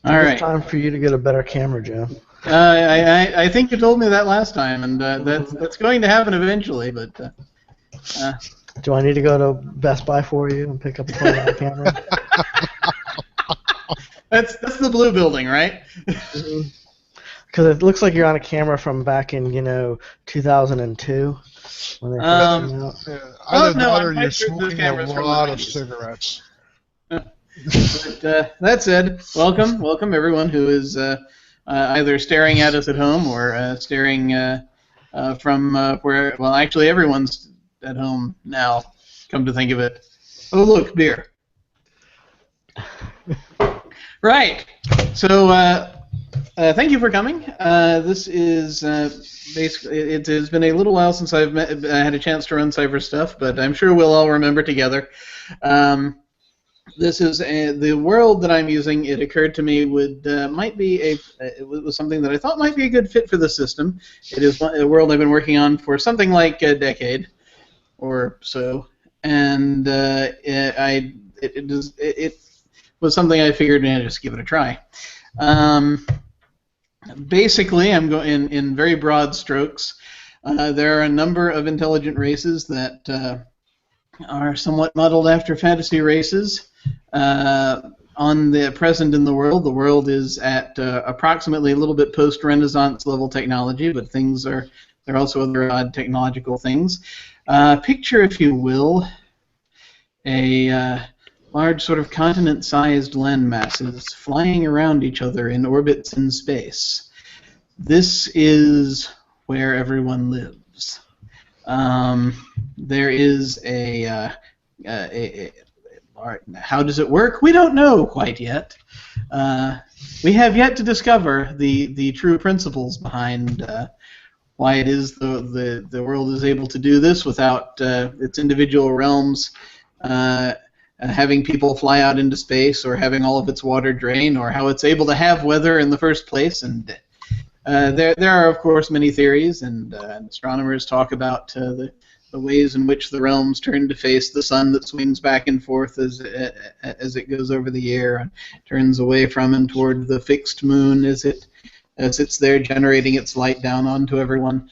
All right. It's time for you to get a better camera, Joe. I think you told me that last time, and that's going to happen eventually. But do I need to go to Best Buy for you and pick up a $20 camera? that's the blue building, right? Because it looks like you're on a camera from back in 2002 when they first came out. Either that or you're smoking a lot of cigarettes. But that said, welcome everyone who is either staring at us at home or staring from where. Well, actually, everyone's at home now. Come to think of it. Oh, look, beer. Right. So, thank you for coming. This is basically. It has been a little while since I've had a chance to run Cypher stuff, but I'm sure we'll all remember together. This is the world that I'm using. It occurred to me it was something that I thought might be a good fit for the system. It is a world I've been working on for something like a decade or so, and it was something I figured I'd just give it a try. Basically, I'm going in very broad strokes. There are a number of intelligent races that are somewhat modeled after fantasy races. On the present in the world is at approximately a little bit post-Renaissance level technology, but there are also other odd technological things. Picture, if you will, a large sort of continent-sized land masses flying around each other in orbits in space. This is where everyone lives. There is how does it work? We don't know quite yet. We have yet to discover the true principles behind why it is the world is able to do this without its individual realms having people fly out into space or having all of its water drain, or how it's able to have weather in the first place. And there are, of course, many theories, and astronomers talk about the ways in which the realms turn to face the sun that swings back and forth as it goes over the year, and turns away from and toward the fixed moon as it's there generating its light down onto everyone.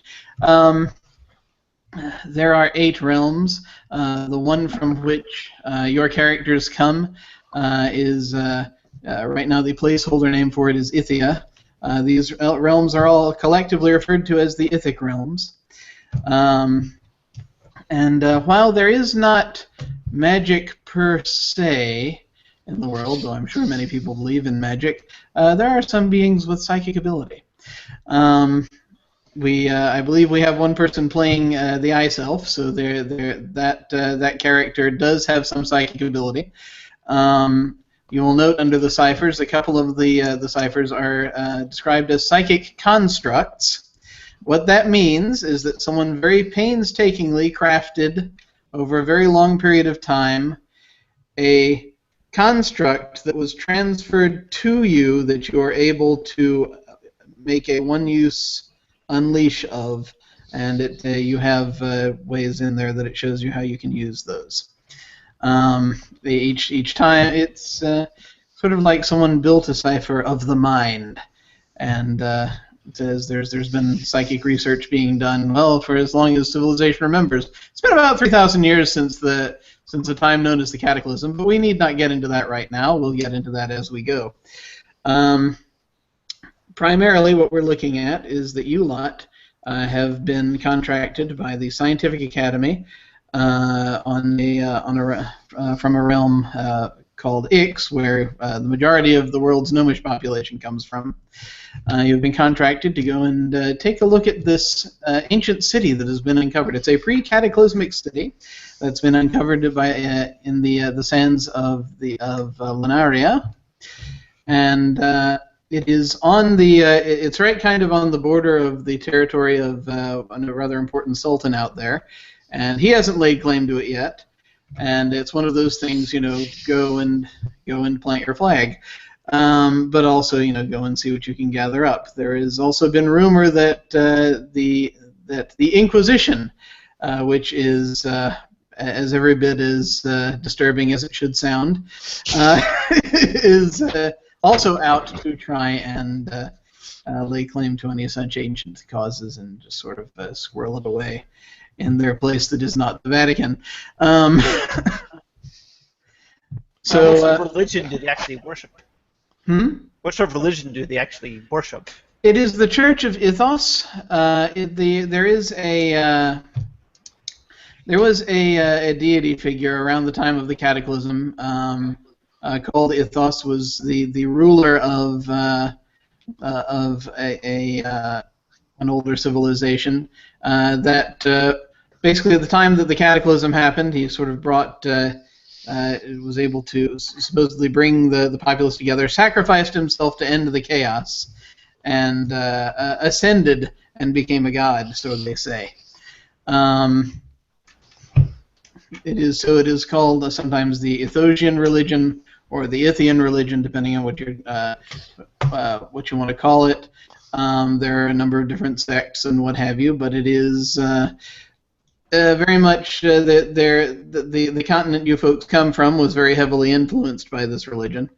There are 8 realms. The one from which your characters come is right now the placeholder name for it is Ythic. These realms are all collectively referred to as the Ythic Realms. And while there is not magic per se in the world, though I'm sure many people believe in magic, there are some beings with psychic ability. I believe we have one person playing the Ice Elf, so that character does have some psychic ability. You will note under the ciphers, a couple of the ciphers are described as psychic constructs. What that means is that someone very painstakingly crafted, over a very long period of time, a construct that was transferred to you that you are able to make a one-use unleash of, and you have ways in there that it shows you how you can use those. Each time, it's sort of like someone built a cipher of the mind, and it says there's been psychic research being done, well, for as long as civilization remembers. It's been about 3,000 years since the time known as the Cataclysm, but we need not get into that right now. We'll get into that as we go. Primarily, what we're looking at is that you lot have been contracted by the Scientific Academy from a realm called Ix, where the majority of the world's gnomish population comes from. You've been contracted to go and take a look at this ancient city that has been uncovered. It's a pre-cataclysmic city that's been uncovered in the sands of Lunaria, and it is on it's right kind of on the border of the territory of a rather important sultan out there, and he hasn't laid claim to it yet. And it's one of those things, go and plant your flag, but also, go and see what you can gather up. There has also been rumor that the Inquisition, which is as every bit as disturbing as it should sound, is also out to try and lay claim to any such ancient causes and just sort of squirrel it away in their place that is not the Vatican. So, what sort of religion do they actually worship? What sort of religion do they actually worship? It is the Church of Ithos. There was a deity figure around the time of the Cataclysm called Ithos. Was the ruler of an older civilization that basically at the time that the Cataclysm happened, he sort of brought. Was able to supposedly bring the populace together, sacrificed himself to end the chaos, and ascended and became a god, so they say. It is called sometimes the Ithosian religion or the Ythian religion, depending on what you want to call it. There are a number of different sects and what have you, but it is very much the continent you folks come from was very heavily influenced by this religion.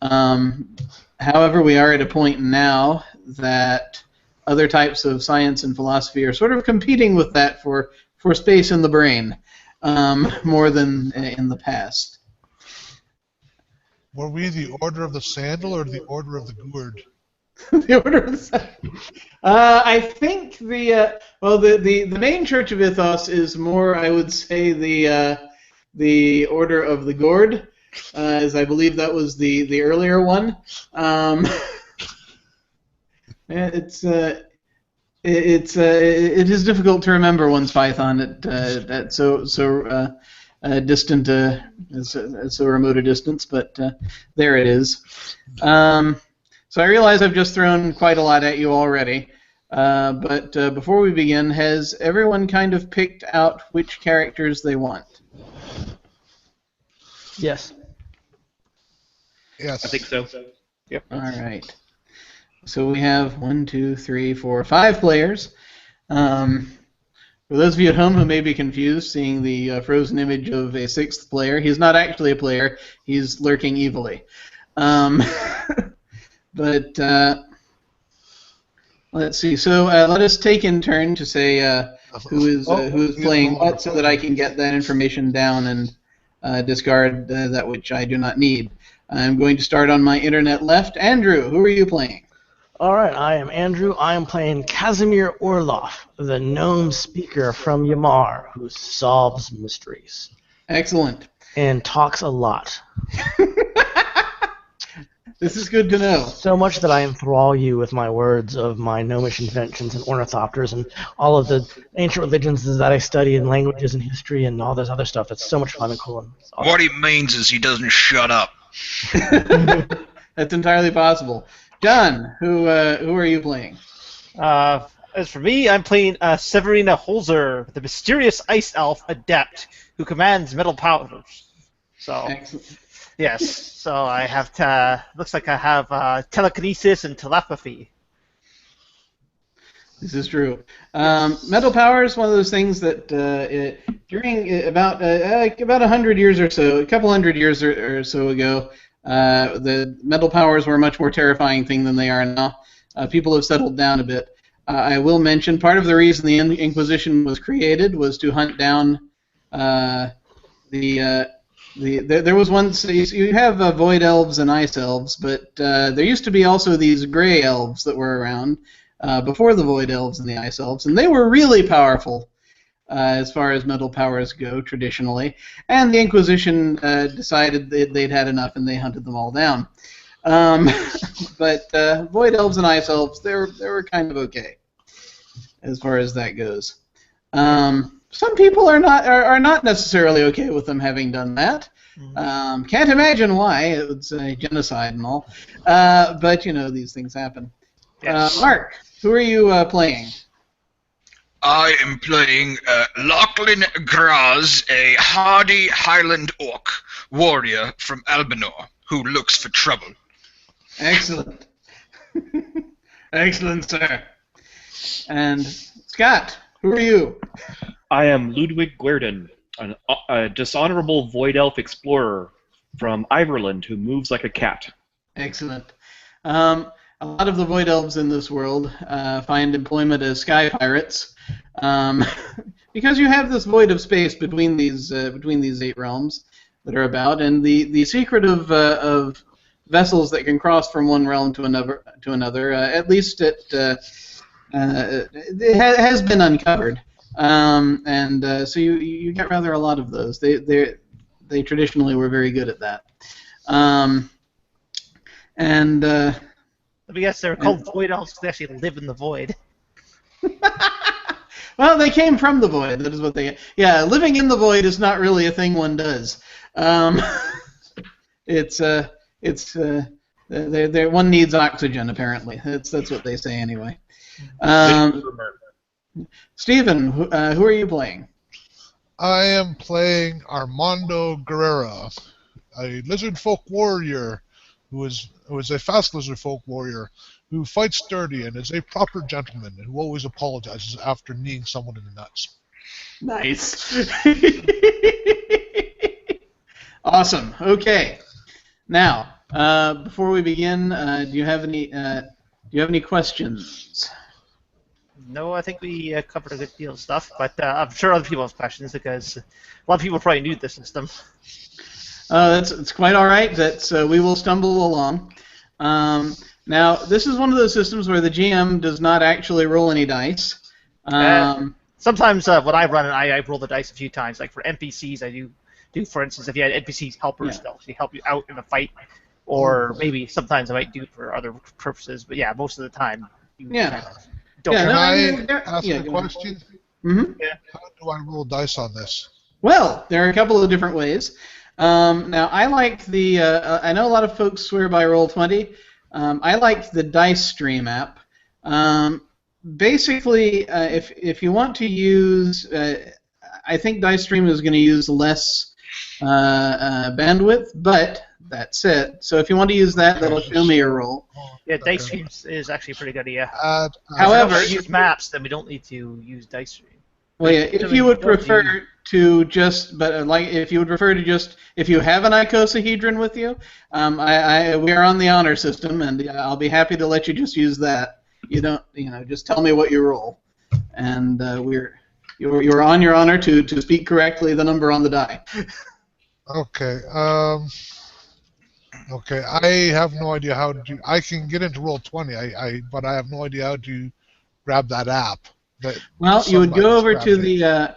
However, we are at a point now that other types of science and philosophy are sort of competing with that for space in the brain more than in the past. Were we the Order of the Sandal or the Order of the Gourd? The Order of the Sandal. I think the main Church of Ithos is more, I would say, the Order of the Gourd, as I believe that was the earlier one. It is difficult to remember one's Python at so distant, so remote a distance, but there it is. So I realize I've just thrown quite a lot at you already, but before we begin, has everyone kind of picked out which characters they want? Yes. Yes. I think so. Yep. All right. So we have 5 players. For those of you at home who may be confused, seeing the frozen image of a 6th player, he's not actually a player. He's lurking evilly. But let's see. So let us take in turn to say who is playing what, so that I can get that information down and discard that which I do not need. I'm going to start on my internet left. Andrew, who are you playing? All right, I am Andrew. I am playing Casimir Orloff, the gnome speaker from Yamar, who solves mysteries. Excellent. And talks a lot. This is good to know. So much that I enthrall you with my words of my gnomish inventions and ornithopters and all of the ancient religions that I study and languages and history and all this other stuff. It's so much fun and cool. And awesome. What he means is he doesn't shut up. That's entirely possible. John, who are you playing? As for me, I'm playing Severina Holzer, the mysterious ice elf adept who commands metal powers. So, Excellent. yes, so I have looks like I have telekinesis and telepathy. This is true. Metal power is one of those things that during about 100 years or so, a couple hundred years or so ago, the metal powers were a much more terrifying thing than they are now. People have settled down a bit. I will mention part of the reason the Inquisition was created was to hunt down there was once you have void elves and ice elves, but there used to be also these gray elves that were around before the void elves and the ice elves, and they were really powerful as far as metal powers go traditionally. And the Inquisition decided they'd had enough, and they hunted them all down. But void elves and ice elves, they were kind of okay as far as that goes. Some people are not necessarily okay with them having done that. Can't imagine why. It would say genocide and all. But these things happen. Yes. Mark, who are you playing? I am playing Lachlan Graz, a hardy Highland orc warrior from Albanor, who looks for trouble. Excellent. Excellent, sir. And Scott, who are you? I am Ludwig Guerdon, a dishonorable void elf explorer from Iverland who moves like a cat. Excellent. A lot of the void elves in this world find employment as sky pirates, um, because you have this void of space between these 8 realms that are about, and the secret of vessels that can cross from one realm to another, at least it has been uncovered, and so you get rather a lot of those. They traditionally were very good at that. And Let me guess, they're called void elves because they actually live in the void. well, they came from the void. That is what they. Yeah, living in the void is not really a thing one does. It's one needs oxygen apparently. That's what they say anyway. Stephen, who are you playing? I am playing Armando Guerrera, a lizard folk warrior who is a fast lizard folk warrior who fights dirty and is a proper gentleman and who always apologizes after kneeing someone in the nuts. Nice. Awesome. Okay. Now, before we begin, do you have any questions? No, I think we covered a good deal of stuff, but I'm sure other people have questions because a lot of people probably new to the system. It's quite all right. We will stumble along. Now, this is one of those systems where the GM does not actually roll any dice. Sometimes when I run it, I roll the dice a few times. Like for NPCs, I do for instance, if you had NPCs helpers, they'll actually help you out in a fight, or maybe sometimes I might do it for other purposes. But yeah, most of the time, you don't. Can Yeah, I ask a question? Mm-hmm. Yeah. How do I roll dice on this? Well, there are a couple of different ways. Now, I like the. I know a lot of folks swear by Roll20. I like the Dice Stream app. Basically, if you want to use, I think Dice Stream is going to use less bandwidth, but that's it. So if you want to use that, that'll show me your roll. Yeah, Dice Stream is actually pretty good. Yeah. However, if we use maps, then we don't need to use Dice Stream. Well, yeah, if you would prefer to just, if you would prefer to just, if you have an icosahedron with you, we are on the honor system, and I'll be happy to let you just use that. You don't, just tell me what you roll, and you're on your honor to speak correctly the number on the die. Okay. Okay. I have no idea how to. I can get into Roll20. But I have no idea how to grab that app. Well, you would go over to the.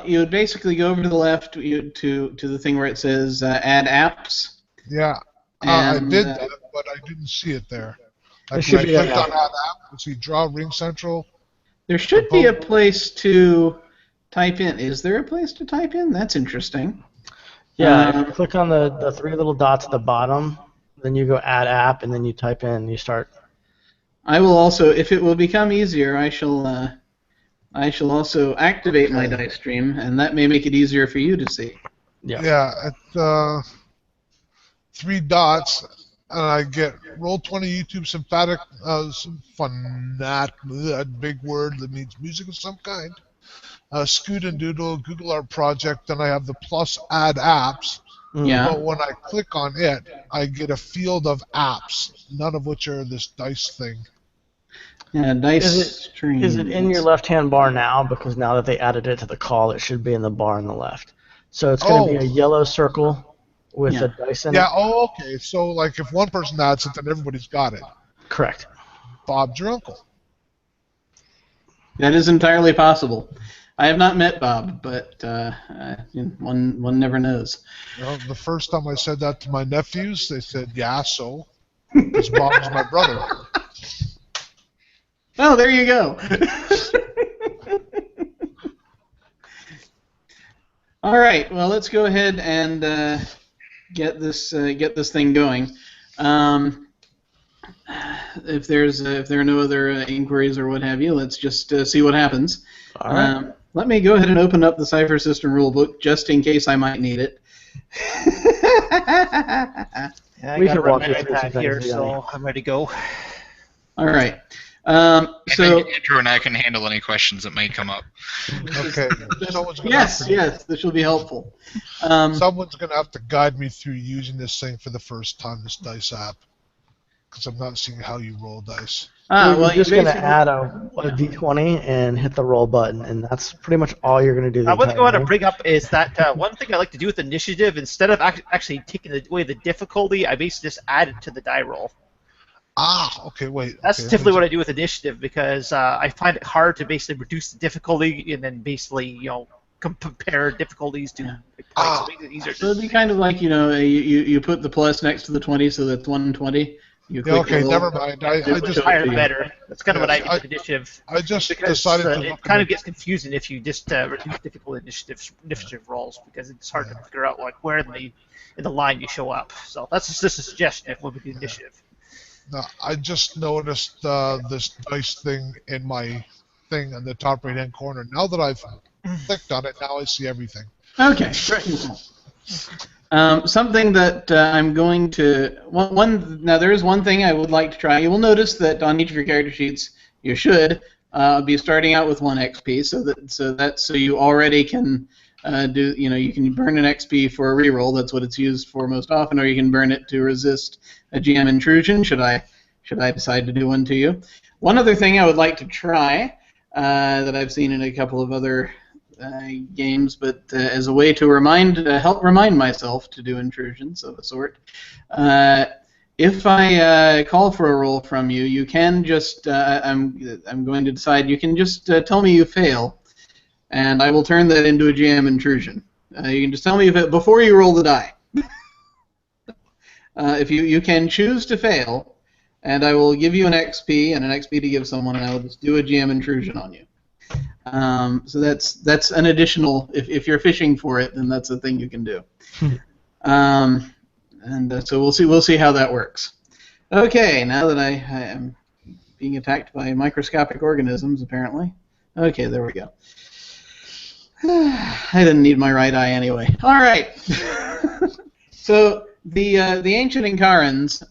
You would basically go over to the left to the thing where it says Add Apps. Yeah, I did that, but I didn't see it there. When I clicked on Add App, see Draw Ring Central. There should be a place to type in. Is there a place to type in? That's interesting. Yeah, if you click on the 3 little dots at the bottom, then you go Add App, and then you type in, and you start. I will also, if it will become easier, I shall also activate my dice stream, and that may make it easier for you to see. Yeah. Yeah, it's 3 dots, and I get Roll20 YouTube Symphatic, that big word that means music of some kind. Scoot and Doodle, Google Art Project, then I have the plus Add Apps. Yeah. But when I click on it, I get a field of apps, none of which are this dice thing. Yeah, dice stream. Is it in your left-hand bar now? Because now that they added it to the call, it should be in the bar on the left. So it's going to be a yellow circle with a dice in it. Yeah, okay. So, like, if one person adds it, then everybody's got it. Correct. Bob's your uncle. That is entirely possible. I have not met Bob, but one never knows. Well, the first time I said that to my nephews, they said, yeah, so. Because Bob's my brother. Oh, there you go. All right. Well, let's go ahead and get this thing going. If there are no other inquiries or what have you, let's just see what happens. All right. Let me go ahead and open up the Cypher System rulebook just in case I might need it. Yeah, We I got can to run walk my you through some iPad here, things, so I'm ready to go. All right. I So think Andrew and I can handle any questions that may come up. Okay. Someone's gonna yes, this will be helpful. Someone's going to have to guide me through using this thing for the first time, this dice app. because I'm not seeing how you roll dice. Well, Well, you're just you going to basically, add a d20 and hit the roll button, and that's pretty much all you're going to do the One thing entire I want to game. bring up is that one thing I like to do with initiative, instead of actually taking away the difficulty, I basically just add it to the die roll. Okay, wait. That's Okay, typically what I do with initiative, because I find it hard to basically reduce the difficulty and then basically, compare difficulties to points. It makes it easier so it'd be kind of like, you put the plus next to the 20, so that's 120. You Yeah, click okay, roll. never mind. I It will just show it higher to the you. better. That's kind of what I Yes, do with initiative. I just Because decided to it look kind at of gets confusing if you just reduce difficult initiative rolls, because it's hard to figure out like where in the line you show up. So that's just a suggestion if we do initiative. No, I just noticed this dice thing in my thing in the top right-hand corner. Now that I've clicked on it, now I see everything. Okay, great. Something that I'm going to now there is one thing I would like to try. You will notice that on each of your character sheets you should be starting out with 1 XP, so you already can you can burn an XP for a reroll. That's what it's used for most often, or you can burn it to resist a GM intrusion. Should I decide to do one to you? One other thing I would like to try that I've seen in a couple of other games, but as a way to help remind myself to do intrusions of a sort. If I call for a roll from you, you can just I'm going to decide you can just tell me you fail, and I will turn that into a GM intrusion. You can just tell me before you roll the die. If you can choose to fail, and I will give you an XP and an XP to give someone, and I will just do a GM intrusion on you. So that's an additional. If you're fishing for it, then that's a thing you can do. So we'll see how that works. Okay, now that I am being attacked by microscopic organisms, apparently. Okay, there we go. I didn't need my right eye anyway. All right. So the ancient Incarans,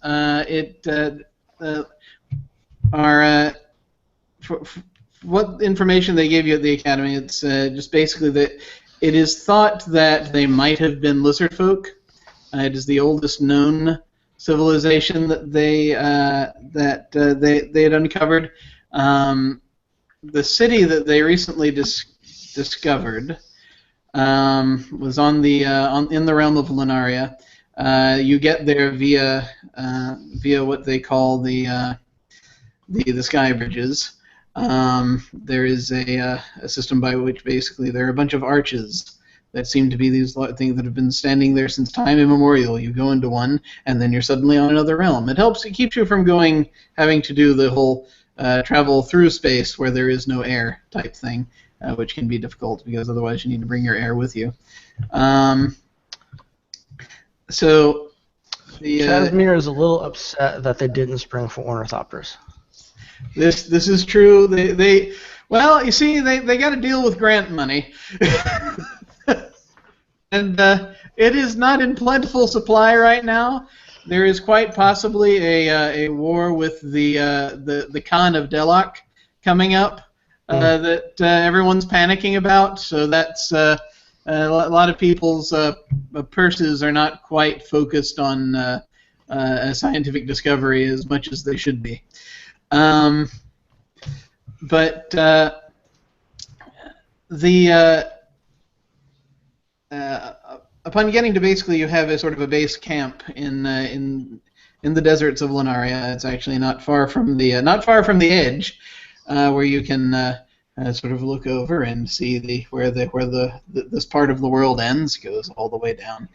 what information they gave you at the academy, it's just basically that it is thought that they might have been lizard folk. It is the oldest known civilization that they had uncovered. The city that they recently discovered was in the realm of Lunaria. You get there via what they call the sky bridges. There is a system by which basically there are a bunch of arches that seem to be these things that have been standing there since time immemorial. You go into one, and then you're suddenly on another realm. It keeps you from having to do the whole travel through space where there is no air type thing, which can be difficult because otherwise you need to bring your air with you. So the Casimir is a little upset that they didn't spring for ornithopters. This is true. Well, you see, they got to deal with grant money, and it is not in plentiful supply right now. There is quite possibly a war with the Khan of Delok coming up that everyone's panicking about. So that's a lot of people's purses are not quite focused on scientific discovery as much as they should be. But upon getting to basically, you have a sort of a base camp in the deserts of Lunaria. It's actually not far from the edge, where you can sort of look over and see where this part of the world ends, goes all the way down.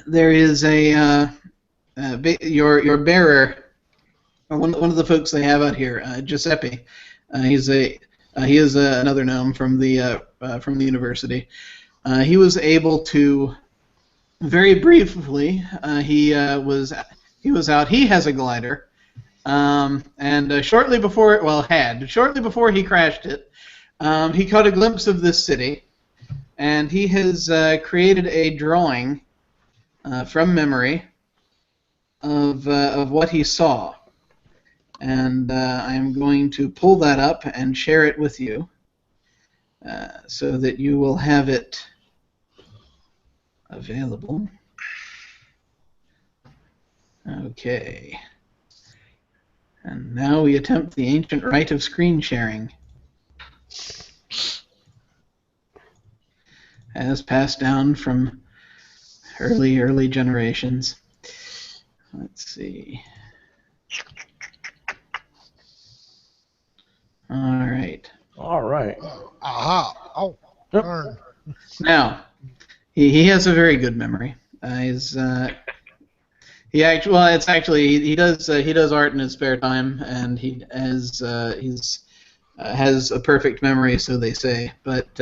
There is your bearer. One of the folks they have out here, Giuseppe. He is another gnome from the university. He was able to very briefly. He was out. He has a glider, and shortly before he crashed it, he caught a glimpse of this city, and he has created a drawing from memory of what he saw. And I'm going to pull that up and share it with you so that you will have it available. Okay. And now we attempt the ancient rite of screen sharing. As passed down from early generations. Let's see. All right. All right. Aha! Oh, Yep. darn. Now, he has a very good memory. He actually, well, it's actually he does art in his spare time, and has a perfect memory, so they say. But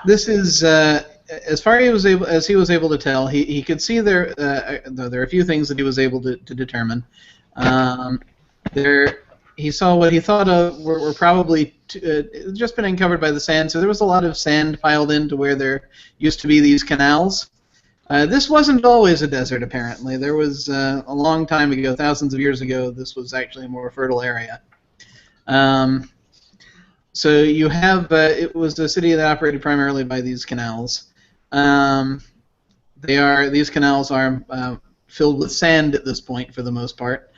this is as far as he was able to tell, he could see there are a few things that he was able to determine. He saw what he thought of were probably just been uncovered by the sand, so there was a lot of sand piled into where there used to be these canals. This wasn't always a desert, apparently. There was, a long time ago, thousands of years ago, this was actually a more fertile area. So you have, it was a city that operated primarily by these canals. These canals are filled with sand at this point, for the most part.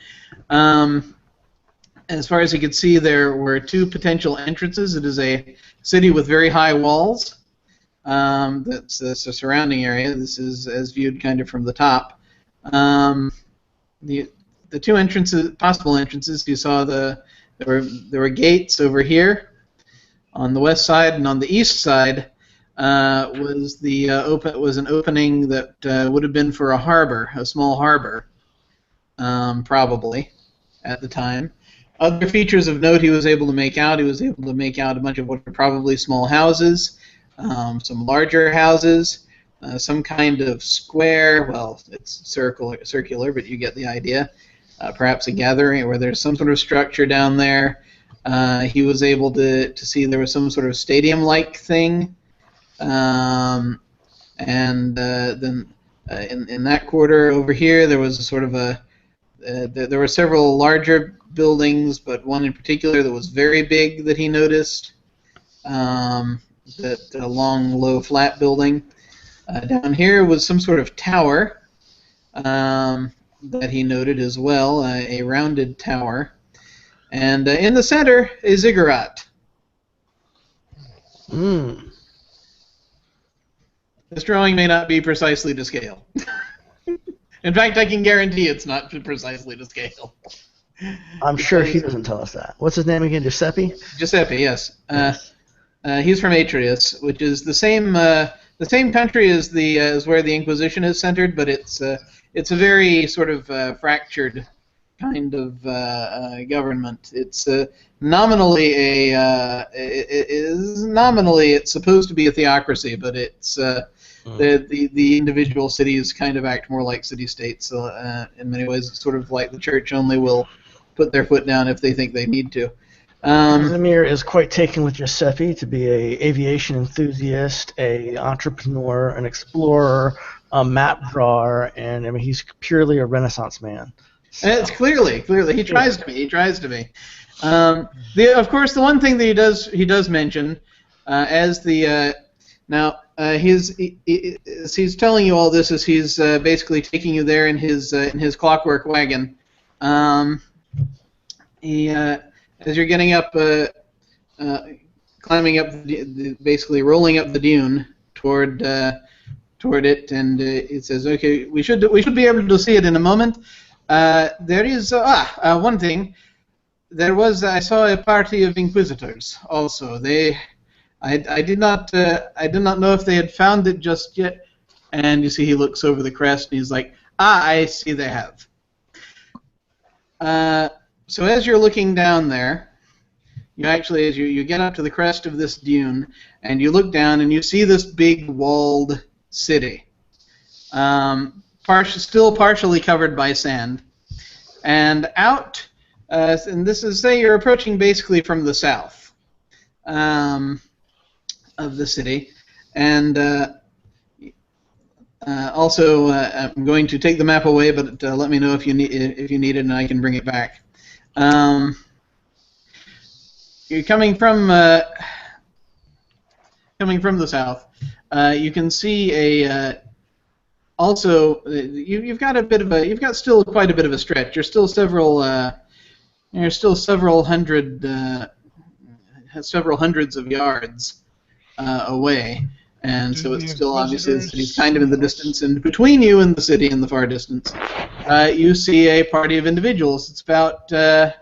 As far as you could see, there were two potential entrances. It is a city with very high walls. That's the surrounding area. This is as viewed kind of from the top. The two possible entrances, you saw there were gates over here on the west side, and on the east side was an opening that would have been for a harbor, a small harbor, probably at the time. Other features of note he was able to make out. He was able to make out a bunch of what are probably small houses. Some larger houses, some kind of square. Well, it's circular, but you get the idea. Perhaps a gathering where there's some sort of structure down there. He was able to see there was some sort of stadium-like thing, and then in that quarter over here there was a sort of there were several larger buildings, but one in particular that was very big that he noticed. That long, low, flat building. Down here was some sort of tower that he noted as well, a rounded tower. And in the center, a ziggurat. This drawing may not be precisely to scale. In fact, I can guarantee it's not precisely to scale. I'm sure he doesn't tell us that. What's his name again? Giuseppe? Giuseppe, yes. He's from Atreus, which is the same country as as where the Inquisition is centered, but it's a very sort of fractured kind of government. It's nominally it's supposed to be a theocracy, but it's the individual cities kind of act more like city-states. In many ways, it's sort of like the church only will put their foot down if they think they need to. Casimir is quite taken with Giuseppe to be an aviation enthusiast, an entrepreneur, an explorer, a map drawer, and I mean he's purely a Renaissance man. So. It's clearly he tries to be. He tries to be. Of course, the one thing that he does mention as the he's telling you all this as he's basically taking you there in his clockwork wagon. As you're getting up, climbing up, basically rolling up the dune toward it, and it says, "Okay, we should be able to see it in a moment." There is one thing. I saw a party of Inquisitors also. I did not know if they had found it just yet. And you see, he looks over the crest and he's like, I see they have. So as you're looking down there, as you get up to the crest of this dune, and you look down and you see this big walled city, still partially covered by sand, and out, and this is, say you're approaching basically from the south of the city, and also I'm going to take the map away, but let me know if you need it, and I can bring it back. You're coming from the south. You can see also, you've got a bit of a, you've got still quite a bit of a stretch. You're still several hundreds of yards away, and Do so the it's still obviously the city's Inquisitors kind of in the see us? distance, and between you and the city in the far distance, you see a party of individuals. It's about, or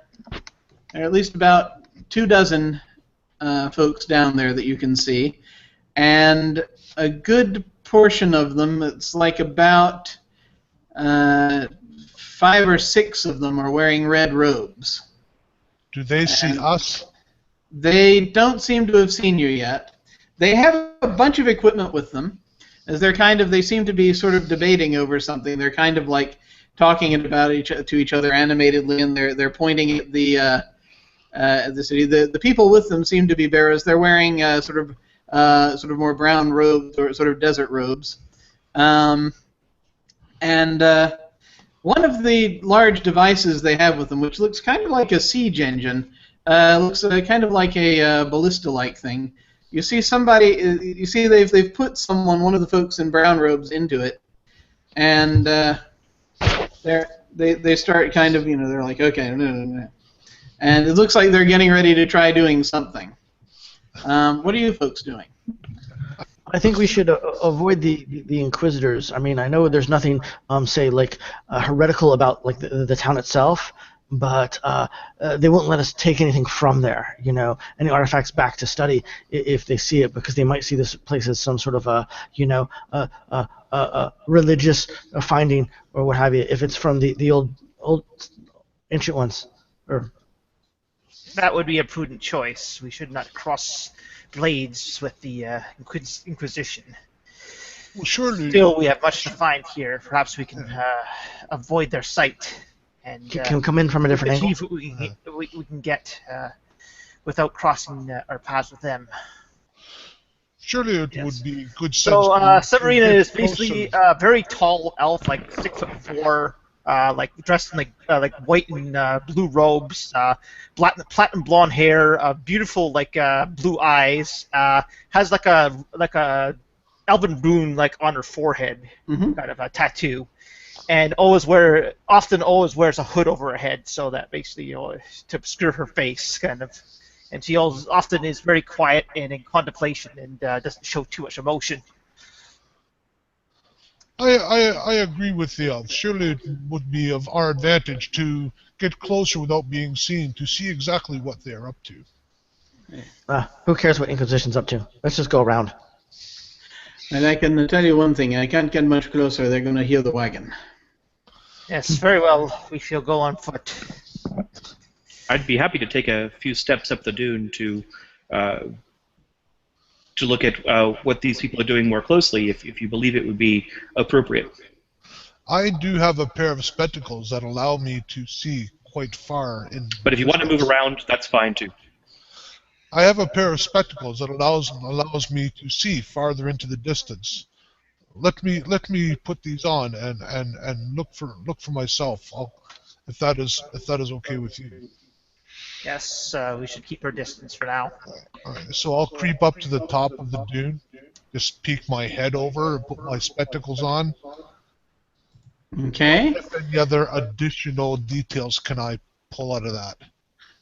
at least about 24 folks down there that you can see, and a good portion of them, it's like about 5 or 6 of them are wearing red robes. Do they see And us? they don't seem to have seen you yet. They have a bunch of equipment with them, as they seem to be sort of debating over something. They're kind of like talking about to each other animatedly, and they're pointing at the city. The people with them seem to be bearers. They're wearing sort of more brown robes or sort of desert robes, and one of the large devices they have with them, which looks kind of like a siege engine, looks kind of like a ballista-like thing. You see they've put one of the folks in brown robes into it, and they start kind of, they're like, okay, no. And it looks like they're getting ready to try doing something. What are you folks doing? I think we should avoid the Inquisitors. I mean, I know there's nothing, say, like heretical about like the town itself, but they won't let us take anything from there. Any artifacts back to study if they see it, because they might see this place as some sort of religious finding or what have you. If it's from the old ancient ones, or That would be a prudent choice. We should not cross blades with the Inquisition. Well, surely. Still, we have much to find here. Perhaps we can avoid their sight and can come in from a different angle. achieve what we can get without crossing our paths with them. Surely it Yes. would be good sense. So Severina to is get basically closer. a very tall elf, like 6'4", like dressed in like white and blue robes, platinum blonde hair, beautiful like blue eyes, has like a elven rune like on her forehead, Mm-hmm. kind of a tattoo, and often always wears a hood over her head, so that basically to obscure her face, kind of. And she always, often is very quiet and in contemplation and doesn't show too much emotion. I agree with the elves. Surely it would be of our advantage to get closer without being seen, to see exactly what they're up to. Who cares what Inquisition's up to? Let's just go around. And I can tell you one thing: I can't get much closer. They're going to hear the wagon. Yes, very well. We shall go on foot. I'd be happy to take a few steps up the dune to look at what these people are doing more closely, if you believe it would be appropriate. I do have a pair of spectacles that allow me to see quite far in. But if you want to move around, that's fine too. I have a pair of spectacles that allows me to see farther into the distance. Let me put these on and look for myself. If that is okay with you. Yes, we should keep our distance for now. Alright, so I'll creep up to the top of the dune, just peek my head over and put my spectacles on. Okay. If any other additional details can I pull out of that?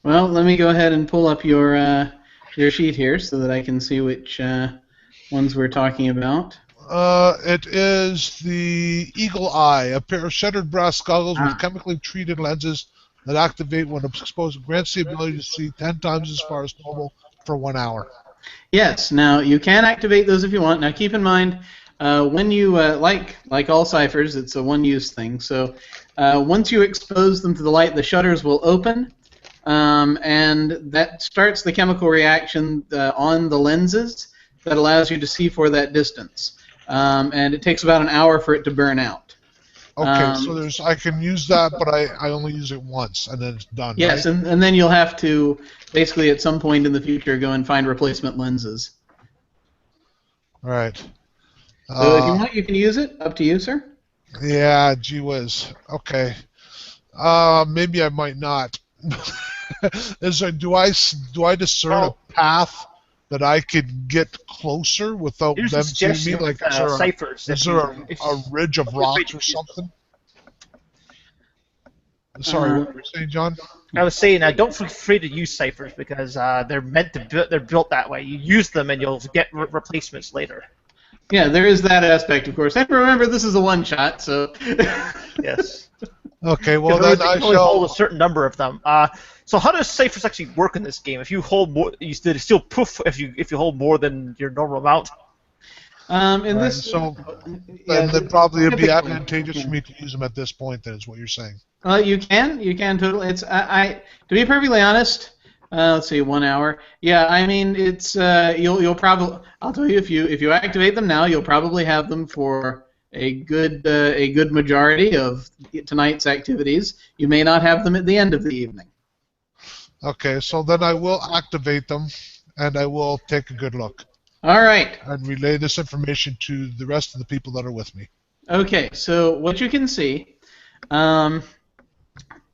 Well, let me go ahead and pull up your sheet here so that I can see which ones we're talking about. It is the Eagle Eye, a pair of shuttered brass goggles with chemically treated lenses that activate when exposed. Grants the ability to see 10 times as far as normal for 1 hour. Yes. Now you can activate those if you want. Now keep in mind, when you like all ciphers, it's a one-use thing. So once you expose them to the light, the shutters will open, and that starts the chemical reaction on the lenses that allows you to see for that distance. And it takes about an hour for it to burn out. Okay, so I can use that, but I only use it once, and then it's done. Yes, right? and then you'll have to basically at some point in the future go and find replacement lenses. Right. So if you want, you can use it. Up to you, sir. Yeah, gee whiz. Okay. Maybe I might not. Do I discern a path that I could get closer without Here's a them seeing me? suggestion Like, with ciphers. is there a ridge of rocks or something? Sorry, what were you saying, John? I was saying, don't feel free to use ciphers because they're meant to. They're built that way. You use them and you'll get replacements later. Yeah, there is that aspect, of course. And remember, this is a one-shot, so. Yes. Okay, well Because then you I can only shall. hold a certain number of them. So how does ciphers actually work in this game? If you hold more, you still poof if you hold more than your normal amount. In Right, this, so yeah, then probably it'd be typically, advantageous for me to use them at this point. Then is what you're saying. You can totally. It's I to be perfectly honest. Let's see, 1 hour. Yeah, I mean it's you'll probably. I'll tell you if you activate them now, you'll probably have them for a good majority of tonight's activities. You may not have them at the end of the evening. Okay, so then I will activate them, and I will take a good look. All right. And relay this information to the rest of the people that are with me. Okay, so what you can see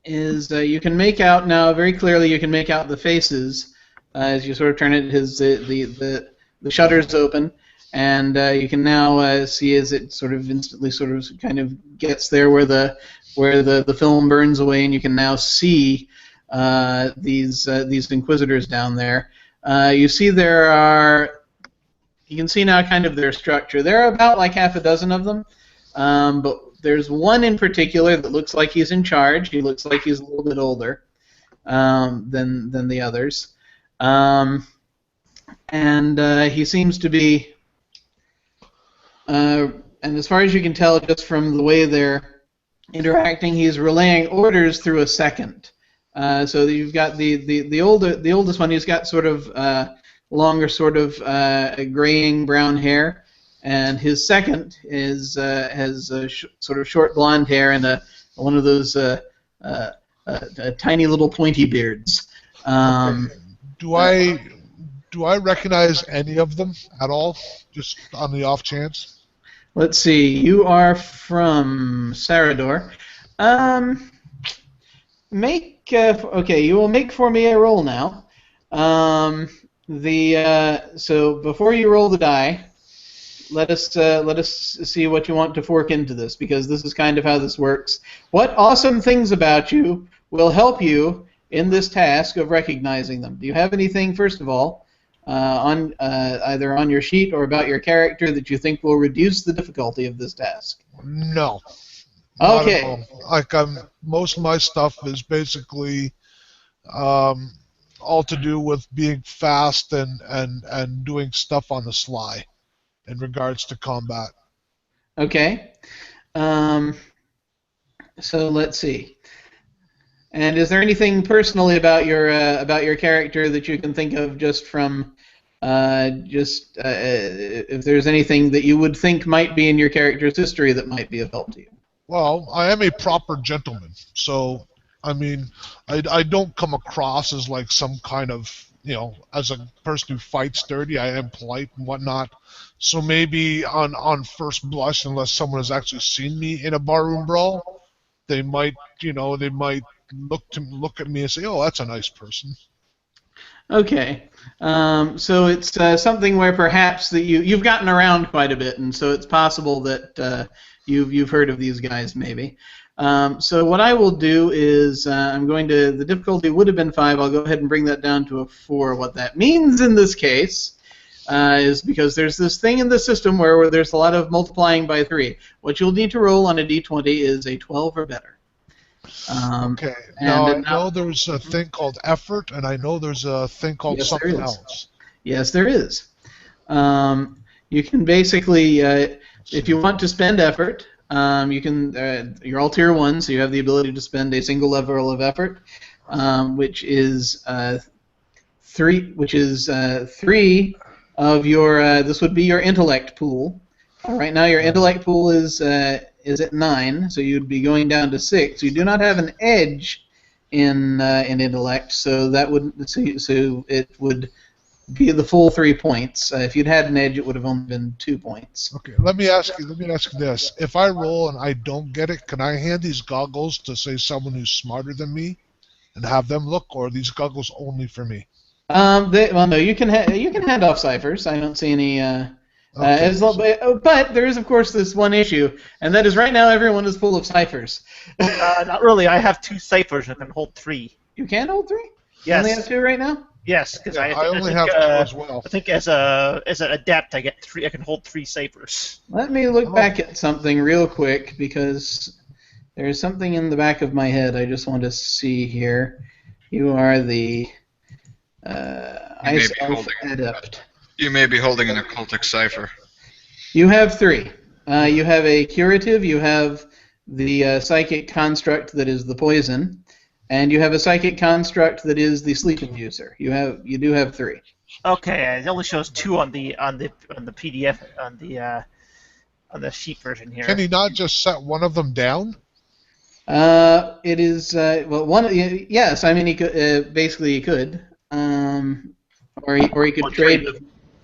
is you can make out now very clearly. You can make out the faces as you sort of turn it. The shutters open, and you can now see as it sort of instantly sort of kind of gets there where the film burns away, and you can now see these Inquisitors down there. You see there are. You can see now kind of their structure. There are about like half a dozen of them, but there's one in particular that looks like he's in charge. He looks like he's a little bit older than the others, and he seems to be. And as far as you can tell, just from the way they're interacting, he's relaying orders through a second. So you've got the oldest one. He's got sort of longer, sort of graying brown hair, and his second has sort of short blonde hair and one of those tiny little pointy beards. Do I recognize any of them at all? Just on the off chance. Let's see. You are from Sarador. Okay. You will make for me a roll now. So before you roll the die, let us see what you want to fork into this, because this is kind of how this works. What awesome things about you will help you in this task of recognizing them? Do you have anything, first of all, on either on your sheet or about your character that you think will reduce the difficulty of this task? No. Okay. Like most of my stuff is basically all to do with being fast and doing stuff on the sly in regards to combat. Okay. So let's see. And is there anything personally about your character that you can think of just from if there's anything that you would think might be in your character's history that might be of help to you? Well, I am a proper gentleman, so I mean, I don't come across as like some kind of, as a person who fights dirty. I am polite and whatnot. So maybe on first blush, unless someone has actually seen me in a barroom brawl, they might look at me and say, "Oh, that's a nice person." Okay, so it's something where perhaps that you've gotten around quite a bit, and so it's possible that you've heard of these guys maybe. So what I will do is the difficulty would have been 5. I'll go ahead and bring that down to a 4. What that means in this case is because there's this thing in the system where there's a lot of multiplying by 3. What you'll need to roll on a d20 is a 12 or better. Okay. Now I know there's a thing called effort, and I know there's a thing called something else. Yes, there is. You can basically, if you want to spend effort, you can. You're all tier 1, so you have the ability to spend a single level of effort, which is 3. Which is 3 of your. This would be your intellect pool. Right now, your intellect pool is at 9, so you'd be going down to 6. You do not have an edge in intellect, so that would so it would be the full 3 points. If you'd had an edge, it would have only been 2 points. Okay, let me ask you this: if I roll and I don't get it, can I hand these goggles to say someone who's smarter than me, and have them look, or are these goggles only for me? Well, no, you can hand off ciphers. I don't see any. Okay. But there is, of course, this one issue, and that is right now everyone is full of ciphers. Not really. I have 2 ciphers and can hold 3. You can hold 3? You Yes. only have 2 right now? Yes, because Yeah, I only think, have 2 as well. I think as an adept, I get 3. I can hold 3 ciphers. Let me look back at something real quick, because there's something in the back of my head I just want to see here. You are the Ice Elf Adept. You may be holding an occultic cipher. You have 3. You have a curative, you have the psychic construct that is the poison, and you have a psychic construct that is the sleep inducer. You do have 3. Okay, it only shows 2 on the PDF on the sheet version here. Can he not just set one of them down? It is well one. Yes, I mean he could basically he could, or he could trade.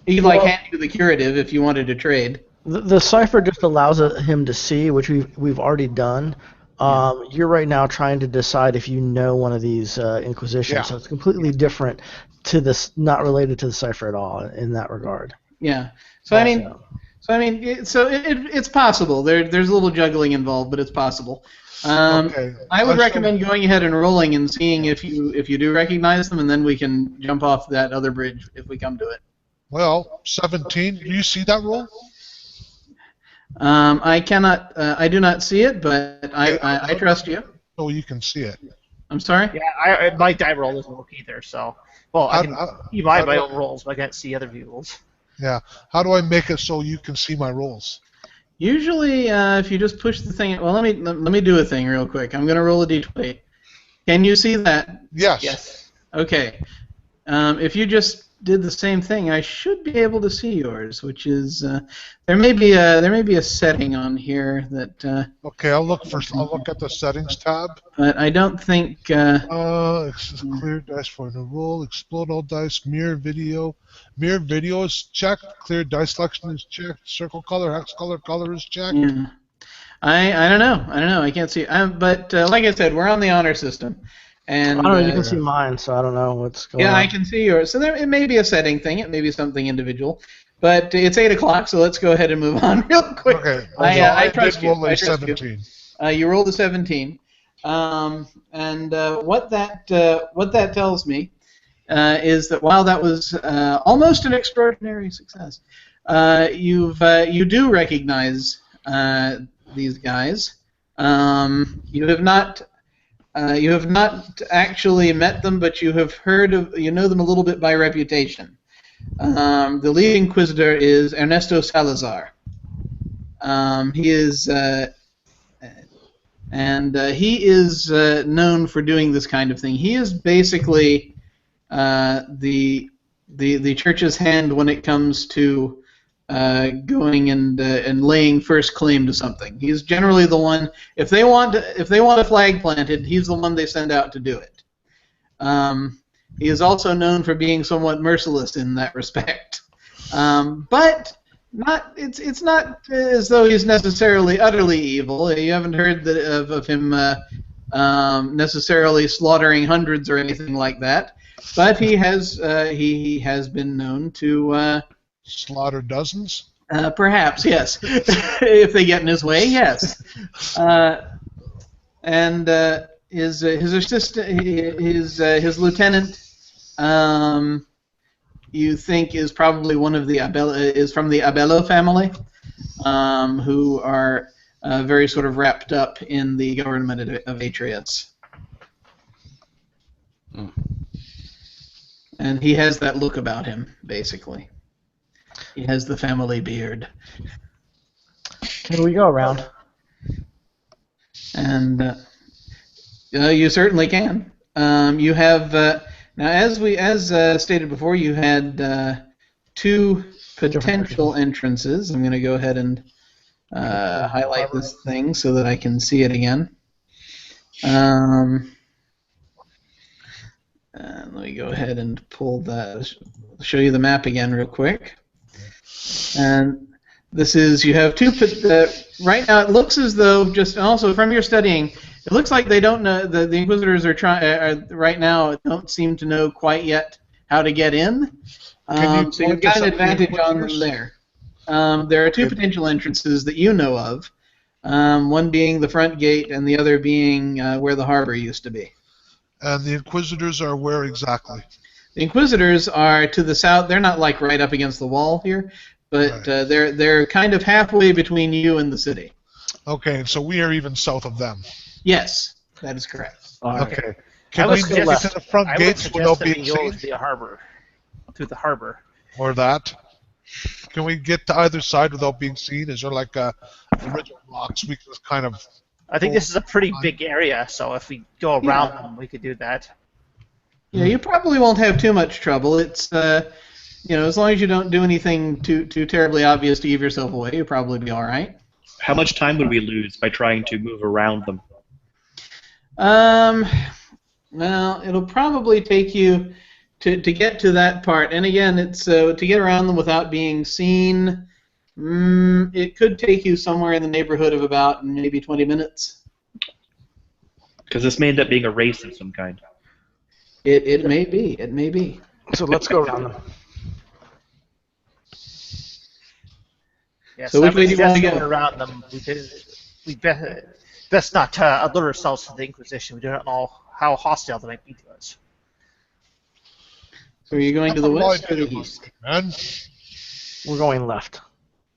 He could hand you the curative if you wanted to trade. The cipher just allows him to see, which we've already done. You're right now trying to decide if you know one of these Inquisitions, so it's completely different to this, not related to the cipher at all in that regard. Yeah. So it's possible. There's a little juggling involved, but it's possible. Okay. I would recommend going ahead and rolling and seeing if you do recognize them, and then we can jump off that other bridge if we come to it. Well, 17. Do you see that roll? I cannot. I do not see it, but I trust you. So you can see it. I'm sorry. Yeah, my die roll doesn't work either. So, well, I can see my own rolls, but I can't see other people's. Yeah. How do I make it so you can see my rolls? Usually, if you just push the thing. Well, let me do a thing real quick. I'm gonna roll a d20. Can you see that? Yes. Yes. Okay. If you just did the same thing, I should be able to see yours, which is there may be a setting on here that. Okay, I'll look at the settings tab. But I don't think. Clear dice for the roll. Explode all dice. Mirror video. Mirror video is checked. Clear dice selection is checked. Circle color, hex color is checked. Yeah. I don't know. I can't see. But like I said, we're on the honor system. And, I don't know. You can see mine, so I don't know what's going on. Yeah, I can see yours. So it may be a setting thing. It may be something individual. But it's 8 o'clock, so let's go ahead and move on real quick. Okay. I trust did you. roll a I trust 17. You rolled a 17. What that tells me is that while that was almost an extraordinary success, you do recognize these guys. You have not actually met them, but you have you know them a little bit by reputation. The lead Inquisitor is Ernesto Salazar. He is known for doing this kind of thing. He is basically the church's hand when it comes to going and laying first claim to something. He's generally the one. If they want a flag planted, he's the one they send out to do it. He is also known for being somewhat merciless in that respect, but it's not as though he's necessarily utterly evil. You haven't heard of him necessarily slaughtering hundreds or anything like that, but he has been known to slaughter dozens. Perhaps, yes, if they get in his way, yes. And his assistant, his lieutenant, you think is probably one of the is from the Abello family, who are very sort of wrapped up in the government of Atreus. And he has that look about him, basically. He has the family beard. Can we go around? And you certainly can. You have now, as stated before, you had 2 potential entrances. I'm going to go ahead and highlight this thing so that I can see it again. Let me go ahead and show you the map again real quick. And this is, you have 2, right now it looks as though, just also from your studying, it looks like they don't know, the Inquisitors are right now don't seem to know quite yet how to get in. Can you So you've point us got an up the advantage on them Inquisitors? there. There are two potential entrances that you know of. One being the front gate, and the other being where the harbor used to be. And the Inquisitors are where exactly? The Inquisitors are to the south. They're not like right up against the wall here, but Right. they're kind of halfway between you and the city. Okay, so we are even south of them. Yes, that is correct. All right. Okay. I Can would we suggest- get to the front I would gates suggest without that we being go seen? to the harbor, through the harbor. Or that? Can we get to either side without being seen? Is there like a ridge of rocks we can just kind of... I think this is a pretty big area, so if we go around Yeah. them, we could do that. Yeah, you probably won't have too much trouble. It's as long as you don't do anything too terribly obvious to give yourself away, you'll probably be all right. How much time would we lose by trying to move around them? Well, it'll probably take you to get to that part. And again, it's to get around them without being seen. It could take you somewhere in the neighborhood of about maybe 20 minutes. Because this may end up being a race of some kind. It may be. It may be. So let's go around them. Yes, So I which way would do you want suggest to going go? around them. We best not allure ourselves to the Inquisition. We do not know how hostile they might be to us. So are you going to the west or the idea, east? man. We're going left.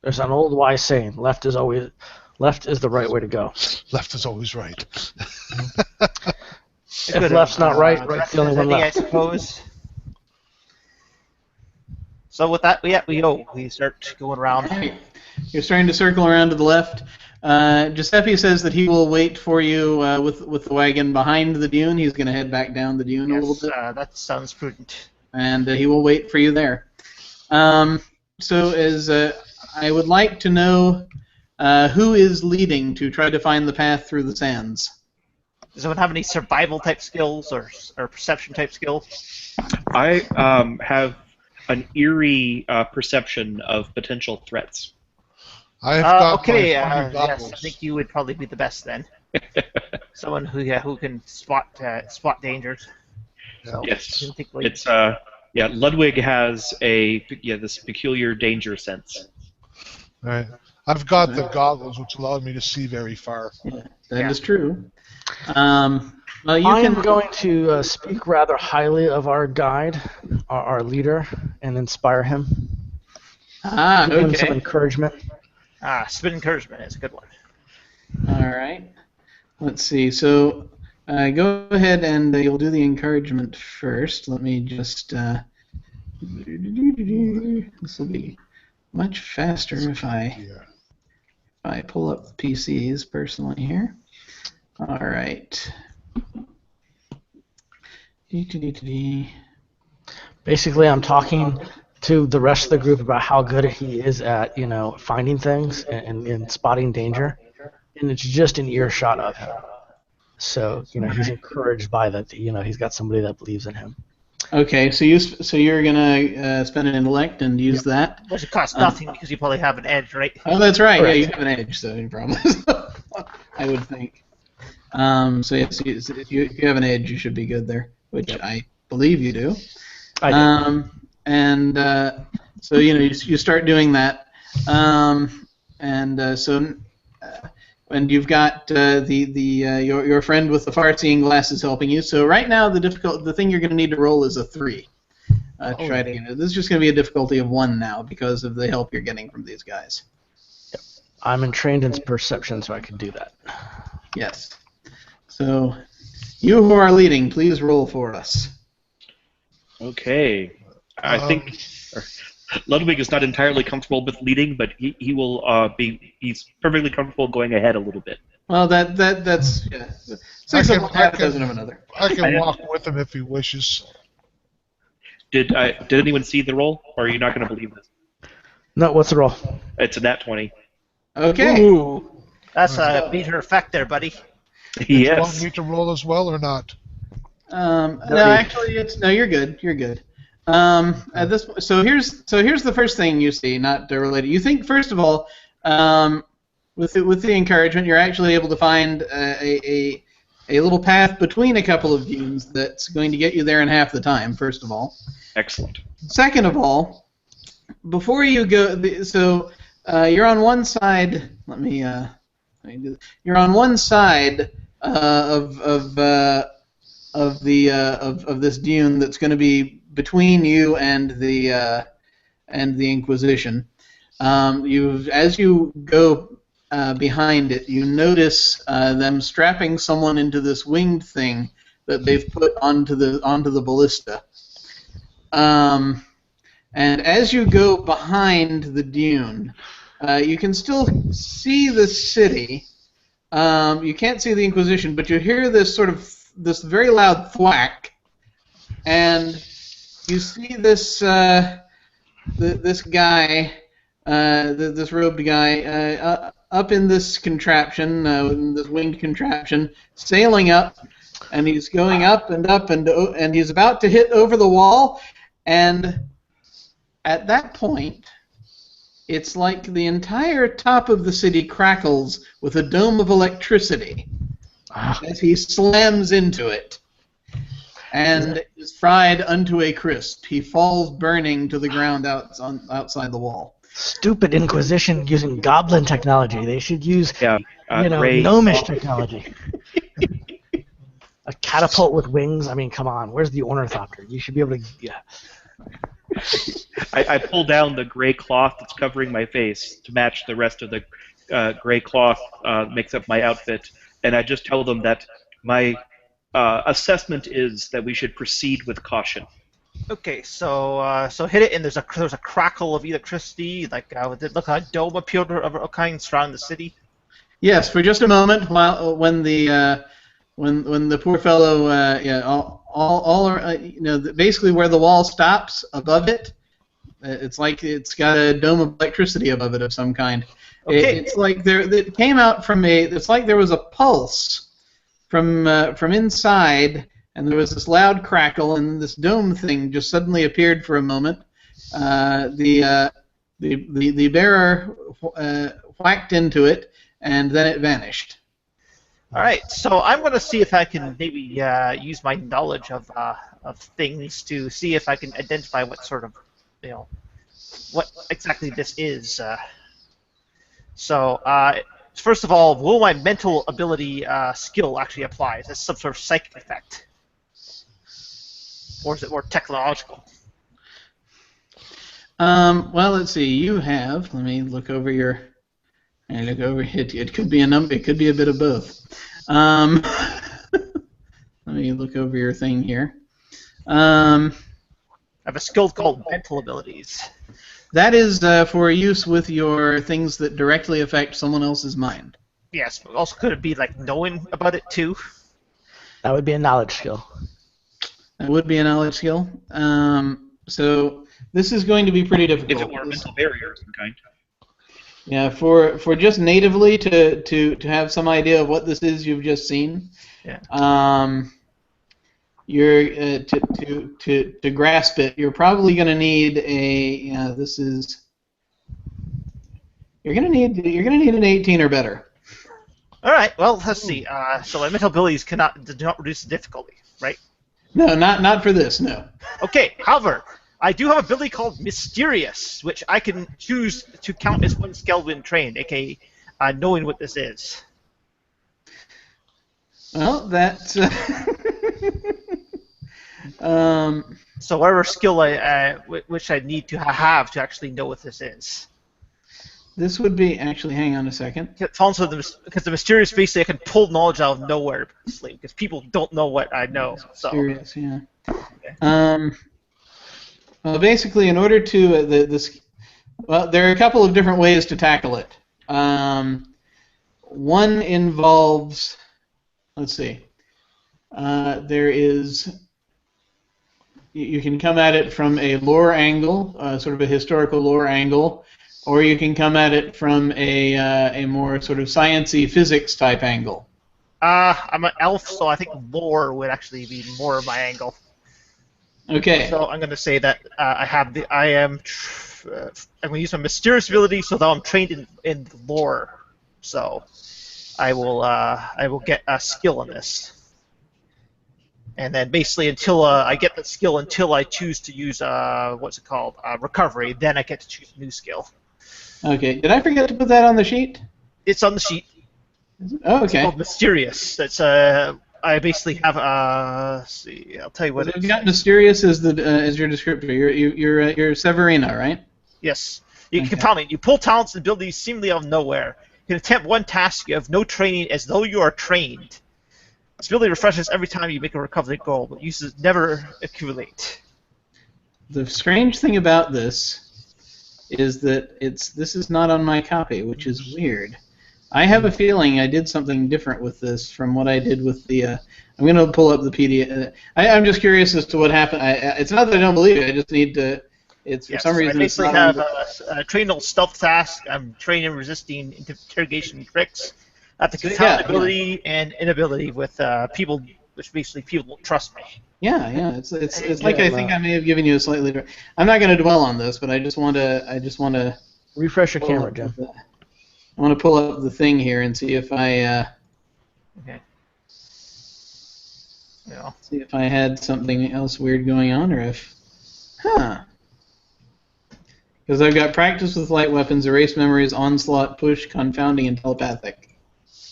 There's an old wise saying: left is the right way to go. Left is always right. If left's not right, right's the only one I left. suppose. So with that, we start going around. All right. You're starting to circle around to the left. Giuseppe says that he will wait for you with the wagon behind the dune. He's going to head back down the dune a little Yes, bit, that sounds prudent. and he will wait for you there. So as I would like to know who is leading to try to find the path through the sands. Does anyone have any survival type skills or perception type skills? I have an eerie perception of potential threats. I've got Okay, my funny yes, goggles. I think you would probably be the best then. Someone who can spot dangers. So, Yes, I think like- it's Ludwig has this peculiar danger sense. Right. I've got the goggles, which allow me to see very far. That is true. Well, you I can am going to speak rather highly of our guide, our leader, and inspire him. Give him some Okay. encouragement. spin encouragement is a good one. All right. Let's see. So go ahead and you'll do the encouragement first. Let me just. This will be much faster if I pull up the PCs personally here. All right. Basically, I'm talking to the rest of the group about how good he is at, finding things and spotting danger, and it's just an earshot of him. So, he's encouraged by that. He's got somebody that believes in him. Okay, so you're gonna spend an intellect and use that. Which it costs nothing because you probably have an edge, right? Oh, that's right. Correct. Yeah, you have an edge, so you probably. I would think. So yes, if you have an edge, you should be good there, which I believe you do. I do. So you start doing that, and you've got your friend with the far-seeing glasses helping you. So right now the thing you're going to need to roll is a 3. To try to get it. This is just going to be a difficulty of 1 now because of the help you're getting from these guys. I'm trained in perception, so I can do that. Yes. So you who are leading, please roll for us. Okay. I think Ludwig is not entirely comfortable with leading, but he will he's perfectly comfortable going ahead a little bit. Well, that's six of one, half a dozen of another. I can walk with him if he wishes. Did anyone see the roll, or are you not going to believe this? No, what's the roll? It's a nat 20. Okay. Ooh, that's a major effect there, buddy. Do you want Yes. me to roll as well or not? No, actually, you're good. You're good. So here's the first thing you see, not related. You think first of all, with the encouragement, you're actually able to find a little path between a couple of dunes that's going to get you there in half the time. First of all. Excellent. Second of all, before you go, you're on one side. Let me do this. You're on one side of this dune that's going to be between you and the Inquisition. As you go behind it, you notice them strapping someone into this winged thing that they've put onto the ballista. And as you go behind the dune, you can still see the city. You can't see the Inquisition, but you hear this very loud thwack, and you see this this guy, this robed guy, up in this contraption, this winged contraption, sailing up, and he's going up and up, and he's about to hit over the wall, and at that point, it's like the entire top of the city crackles with a dome of electricity as he slams into it and is fried unto a crisp. He falls burning to the ground outside the wall. Stupid Inquisition using goblin technology. They should use, gnomish technology. A catapult with wings? I mean, come on. Where's the ornithopter? You should be able to... Yeah. I pull down the gray cloth that's covering my face to match the rest of the gray cloth makes up my outfit, and I just tell them that my assessment is that we should proceed with caution. Okay, so hit it, and there's a crackle of electricity, like did it look like a dome appeared of a kind surrounding the city? Yes, for just a moment, when the poor fellow, basically where the wall stops above it, it's like it's got a dome of electricity above it of some kind. Okay. It's like it came out from it's like there was a pulse from inside, and there was this loud crackle, and this dome thing just suddenly appeared for a moment. The bearer whacked into it, and then it vanished. All right, so I'm going to see if I can maybe use my knowledge of things to see if I can identify what sort of, what exactly this is. So first of all, will my mental ability skill actually apply? Is this some sort of psychic effect? Or is it more technological? Well, let's see. You have. Let me look over your. It could be a number. It could be a bit of both. Let me look over your thing here. I have a skill called mental abilities. That is for use with your things that directly affect someone else's mind. Yes, but also could it be like knowing about it too? That would be a knowledge skill. That would be a knowledge skill. So this is going to be pretty difficult. If it were a mental barrier of some kind. Yeah, for just natively to have some idea of what this is you've just seen. Yeah. You're to grasp it. You're probably going to need a. You're going to need an 18 or better. All right. Well, let's see. So my mental abilities do not reduce the difficulty, right? No, not for this. No. Okay. However, I do have an ability called Mysterious, which I can choose to count as one skill when trained, aka knowing what this is. Well, that's. So whatever skill which I need to have to actually know what this is. This would be actually. Hang on a second. Because the Mysterious, basically, I can pull knowledge out of nowhere, because people don't know what I know. So. Mysterious, yeah. Okay. Well, basically, in order to there are a couple of different ways to tackle it. One involves, let's see, there is. You can come at it from a lore angle, sort of a historical lore angle, or you can come at it from a more sort of sciencey physics type angle. I'm an elf, so I think lore would actually be more of my angle. Okay. So I'm going to say that I'm going to use my Mysterious ability, so that I'm trained in lore. So I will get a skill on this. And then basically until I get that skill, until I choose to use what's it called, recovery, then I get to choose a new skill. Okay. Did I forget to put that on the sheet? It's on the sheet. Oh, It's okay. called mysterious. That's I basically have let's see. I'll tell you what. We've got mysterious as your descriptor. You're Severina, right? Yes. You Okay. can tell me. You pull talents and abilities seemingly out of nowhere. You can attempt one task you have no training as though you are trained. This ability refreshes every time you make a recovery goal, but uses never accumulate. The strange thing about this is that this is not on my copy, which is weird. I have a feeling I did something different with this from what I did with the. I'm going to pull up the PDF. I'm just curious as to what happened. It's not that I don't believe it. I just need to. It's for some reason. I It's basically not have a trained stealth task. I'm training resisting interrogation tricks. I have the So, confound yeah, ability and inability with people, which basically people don't trust me. Yeah. It's like I think I may have given you a slightly different. I'm not going to dwell on this, but I just want to. Refresh your camera, Jim. I want to pull up the thing here and see if I. Okay. Yeah. See if I had something else weird going on, or if. Huh. Because I've got practice with light weapons, erase memories, onslaught, push, confounding, and telepathic.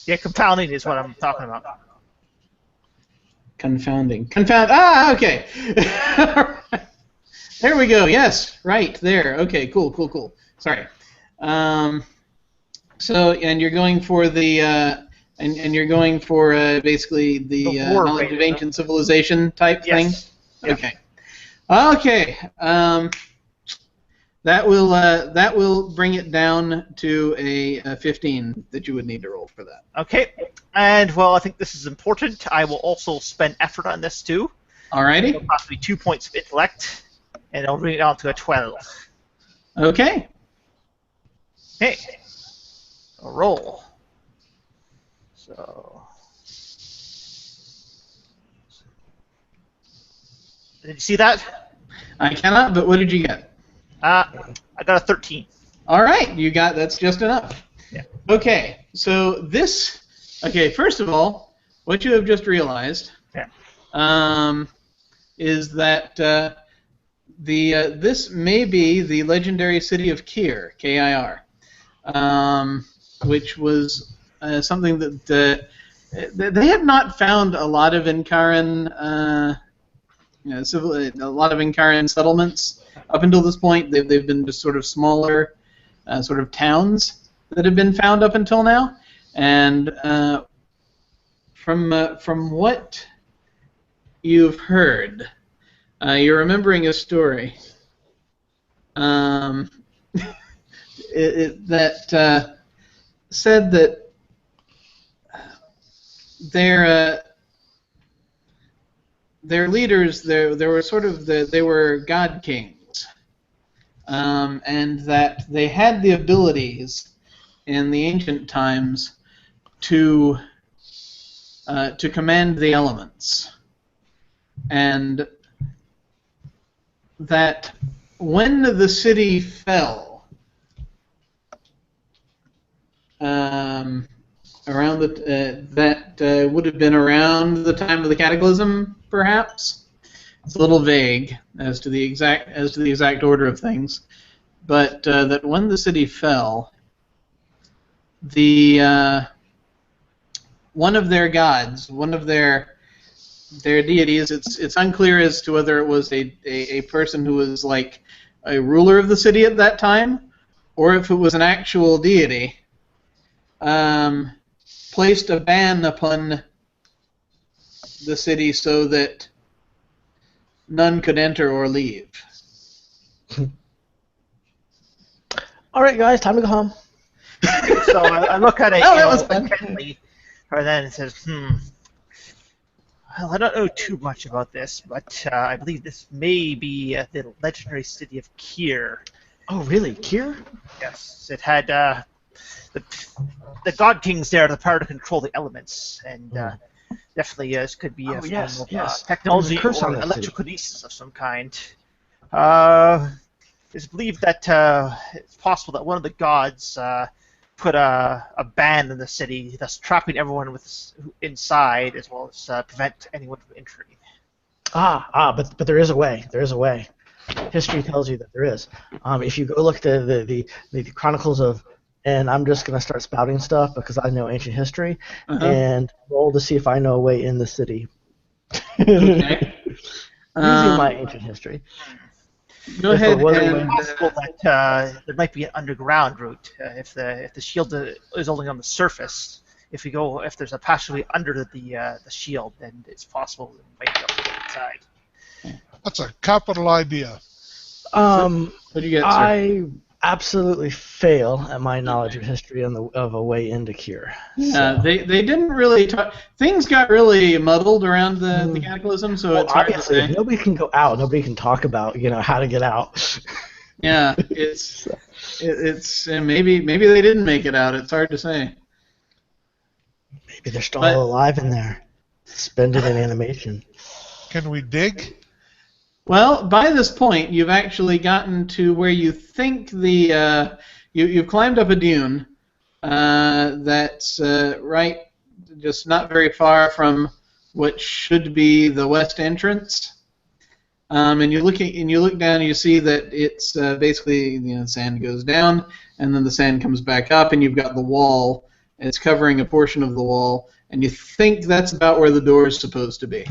Yeah, confounding is what I'm talking about. Confounding. Ah, okay. There we go. Yes, right there. Okay, cool. Sorry. So, and you're going for the, and you're going for basically the knowledge of ancient civilization type thing. Yeah. Okay. Okay. That will bring it down to a 15 that you would need to roll for that. Okay. And well, I think this is important. I will also spend effort on this too. Alrighty. So possibly 2 points of intellect, and I'll bring it down to a 12. Okay. Okay. A roll. So. Did you see that? I cannot, but what did you get? I got a 13. All right, you got that's just enough. Yeah. Okay, so this. Okay, first of all, what you have just realized is that this may be the legendary city of Kir, K-I-R, which was something that they have not found a lot of Inkaran, a lot of Inkaran settlements up until this point. They've been just sort of smaller, sort of towns that have been found up until now, and from what you've heard, you're remembering a story that said that their leaders, there were sort of they were god kings, and that they had the abilities in the ancient times to command the elements, and that when the city fell, around that would have been around the time of the Cataclysm, perhaps. It's a little vague as to the exact order of things, but that when the city fell, the one of their gods, one of their deities, it's unclear as to whether it was a person who was like a ruler of the city at that time, or if it was an actual deity, placed a ban upon the city so that none could enter or leave. All right, guys, time to go home. So I look at it that was fun. intently, and then it says, well, I don't know too much about this, but I believe this may be the legendary city of Kir. Oh, really? Kir? Yes, it had the god kings there, the power to control the elements, and definitely this could be a form of technology or electrokinesis of some kind. It's believed that it's possible that one of the gods put a ban in the city, thus trapping everyone inside, as well as prevent anyone from entering. But there is a way. There is a way. History tells you that there is. If you go look at the Chronicles of, and I'm just going to start spouting stuff because I know ancient history, and roll to see if I know a way in the city. Okay. Using my ancient history. Go ahead. It's possible that there might be an underground route if the shield is only on the surface. If there's a passageway under the shield, then it's possible it might be able to get inside. That's a capital idea. What do you get, sir? I absolutely fail at my knowledge of history and of a way into Cure. Yeah, they didn't really talk. Things got really muddled around the Cataclysm, so it's hard to obviously, say. if nobody can go out, nobody can talk about how to get out. Yeah, it's maybe they didn't make it out. It's hard to say. Maybe they're still alive in there, suspended in animation. Can we dig? Well, by this point, you've actually gotten to where you think you've climbed up a dune that's right, just not very far from what should be the west entrance. And you look down, and you see that it's basically the sand goes down, and then the sand comes back up, and you've got the wall. It's covering a portion of the wall, and you think that's about where the door is supposed to be.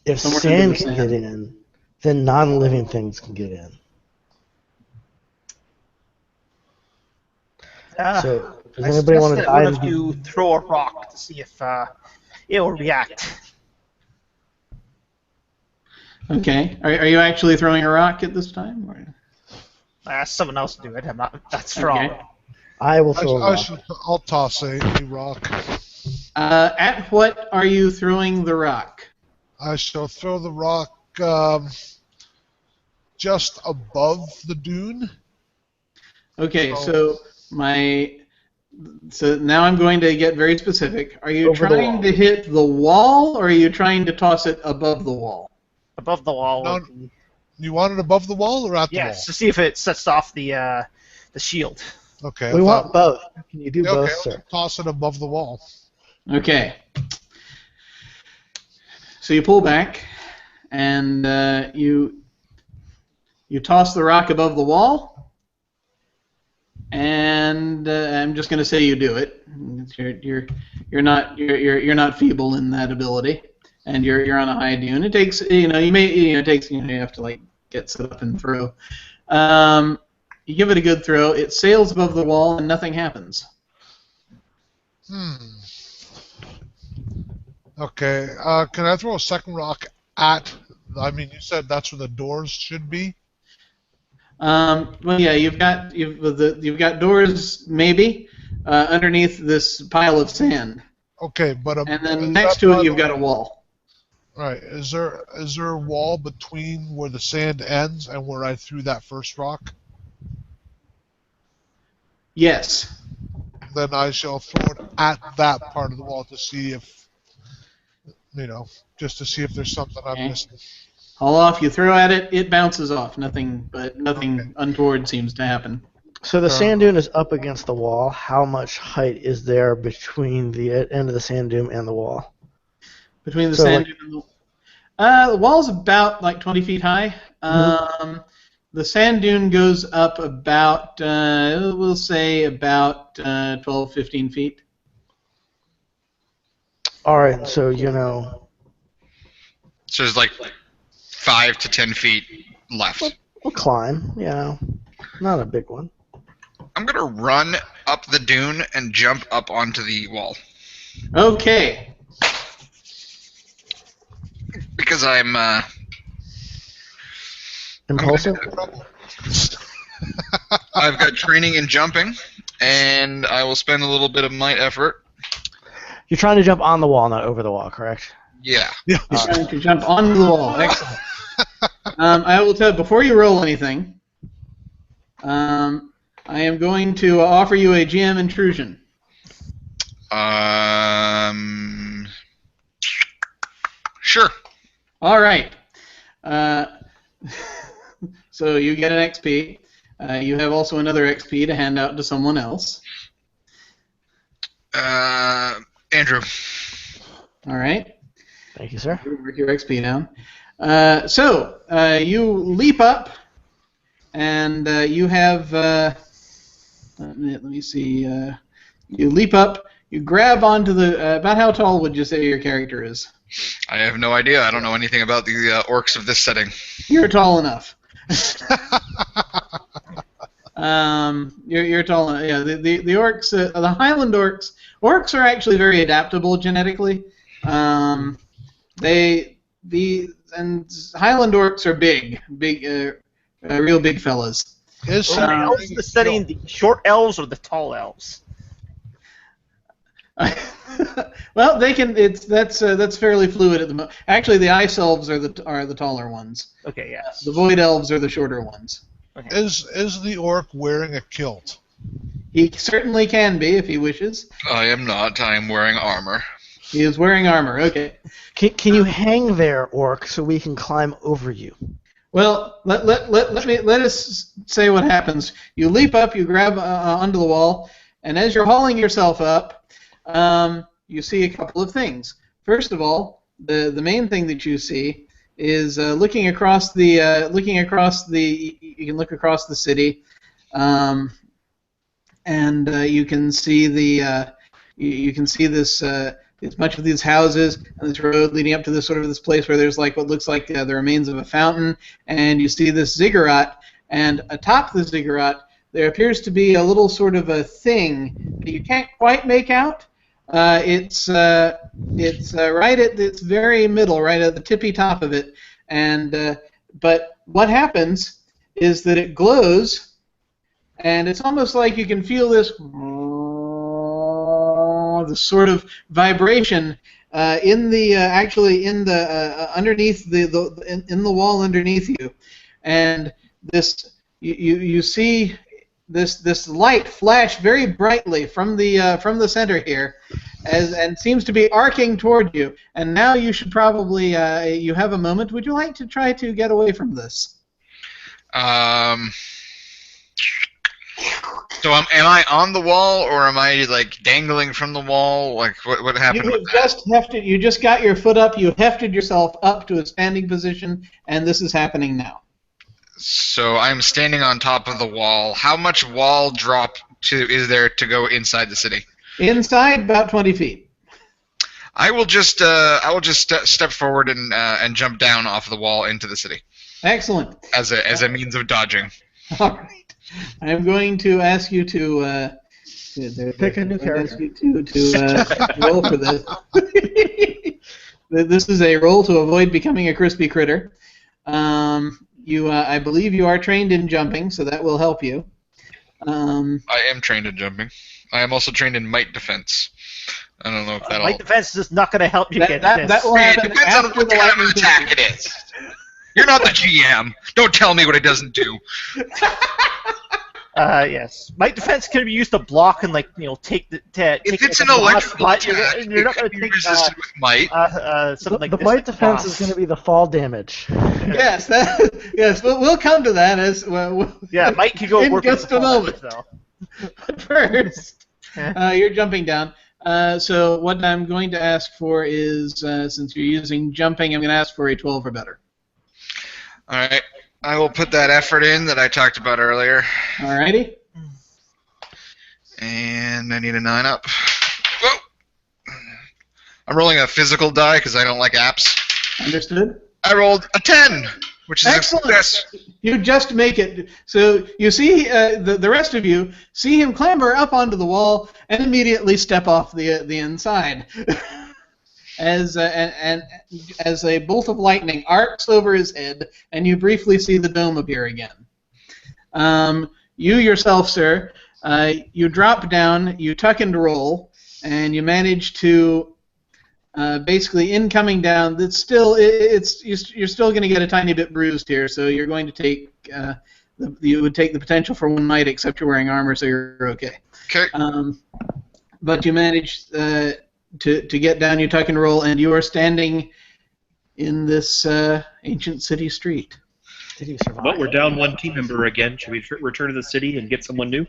If sand can get in, then non-living things can get in. So, does anybody want to dive into? You throw a rock to see if it will react. Okay. Are you actually throwing a rock at this time? Or? Someone else do it. I'm not that strong. Okay. I will throw a rock. I'll toss a rock. At what are you throwing the rock? I shall throw the rock just above the dune. Okay, so now I'm going to get very specific. Are you trying to hit the wall, or are you trying to toss it above the wall? Above the wall. No, you want it above the wall or at the wall? Yes, to see if it sets off the shield. Okay. We want both. Can you do both, sir? Let's toss it above the wall. Okay. So you pull back, and you toss the rock above the wall, and I'm just going to say you do it. You're not feeble in that ability, and you're on a high dune. It takes you have to get set up and throw. You give it a good throw. It sails above the wall, and nothing happens. Okay. Can I throw a second rock at? You said that's where the doors should be. Well, yeah, you've got doors maybe underneath this pile of sand. Okay, but and then next to it you've got a wall. Right. Is there a wall between where the sand ends and where I threw that first rock? Yes. Then I shall throw it at that part of the wall to see if, just to see if there's something I'm missing. Haul off. You throw at it. It bounces off. Nothing untoward seems to happen. So the sand dune is up against the wall. How much height is there between the end of the sand dune and the wall? Between the sand dune and the wall's about 20 feet high. The sand dune goes up about, we'll say about 12, 15 feet. All right, so So there's 5 to 10 feet left. We'll climb, not a big one. I'm gonna run up the dune and jump up onto the wall. Okay. Because I'm impulsive. I've got training in jumping, and I will spend a little bit of might effort. You're trying to jump on the wall, not over the wall, correct? Yeah. You're trying to jump onto the wall. Excellent. I will tell before you roll anything. I am going to offer you a GM intrusion. Sure. All right. So you get an XP. You have also another XP to hand out to someone else. Andrew. All right. Thank you, sir. Work your XP down. So you leap up, and you have. Let me see. You leap up. You grab onto the. About how tall would you say your character is? I have no idea. I don't know anything about the orcs of this setting. You're tall enough. You're tall enough. Yeah. The orcs. The Highland orcs. Orcs are actually very adaptable genetically. And Highland orcs are big, real big fellas. Is he Are the elves in the setting the short elves or the tall elves? Well, they can. That's fairly fluid at the moment. Actually, the ice elves are the taller ones. Okay, yes. The void elves are the shorter ones. Okay. Is the orc wearing a kilt? He certainly can be if he wishes. I am not. I am wearing armor. He is wearing armor. Okay. Can you hang there, orc, so we can climb over you? Well, let us say what happens. You leap up, you grab onto the wall, and as you're hauling yourself up, you see a couple of things. First of all, the main thing that you see is looking across the. You can look across the city, and you can see the. You can see this. It's much of these houses and this road leading up to this place where there's like what looks like the remains of a fountain, and you see this ziggurat, and atop the ziggurat there appears to be a little sort of a thing that you can't quite make out. It's right at its very middle, right at the tippy top of it, and but what happens is that it glows, and it's almost like you can feel this sort of vibration in the underneath in the wall underneath you, and this you see this light flash very brightly from the center here, and seems to be arcing toward you. And now you should probably you have a moment. Would you like to try to get away from this? So am I on the wall, or am I like dangling from the wall? Like what happened? You just got your foot up. You hefted yourself up to a standing position, and this is happening now. So I'm standing on top of the wall. How much wall drop is there to go inside the city? Inside, about 20 feet. I will just step forward and jump down off the wall into the city. Excellent. As a means of dodging. All right. I'm going to ask you to pick a new character. Ask you to roll for this. This is a roll to avoid becoming a crispy critter. I believe you are trained in jumping, so that will help you. I am trained in jumping. I am also trained in might defense. I don't know if that'll. Might defense is not going to help you get this. That will happen. It depends on what kind of attack it is. You're not the GM. Don't tell me what it doesn't do. Yes. Might defense can be used to block and take the. If it's an electrical attack, you're not going it to can be take resisted with might. something like The this. might defense is going to be the fall damage. Yes, yes. We'll come to that as well. Yeah, might can go in work just a moment. Though. But first, you're jumping down. So what I'm going to ask for is, since you're using jumping, I'm going to ask for a 12 or better. All right. I will put that effort in that I talked about earlier. Alrighty. And I need a 9 up. Whoa! I'm rolling a physical die because I don't like apps. Understood. I rolled a 10, which is Excellent. a success. You just make it. So you see, the rest of you see him clamber up onto the wall and immediately step off the inside. As a bolt of lightning arcs over his head, and you briefly see the dome appear again. You yourself, sir, you drop down, you tuck and roll, and you manage to basically, in coming down, you're still going to get a tiny bit bruised here, so you're going to take you would take the potential for one might, except you're wearing armor, so you're okay. Okay. But you manage to get down, you tuck and roll, and you are standing in this ancient city street. Did you survive? Well, we're down one team member again. Should we return to the city and get someone new?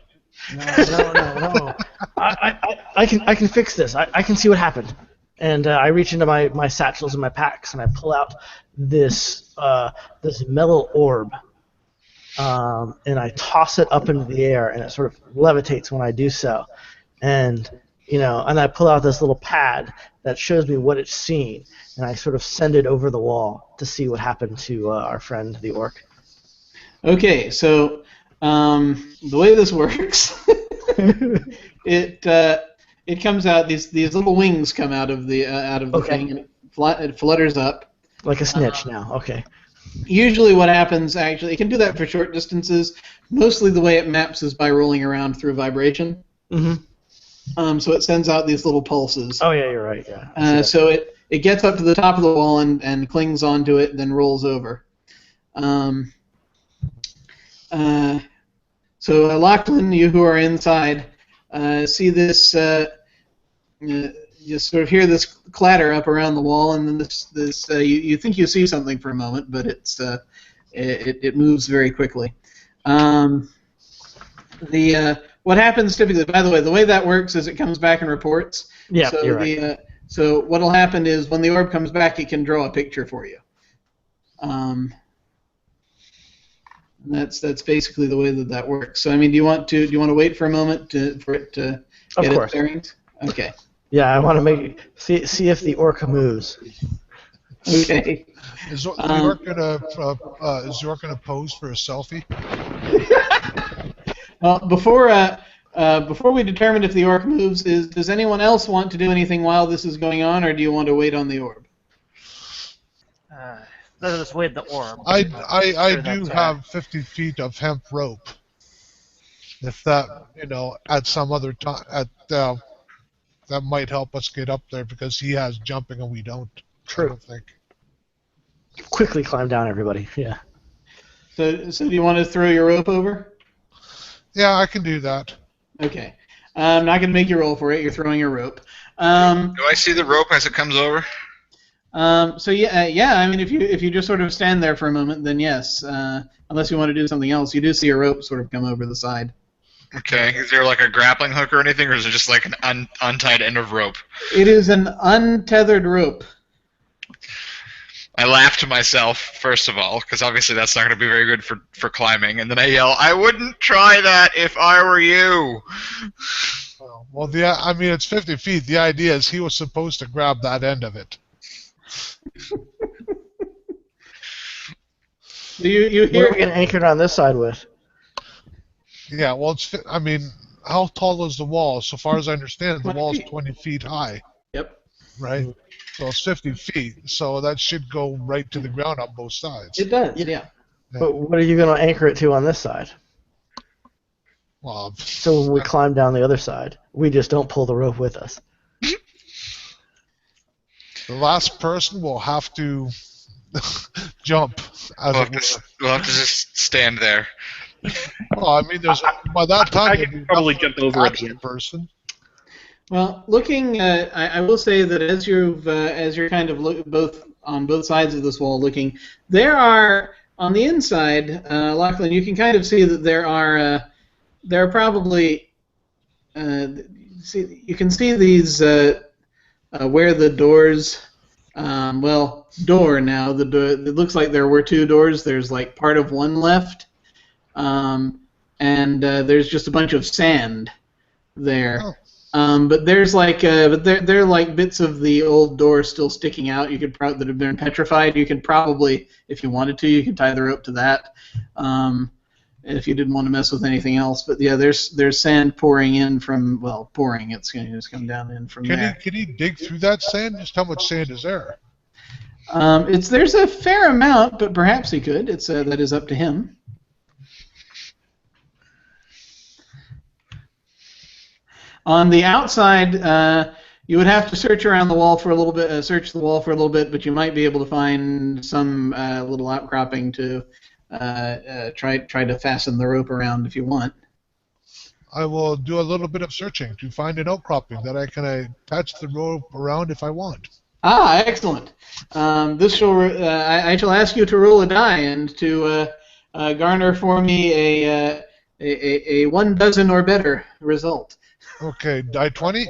No. I can fix this. I can see what happened. And I reach into my satchels and my packs, and I pull out this this metal orb, and I toss it up into the air, and it sort of levitates when I do so. And and I pull out this little pad that shows me what it's seen, and I sort of send it over the wall to see what happened to our friend the orc. Okay, so the way this works, it comes out. These little wings come out of the thing, and it flutters up. Like a snitch now. Okay. Usually, what happens it can do that for short distances. Mostly, the way it maps is by rolling around through vibration. Mm-hmm. So it sends out these little pulses. Oh yeah, you're right. Yeah. So it gets up to the top of the wall and clings onto it, then rolls over. So Lachlan, you who are inside, see this. You sort of hear this clatter up around the wall, and then this you think you see something for a moment, but it moves very quickly. What happens typically, by the way, the way that works is it comes back and reports. Yeah, so you're right. So what'll happen is when the orb comes back, it can draw a picture for you. That's basically the way that works. So I mean, do you want to wait for a moment for it to get its bearings? Okay. Yeah, I want to see if the orc moves. Okay. Is the orc gonna pose for a selfie? Well, before we determine if the orc moves, does anyone else want to do anything while this is going on, or do you want to wait on the orb? Let us wait the orb. I do have 50 feet of hemp rope. If that, at some other time, that might help us get up there because he has jumping and we don't. True. I don't think. Quickly climb down, everybody. Yeah. So do you want to throw your rope over? Yeah, I can do that. Okay. I'm not going to make you roll for it. You're throwing your rope. Do I see the rope as it comes over? So yeah. I mean, if you just sort of stand there for a moment, then yes. Unless you want to do something else, you do see a rope sort of come over the side. Okay. Is there like a grappling hook or anything, or is it just like an untied end of rope? It is an untethered rope. I laugh to myself, first of all, because obviously that's not going to be very good for climbing, and then I yell, "I wouldn't try that if I were you!" Well, it's 50 feet. The idea is he was supposed to grab that end of it. You What hear? are we going to anchor it on this side with? Yeah, well, how tall is the wall? So far as I understand, the wall is 20 feet high. Yep. Right? So it's 50 feet, so that should go right to the ground on both sides. It does, yeah. But what are you going to anchor it to on this side? Well, So when we climb down the other side, we just don't pull the rope with us. the last person will have to jump, as it were. We'll have to just stand there. Well, by that time, I can probably jump over at the end. person. Well, looking, I will say that as you're kind of both on both sides of this wall looking, there are on the inside, Lachlan, you can kind of see that there are probably you can see these where the doors. Door now. The door. It looks like there were two doors. There's like part of one left, and there's just a bunch of sand there. Oh. But there's like, they're like bits of the old door still sticking out. That have been petrified. You could probably, if you wanted to, you could tie the rope to that. If you didn't want to mess with anything else. But yeah, there's sand pouring in from pouring. It's going to just come down in from there. Can he dig through that sand? Just how much sand is there? There's a fair amount, but perhaps he could. That is up to him. On the outside, you would have to search around the wall for a little bit, search the wall for a little bit, but you might be able to find some little outcropping to try to fasten the rope around if you want. I will do a little bit of searching to find an outcropping that I can attach the rope around if I want. Ah, excellent. This shall I shall ask you to roll a die and to garner for me a 1 dozen or better result. Okay, die 20.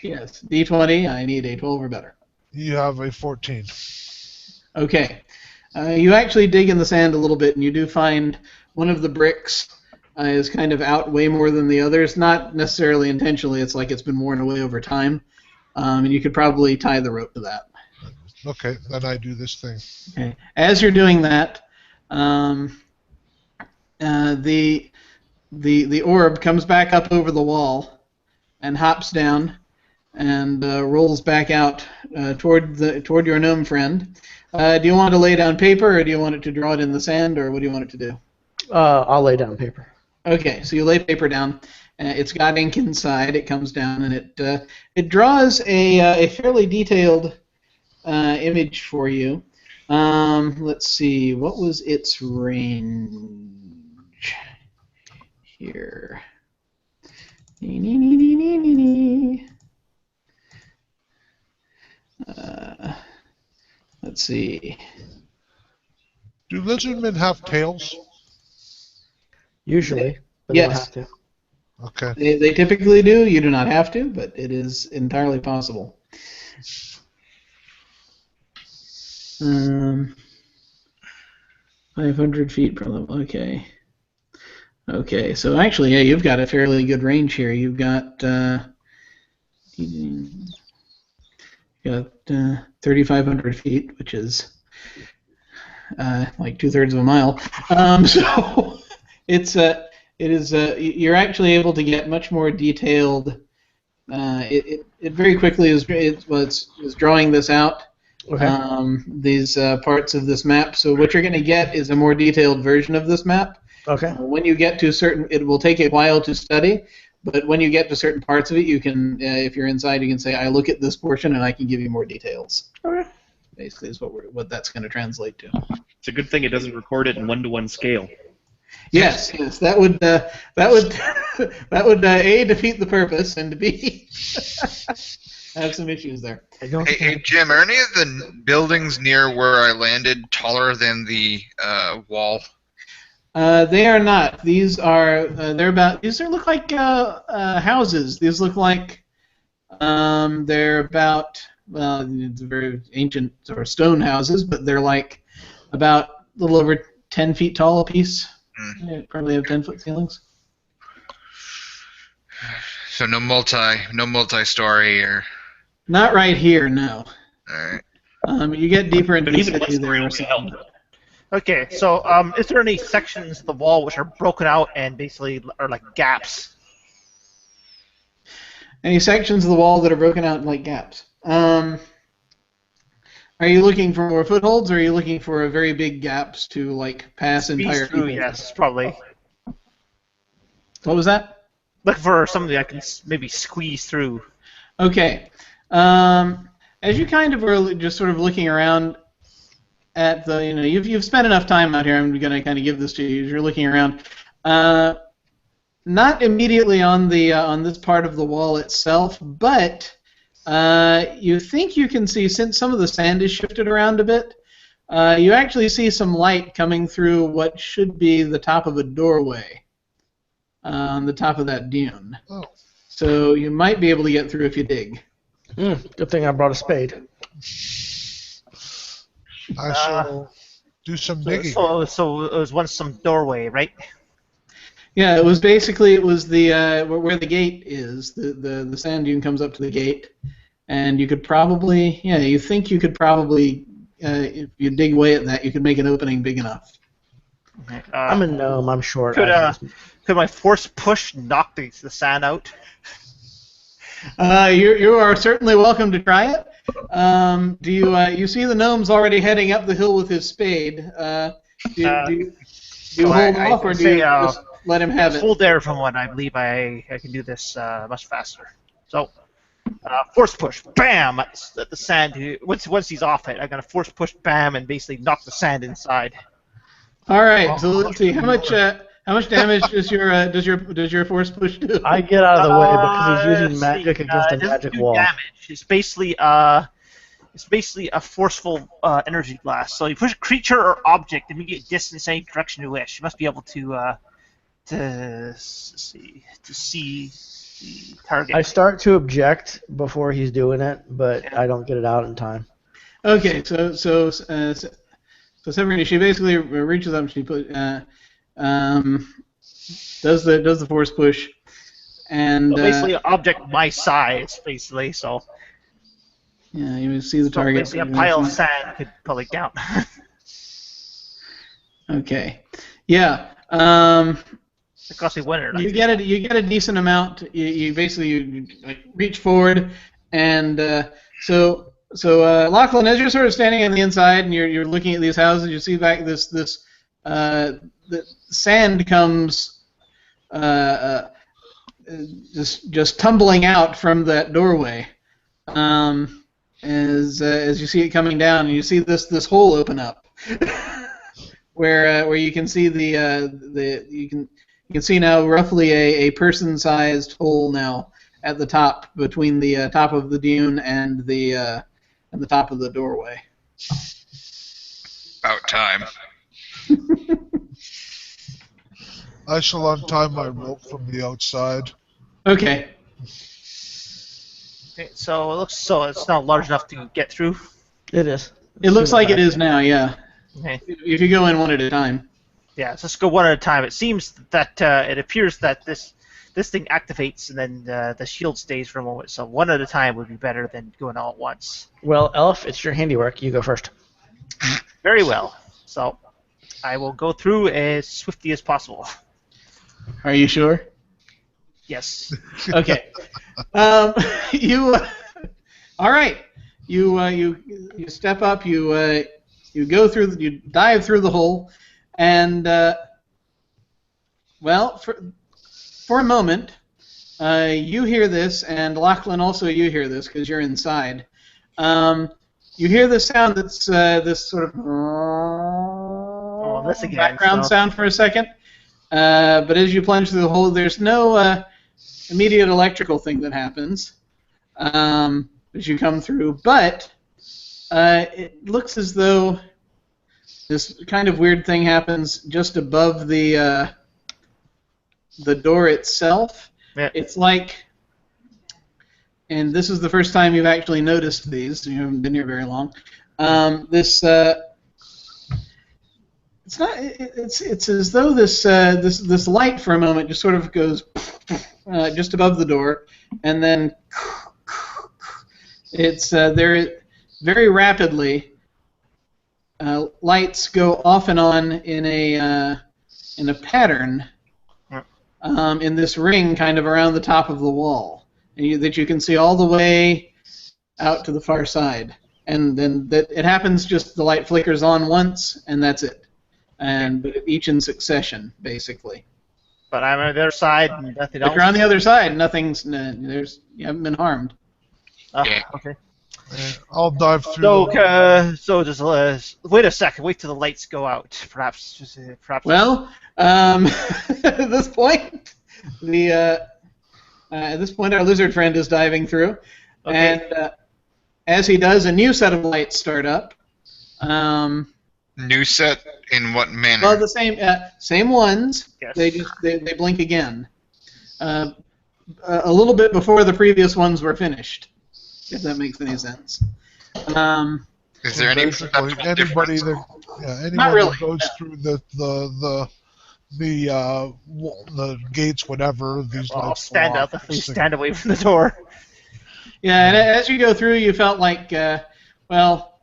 Yes, D20. I need a 12 or better. You have a 14. Okay. You actually dig in the sand a little bit, and you do find one of the bricks is kind of out way more than the others. Not necessarily intentionally. It's like it's been worn away over time, and you could probably tie the rope to that. Okay, then I do this thing. Okay. As you're doing that, the orb comes back up over the wall and hops down and rolls back out toward your gnome friend. Do you want to lay down paper, or do you want it to draw it in the sand, or what do you want it to do? I'll lay down paper. Okay, so you lay paper down. It's got ink inside. It comes down, and it draws a fairly detailed image for you. Let's see, what was its range here? Let's see. Do lizardmen have tails? Usually, but Yes. they don't have to. Okay. They typically do. You do not have to, but it is entirely possible. 500 feet per level. Okay. Okay. So actually, yeah, you've got a fairly good range here. You've got 3,500 feet, which is like 2/3 of a mile. So you're actually able to get much more detailed. It very quickly was drawing this out. Okay. These parts of this map. So what you're going to get is a more detailed version of this map. Okay. When you get to certain, it will take a while to study, but when you get to certain parts of it, you can, if you're inside, you can say, "I look at this portion and I can give you more details." Okay. Basically, is what that's going to translate to. It's a good thing it doesn't record it in 1-to-1 scale. Yes, that would that would A, defeat the purpose, and B, have some issues there. Hey, Jim, are any of the buildings near where I landed taller than the wall? They are not. These are these look like houses. These look like they're about it's very ancient sort of stone houses, but they're like about a little over 10 feet tall a piece. Yeah, probably have 10-foot ceilings. So no multi-story or. Not right here, no. All right. You get deeper into But the even city, one story there are would some. help. Okay, so is there any sections of the wall which are broken out and basically are like gaps? Any sections of the wall that are broken out like gaps. Are you looking for more footholds, or are you looking for very big gaps to like pass entire Through, people? yes, probably. What was that? Look for something I can maybe squeeze through. Okay. As you kind of are just sort of looking around at the, you've spent enough time out here. I'm going to kind of give this to you. As you're looking around, not immediately on this part of the wall itself, but you think you can see, since some of the sand is shifted around a bit, you actually see some light coming through what should be the top of a doorway on the top of that dune. Oh. So you might be able to get through if you dig. Good thing I brought a spade. I shall do some digging. So it was once some doorway, right? Yeah, it was the where the gate is. The sand dune comes up to the gate, and you could probably, you think you could probably, if you dig away at that, you could make an opening big enough. Okay. I'm a gnome. I'm short. Could my force push knock the sand out? You are certainly welcome to try it. Do you see the gnome's already heading up the hill with his spade? Do you hold off, or do you just let him have it? Full there from one. I believe I can do this much faster. So, force push, bam! At the sand. Once he's off it, I'm gonna force push, bam, and basically knock the sand inside. All right. So let's see how much damage does your force push do? I get out of the way because he's using magic against a magic wall. Damage. It's basically a forceful energy blast. So you push a creature or object immediate distance any direction you wish. You must be able to to see the target. I start to object before he's doing it, but I don't get it out in time. Okay, so Severine, she basically reaches up and she does the force push, and So basically, an object my size, basically. So yeah, you see the target. Basically, a pile of sand could probably count. Okay, yeah. It costs me winner. You get a decent amount. You basically reach forward, and so Lachlan, as you're sort of standing on the inside and you're looking at these houses, you see back the sand comes just tumbling out from that doorway. As you see it coming down, and you see this hole open up, where you can see you can see now roughly a person-sized hole now at the top between the top of the dune and the top of the doorway. About time. I shall untie my rope from the outside. Okay. Okay, so it's not large enough to get through. It is. It looks like it is now, yeah. Okay. If you go in one at a time. Yeah, so let's go one at a time. It seems that it appears that this thing activates and then the shield stays for a moment. So one at a time would be better than going all at once. Well, Elf, it's your handiwork. You go first. Very well. So I will go through as swiftly as possible. Are you sure? Yes. Okay. You. All right. You step up. You go through. You dive through the hole, and well, for a moment, you hear this, and Lachlan also you hear this because you're inside. You hear the sound that's this sort of this again, background sound for a second, but as you plunge through the hole, there's no immediate electrical thing that happens as you come through, but it looks as though this kind of weird thing happens just above the door itself. Yeah. It's like, and this is the first time you've actually noticed these. You haven't been here very long. It's not. It's as though this light for a moment just sort of goes just above the door, and then it's there very rapidly. Lights go off and on in a pattern in this ring, kind of around the top of the wall, and that you can see all the way out to the far side. And then it happens. Just the light flickers on once, and that's it. And each in succession, basically. But I'm on the other side, and nothing else. If you're on the other side, you haven't been harmed. Yeah. Okay. I'll dive through. So just wait a second. Wait till the lights go out. Perhaps. Well, at this point, our lizard friend is diving through, Okay. and as he does, a new set of lights start up. New set in what manner? Well, the same ones. Yes. They blink again. A little bit before the previous ones were finished, if that makes any sense. Is there any Basically, anybody that really, goes through the gates, whatever, these I'll lights stand go up. off. Please stand away from the door. Yeah, and as you go through, you felt like, well,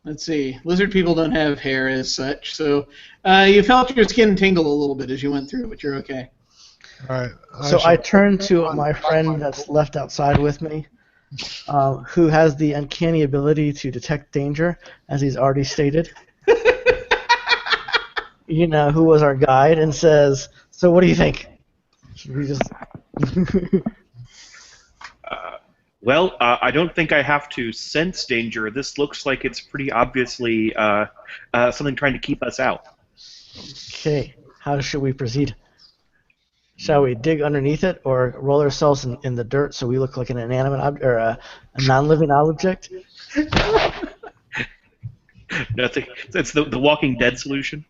let's see, lizard people don't have hair as such, so you felt your skin tingle a little bit as you went through, but you're okay. All right. So I turn to my friend that's left outside with me, who has the uncanny ability to detect danger, as he's already stated. Who was our guide, and says, "So what do you think? Should we just?" Well, I don't think I have to sense danger. This looks like it's pretty obviously something trying to keep us out. Okay. How should we proceed? Shall we dig underneath it, or roll ourselves in the dirt so we look like an inanimate object or a non-living object? Nothing. It's the Walking Dead solution.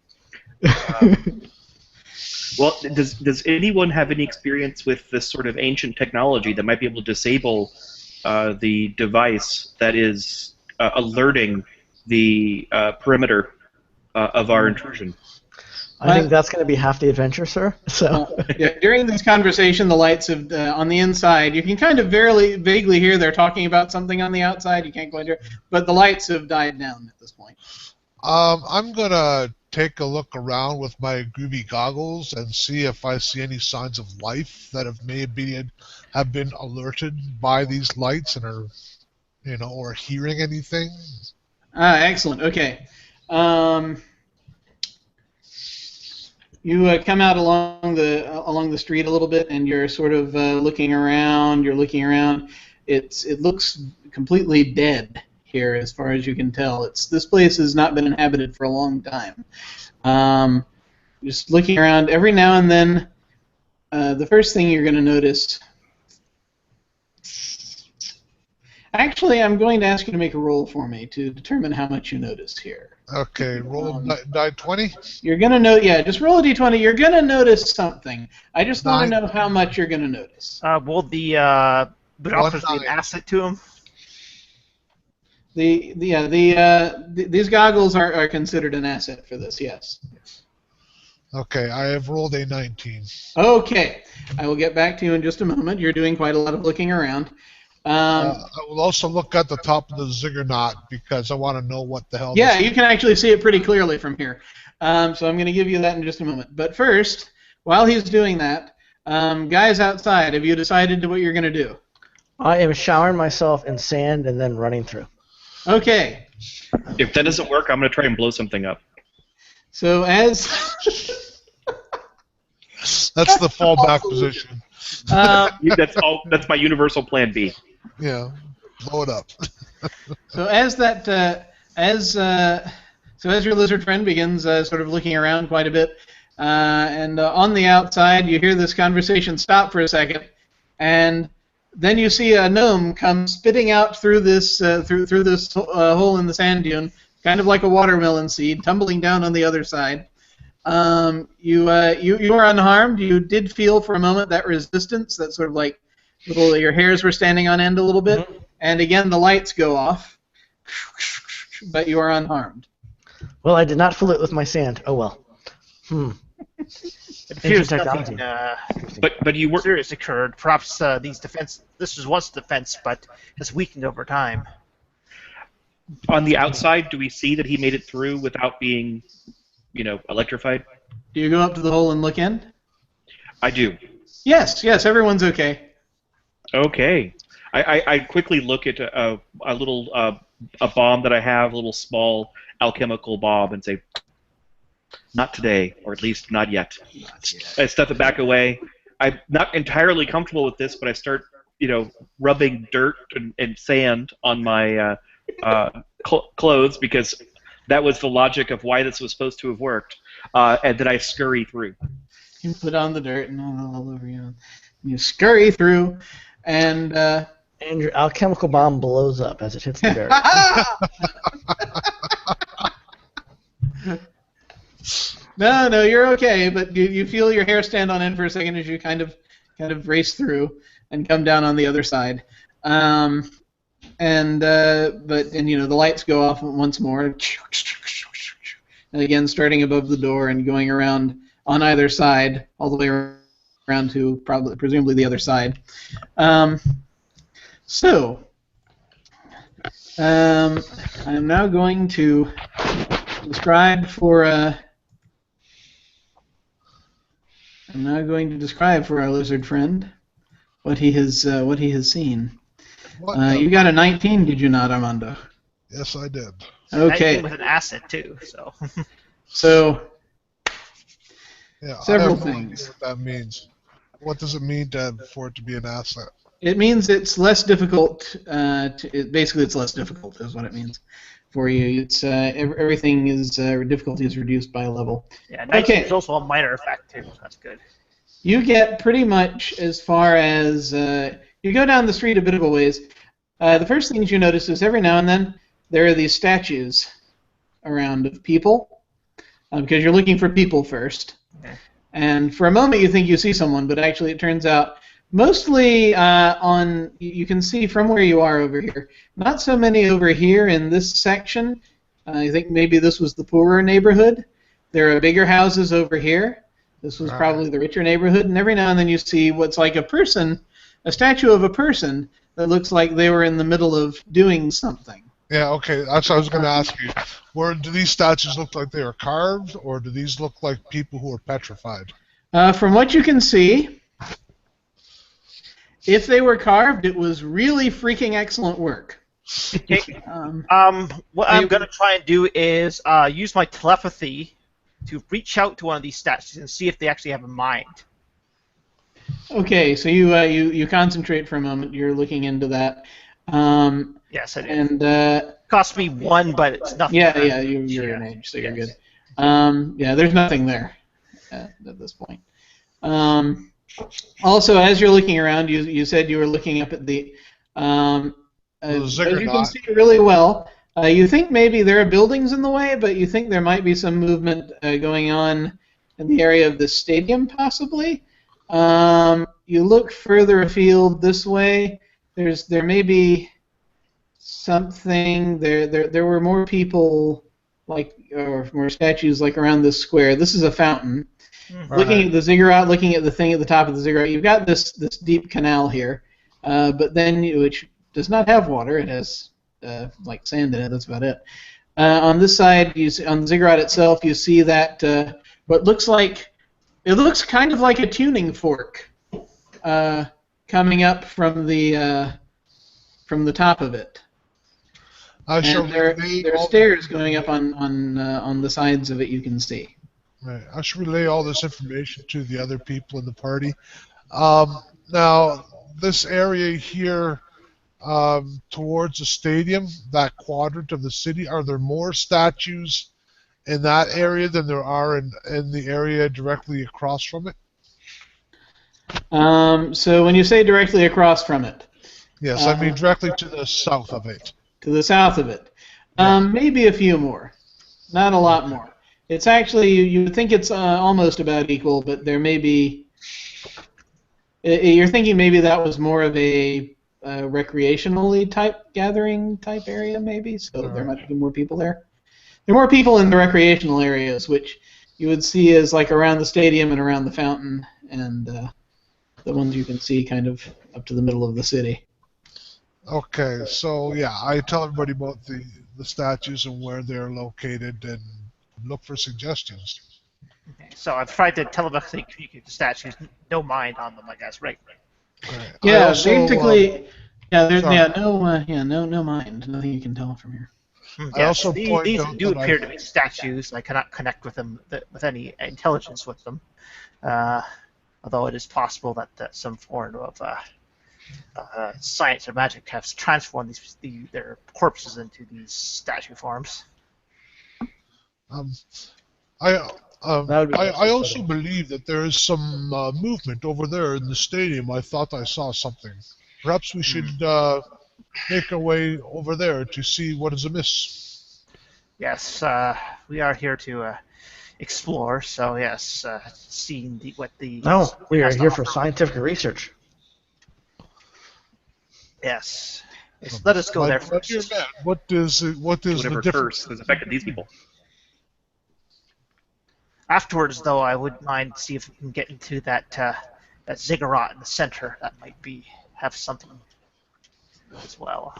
Well, does anyone have any experience with this sort of ancient technology that might be able to disable the device that is alerting the perimeter of our intrusion? I think that's going to be half the adventure, sir. So. Yeah, during this conversation, the lights have on the inside. You can kind of vaguely hear they're talking about something on the outside. You can't quite hear, but the lights have died down at this point. I'm gonna take a look around with my groovy goggles and see if I see any signs of life that have been alerted by these lights and are, or hearing anything. Excellent. Okay. You come out along the street a little bit, and you're sort of looking around. You're looking around. It looks completely dead here, as far as you can tell. This place has not been inhabited for a long time. Just looking around, every now and then, the first thing you're going to notice. Actually, I'm going to ask you to make a roll for me to determine how much you notice here. Okay, roll die 20. You're gonna know, yeah. Just roll a d20. You're gonna notice something. I just want to know how much you're gonna notice. Will the binoculars be an asset to him? These goggles are considered an asset for this. Yes. Okay, I have rolled a 19. Okay, I will get back to you in just a moment. You're doing quite a lot of looking around. I will also look at the top of the ziggurat because I want to know what the hell. Yeah, you can actually see it pretty clearly from here. So I'm going to give you that in just a moment. But first, while he's doing that, guys outside, have you decided what you're going to do? I am showering myself in sand and then running through. Okay. If that doesn't work, I'm going to try and blow something up. So as... That's the fallback position. That's my universal plan B. Yeah, blow it up. So as your lizard friend begins sort of looking around quite a bit, and on the outside you hear this conversation stop for a second, and then you see a gnome come spitting out through this through this hole in the sand dune, kind of like a watermelon seed, tumbling down on the other side. You are unharmed. You did feel for a moment that resistance, that sort of like your hairs were standing on end a little bit, and again the lights go off, but you are unharmed. Well, I did not fill it with my sand. Oh well. It appears nothing but you were serious occurred. Perhaps this was once defense, but has weakened over time. On the outside, do we see that he made it through without being, electrified? Do you go up to the hole and look in? I do. Yes, everyone's okay. Okay. I quickly look at a little a bomb that I have, a little small alchemical bomb, and say, not today, or at least not yet. I stuff it back away. I'm not entirely comfortable with this, but I start, rubbing dirt and sand on my clothes because that was the logic of why this was supposed to have worked, and then I scurry through. You put on the dirt and all over you. You scurry through, and your alchemical bomb blows up as it hits the dirt. No, you're okay, but you feel your hair stand on end for a second as you kind of race through and come down on the other side. But the lights go off once more, and again starting above the door and going around on either side, all the way around to presumably the other side. I'm now going to describe for our lizard friend what he has seen. You got a 19, did you not, Armando? Yes, I did. Okay. With an asset too, so. So. Yeah, Several I have no idea things. what that means. What does it mean for it to be an asset? It means it's less difficult. Basically, it's less difficult is what it means for you. It's everything is difficulty is reduced by a level. Yeah, 19 is also a minor effect too. So that's good. You get pretty much as far as you go down the street a bit of a ways. The first things you notice is every now and then there are these statues around of people because you're looking for people first. Okay. And for a moment you think you see someone, but actually it turns out mostly you can see from where you are over here. Not so many over here in this section. I think maybe this was the poorer neighborhood. There are bigger houses over here. This was probably the richer neighborhood, and every now and then you see what's like a person, a statue of a person that looks like they were in the middle of doing something. Yeah, okay, that's what I was going to ask you. Do these statues look like they were carved, or do these look like people who are petrified? From what you can see, if they were carved, it was really freaking excellent work. Okay. What I'm going to try and do is use my telepathy to reach out to one of these statues and see if they actually have a mind. Okay, so you concentrate for a moment. You're looking into that. Yes, I do. And Cost me 1, but it's nothing. Yeah, you're an age, so you're good. Yeah, there's nothing there at this point. Also, as you're looking around, you said you were looking up at the as you can see really well. You think maybe there are buildings in the way, but you think there might be some movement going on in the area of the stadium, possibly. You look further afield this way. There may be something there were more people or more statues around this square. This is a fountain. Right. Looking at the ziggurat, looking at the thing at the top of the ziggurat, you've got this deep canal here, but then which does not have water. It has sand in it. That's about it. On this side, on the ziggurat itself, you see that what looks kind of like a tuning fork coming up from the top of it. And there are stairs going up on the sides of it. You can see. Right. I should relay all this information to the other people in the party. Now, this area here towards the stadium, that quadrant of the city, are there more statues in that area than there are in the area directly across from it? So when you say directly across from it? Yes, I mean directly to the south of it. To the south of it. Maybe a few more. Not a lot more. It's actually, you would think it's almost about equal, but there may be... You're thinking maybe that was more of a recreationally gathering type area, maybe? So there might be more people there. There are more people in the recreational areas, which you would see as around the stadium and around the fountain, and the ones you can see kind of up to the middle of the city. Okay, so yeah, I tell everybody about the statues and where they're located and look for suggestions. Okay, so I've tried to telepathically communicate the statues. No mind on them, I guess, right? Yeah, basically, there's no mind, nothing you can tell from here. I also these do appear to be statues. I cannot connect with them with any intelligence with them, although it is possible that some form of science or magic has transformed their corpses into these statue forms. I also believe that there is some movement over there in the stadium. I thought I saw something. Perhaps we should make our way over there to see what is amiss. Yes, we are here to explore. So yes, seeing what the. No, we are here for scientific research. Yes. Let us go there first. Dear man, what is the difference? First has affected these people. Afterwards, though, I would mind see if we can get into that ziggurat in the center. That might have something as well.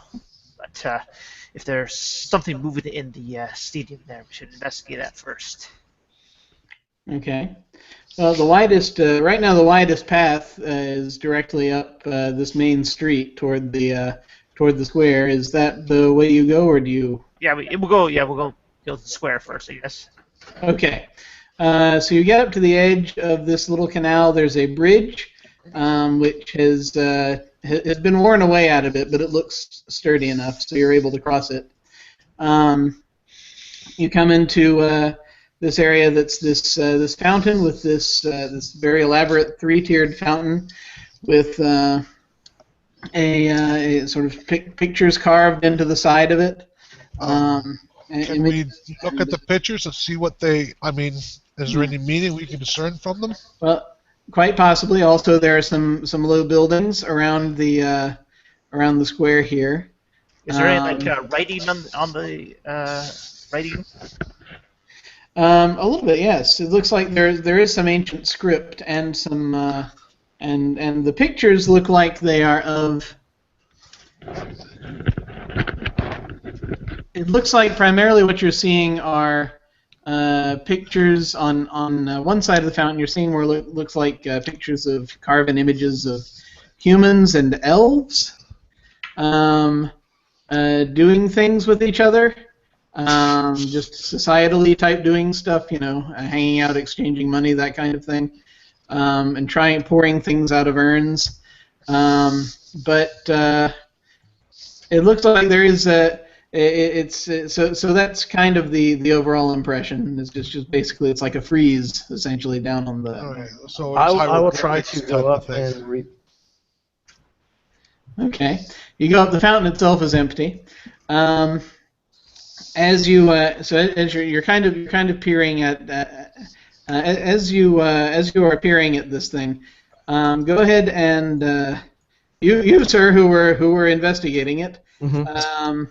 But if there's something moving in the stadium there, we should investigate that first. Okay. Well, right now the widest path is directly up this main street toward the square. Is that the way you go, or do you? Yeah, we'll go to the square first, I guess. Okay. So you get up to the edge of this little canal. There's a bridge, which has been worn away out of it, but it looks sturdy enough, so you're able to cross it. You come into this area that's this fountain with this very elaborate three-tiered fountain with a sort of pictures carved into the side of it. Can we look at the pictures and see what they? I mean, Is there any meaning we can discern from them? Well, quite possibly. Also, there are some low buildings around the square here. Is there any writing on the writing? A little bit, yes. It looks like there is some ancient script and some and the pictures look like they are of. It looks like primarily what you're seeing are pictures on one side of the fountain. You're seeing where it looks like pictures of carven images of humans and elves doing things with each other. Just societally type doing stuff, hanging out, exchanging money, that kind of thing, and pouring things out of urns. But it looks like there is so that's kind of the overall impression. It's just basically it's like a frieze essentially down on the. Okay, so I will try to go up and read. Okay, you go up. The fountain itself is empty. As you're kind of peering at as you are peering at this thing, go ahead and you sir who were investigating it. Mm-hmm.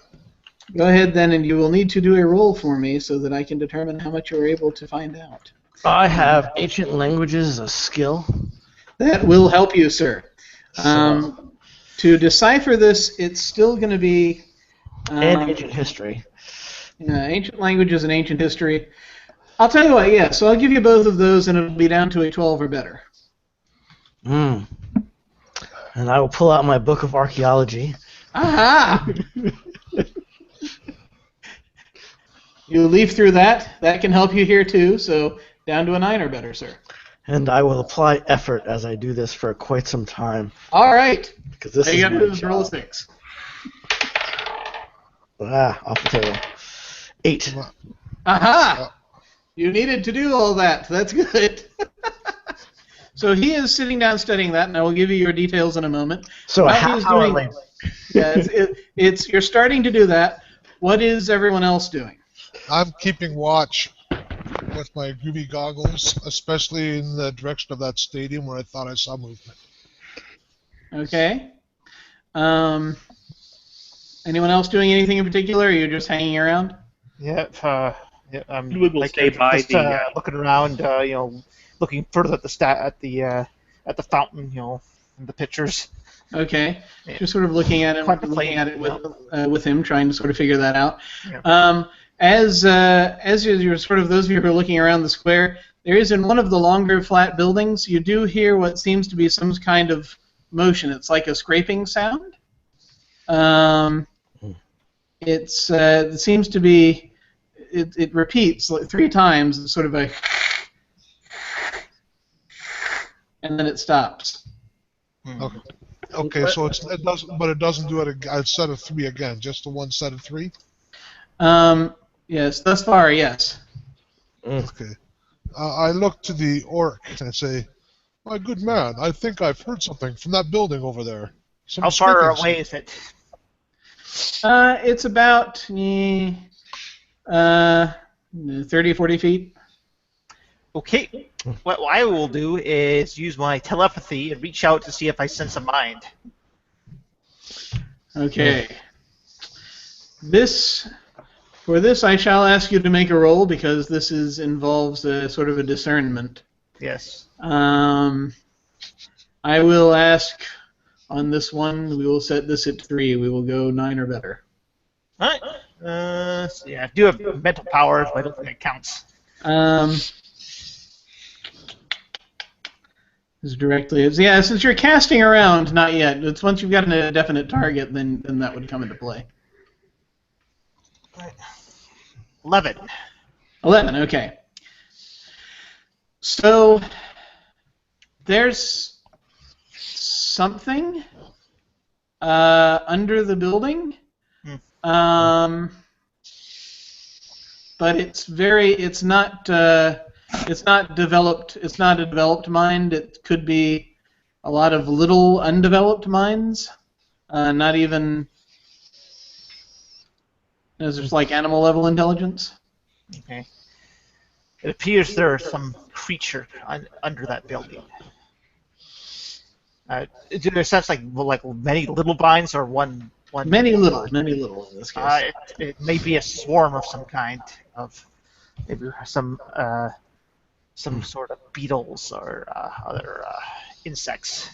Go ahead then, and you will need to do a roll for me so that I can determine how much you're able to find out. I have ancient languages as a skill. That will help you, sir. To decipher this, it's still going to be and ancient history. Ancient languages and ancient history. I'll tell you what, yeah, so I'll give you both of those, and it'll be down to a 12 or better. And I will pull out my book of archaeology. Aha! You leaf through that. That can help you here, too, so down to a 9 or better, sir. And I will apply effort as I do this for quite some time. All right. Because this is my job. Roll a 6. Off the table. 8. Aha! You needed to do all that. That's good. So he is sitting down studying that, and I will give you your details in a moment. So a half hour later. Yeah, you're starting to do that. What is everyone else doing? I'm keeping watch with my groovy goggles, especially in the direction of that stadium where I thought I saw movement. Okay. Anyone else doing anything in particular, or are you just hanging around? I'm We will stay by just, looking around, looking further at the fountain, and the pictures. Okay. Yeah. Just sort of looking at it with him, trying to sort of figure that out. Yeah. As you're sort of those of you who are looking around the square, there is in one of the longer flat buildings, you do hear what seems to be some kind of motion. It's like a scraping sound. It seems to be. It repeats like 3 times. It's sort of a, and then it stops. Okay, so it doesn't do it a set of 3 again, just the one set of 3. Yes, thus far, yes. Okay. I look to the orc and I say, "My good man, I think I've heard something from that building over there." How far away is it? It's about 30, 40 feet. Okay. What I will do is use my telepathy and reach out to see if I sense a mind. Okay. For this, I shall ask you to make a roll because this involves a sort of a discernment. Yes. I will ask on this one. We will set this at 3. We will go 9 or better. All right. I do have mental powers, but I don't think it counts. Since you're casting around, not yet. It's once you've got a definite target, then that would come into play. 11. 11, okay. So there's something under the building, but it's not developed. It's not a developed mind. It could be a lot of little undeveloped minds, not even. Is there like animal level intelligence? Okay. It appears there's some creature under that building. Do there sense like many little vines or one? Many little in this case. It may be a swarm of some kind of maybe some sort of beetles or other insects.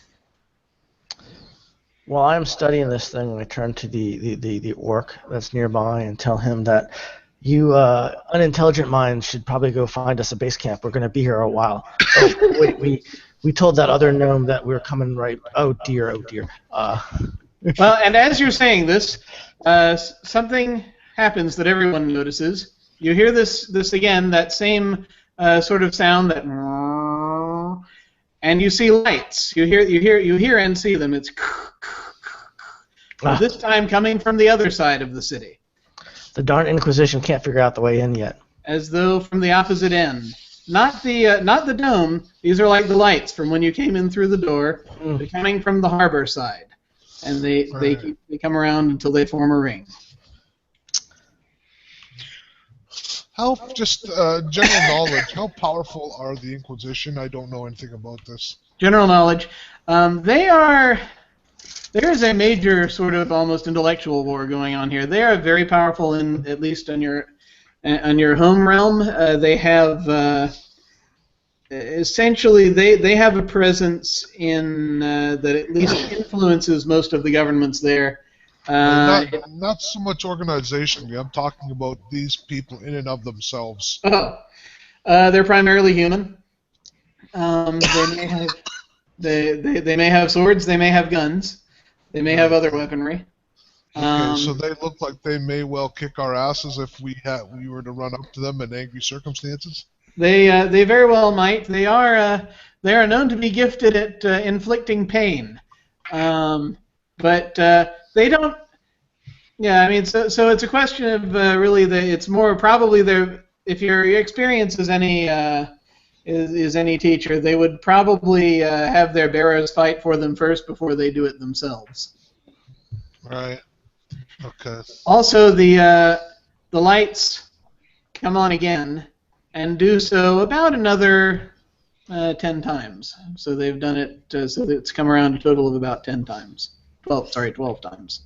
While I'm studying this thing, I turn to the orc that's nearby and tell him that you unintelligent minds should probably go find us a base camp. We're going to be here a while. Oh, wait, we told that other gnome that we were coming right. Oh dear. Well, and as you're saying this, something happens that everyone notices. You hear this again, that same sort of sound, that, and you see lights. You hear and see them. It's this time coming from the other side of the city. The darn Inquisition can't figure out the way in yet. As though from the opposite end. Not the dome. These are like the lights from when you came in through the door. They're coming from the harbor side, and they come around until they form a ring. How general knowledge? How powerful are the Inquisition? I don't know anything about this. General knowledge. There is a major sort of almost intellectual war going on here. They are very powerful at least on your home realm. They have essentially they have a presence in that at least influences most of the governments there. Not so much organizationally. I'm talking about these people in and of themselves. They're primarily human. They may have swords. They may have guns. They may have other weaponry. Okay, so they look like they may well kick our asses if we were to run up to them in angry circumstances. They very well might. They are known to be gifted at inflicting pain, but they don't. Yeah, I mean, so it's a question of really it's more probably if your experience is any teacher, they would probably have their bearers fight for them first before they do it themselves. Right. Okay. Also, the lights come on again, and do so about another 10 times. So they've done it so that it's come around a total of about 10 times. 12 times.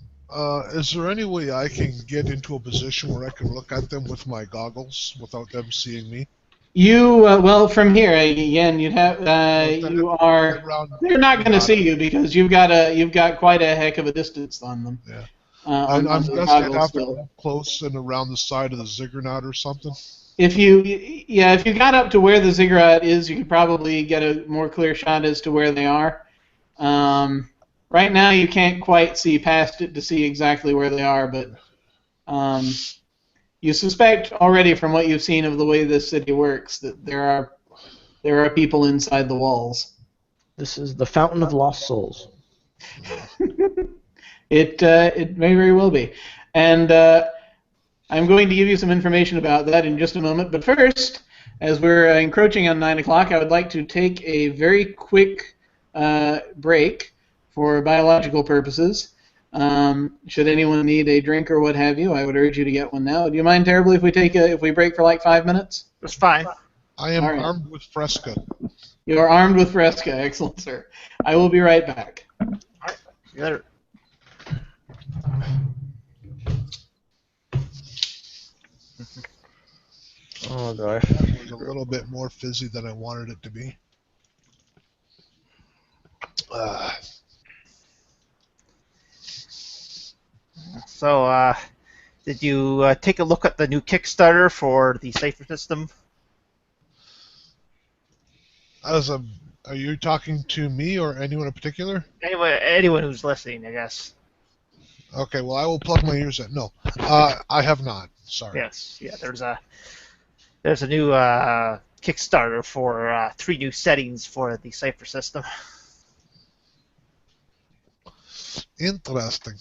Is there any way I can get into a position where I can look at them with my goggles without them seeing me? You well, from here again, you'd have you are. They're not going to see you because you've got quite a heck of a distance on them. Yeah. I'm guessing I'd have to go close and around the side of the ziggurat or something. If you got up to where the ziggurat is, you could probably get a more clear shot as to where they are. Right now, you can't quite see past it to see exactly where they are, but you suspect already from what you've seen of the way this city works that there are people inside the walls. This is the Fountain of Lost Souls. It may very well be, and I'm going to give you some information about that in just a moment. But first, as we're encroaching on 9 o'clock, I would like to take a very quick break for biological purposes. Should anyone need a drink or what have you, I would urge you to get one now. Do you mind terribly if we break for like 5 minutes? That's fine. I am armed with Fresca. You are armed with Fresca. Excellent, sir. I will be right back. All right. See you later. Oh gosh. It was a little bit more fizzy than I wanted it to be. So, did you take a look at the new Kickstarter for the Cypher system? Are you talking to me or anyone in particular? Anyone who's listening, I guess. Okay, well, I will plug my ears in. No, I have not. Sorry. Yes, yeah. There's a new Kickstarter for 3 new settings for the Cypher system. Interesting.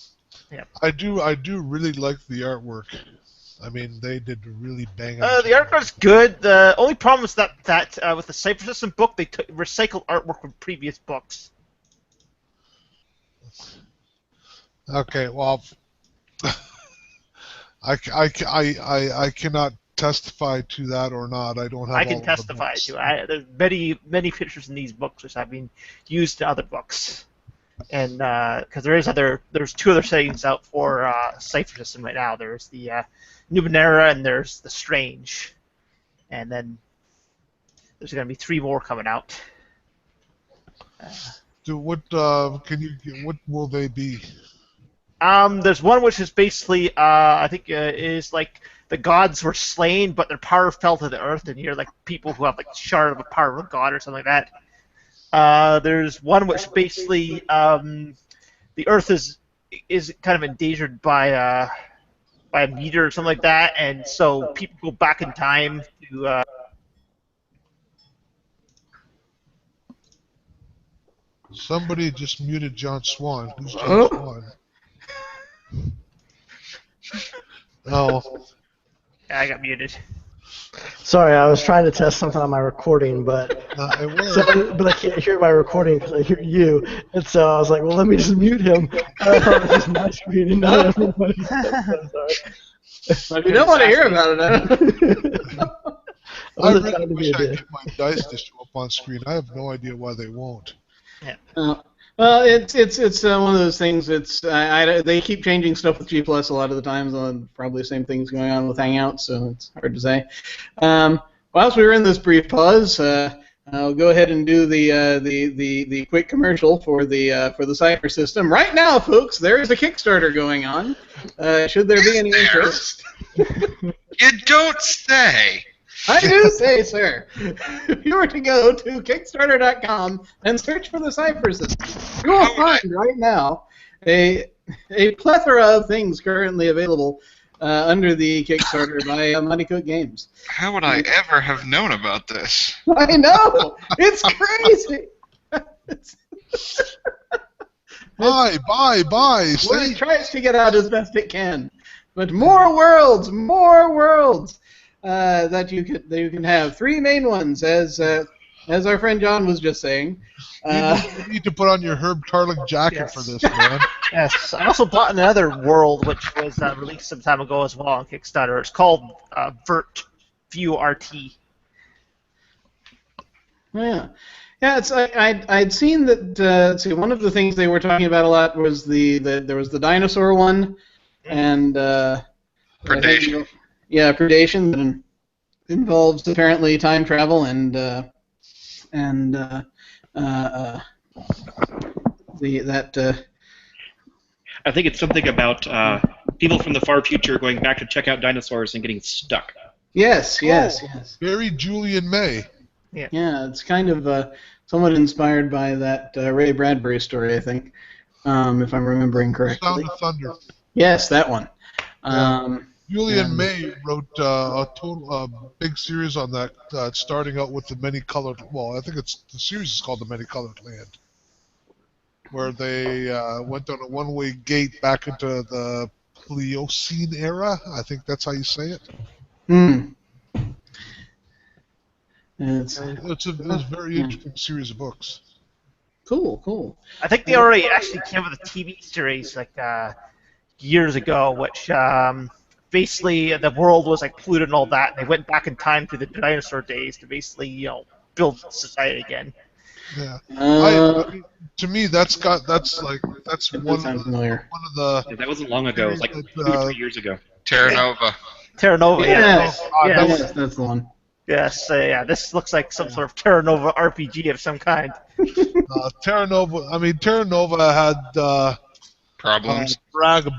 Yeah. I do really like the artwork. I mean, they did really bang. The artwork's good. The only problem is that with the Cypher system book, they recycled artwork from previous books. Okay, well, I cannot testify to that or not. I don't have. I can all testify of the to it. There's many pictures in these books which have been used in other books, and because there's two other settings out for Cypher system right now. There's the Numenera and there's the Strange, and then there's going to be 3 more coming out. What will they be? There's one which is basically, I think, is like the gods were slain, but their power fell to the earth, and you're like people who have like shard of a power of a god or something like that. There's one which basically, the earth is kind of endangered by a meteor or something like that, and so people go back in time to. Somebody just muted John Swan. Who's John Oh. Swan? Oh, I got muted. Sorry, I was trying to test something on my recording, but it was. but I can't hear my recording because I hear you, and so I was like, well, let me just mute him. I thought it was my screen, and not everybody's. If you don't want to hear about it, I really wish I could get my dice to show up on screen. I have no idea why they won't. well, it's one of those things. They keep changing stuff with G Plus a lot of the times. Probably the same things going on with Hangouts, so it's hard to say. Whilst we were in this brief pause, I'll go ahead and do the quick commercial for the Cypher system. Right now, folks, there is a Kickstarter going on. Should there be any interest? You don't say. I do say, sir. If you were to go to Kickstarter.com and search for the Cypher system, you will find right now a plethora of things currently available under the Kickstarter by Money Cook Games. How would I ever have known about this? I know! It's crazy! Buy! Well, it tries to get out as best it can. But more worlds! That you can have 3 main ones, as our friend John was just saying. You need to put on your Herb Tarling jacket for this, man. Yes, I also bought another world which was released some time ago as well on Kickstarter. It's called Vert View RT. Yeah, it's I'd seen that. Let's see, one of the things they were talking about a lot was there was the dinosaur one, and Predation. Predation that involves apparently time travel and I think it's something about people from the far future going back to check out dinosaurs and getting stuck. Yes. Very Julian May. Yeah, it's kind of somewhat inspired by that Ray Bradbury story, I think, if I'm remembering correctly. Sound of Thunder. Yes, that one. Julian May wrote a big series on that, starting out with the Many-Colored... Well, I think the series is called The Many-Colored Land, where they went on a one-way gate back into the Pliocene era. I think that's how you say it. It's a very interesting series of books. Cool. I think they already actually came with a TV series like years ago, which basically the world was like polluted and all that, and they went back in time to the dinosaur days to basically build society again. Yeah. I mean, to me, that's one of the. Yeah, that wasn't long ago. It was like 2 or 3 years ago. Terra Nova. Terra Nova. Yes, Yes. that's the one. Yes. This looks like some sort of Terra Nova RPG of some kind. Terra Nova had Problems.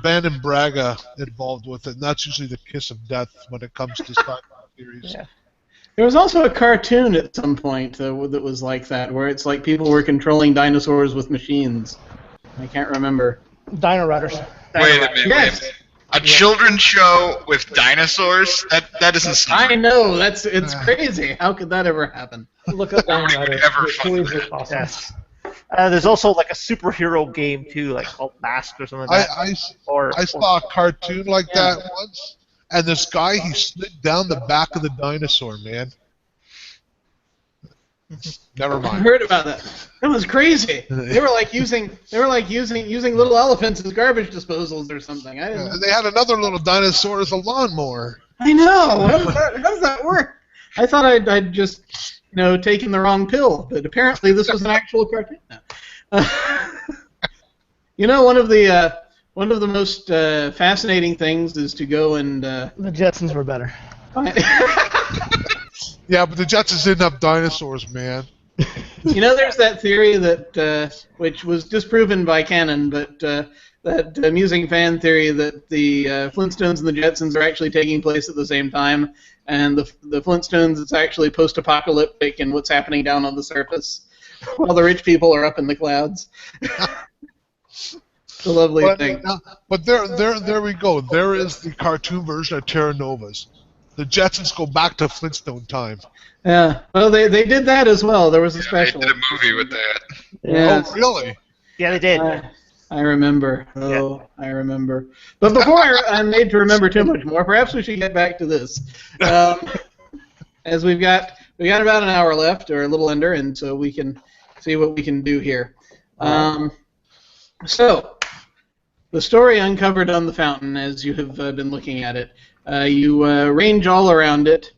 Ben and Braga involved with it, and that's usually the kiss of death when it comes to sci-fi series. Yeah. There was also a cartoon at some point that was like that, where it's like people were controlling dinosaurs with machines. I can't remember. Dino Riders. Wait a minute. Yes. A children's show with dinosaurs? That doesn't I seem. know. It's crazy. How could that ever happen? Look up Dino Nobody Riders. could ever The find toys that. are awesome. Yes. There's also like a superhero game too, like called Mask or something like that. I saw a cartoon like that once, and this guy, he slid down the back of the dinosaur, man. Never I mind. heard about that. That was crazy. They were like using little elephants as garbage disposals or something. I didn't know. And they had another little dinosaur as a lawnmower. I know. How does that work? I thought I'd just, taken the wrong pill, but apparently this was an actual cartoon. One of the most fascinating things is to go and. The Jetsons were better. Yeah, but the Jetsons didn't have dinosaurs, man. There's that theory that, which was disproven by canon, but that amusing fan theory that the Flintstones and the Jetsons are actually taking place at the same time, and the Flintstones, it's actually post-apocalyptic and what's happening down on the surface, while the rich people are up in the clouds. It's a lovely thing. But there we go. There is the cartoon version of Terra Novas. The Jetsons go back to Flintstone time. Yeah, well, they did that as well. There was a special. They did a movie with that. Yeah. Oh, really? Yeah, they did. I remember. Oh, I remember. But before I'm made to remember too much more, perhaps we should get back to this. As we got about an hour left, or a little under, and so we can see what we can do here. So, the story uncovered on the fountain, as you have been looking at it. You range all around it,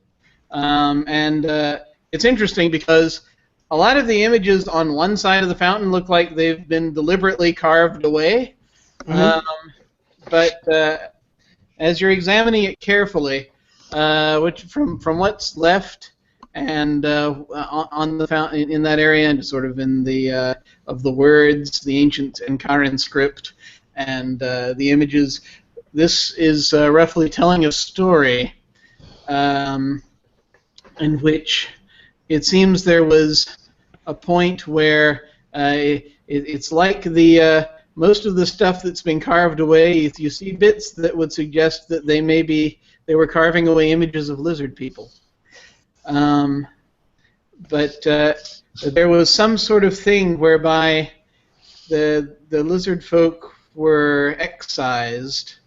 and it's interesting because a lot of the images on one side of the fountain look like they've been deliberately carved away, but as you're examining it carefully, which from what's left and on the fountain in that area, and sort of in the of the words, the ancient Enkaran script, and the images. This is roughly telling a story in which it seems there was a point where it's like the most of the stuff that's been carved away. You see bits that would suggest that they were carving away images of lizard people, but there was some sort of thing whereby the lizard folk were excised.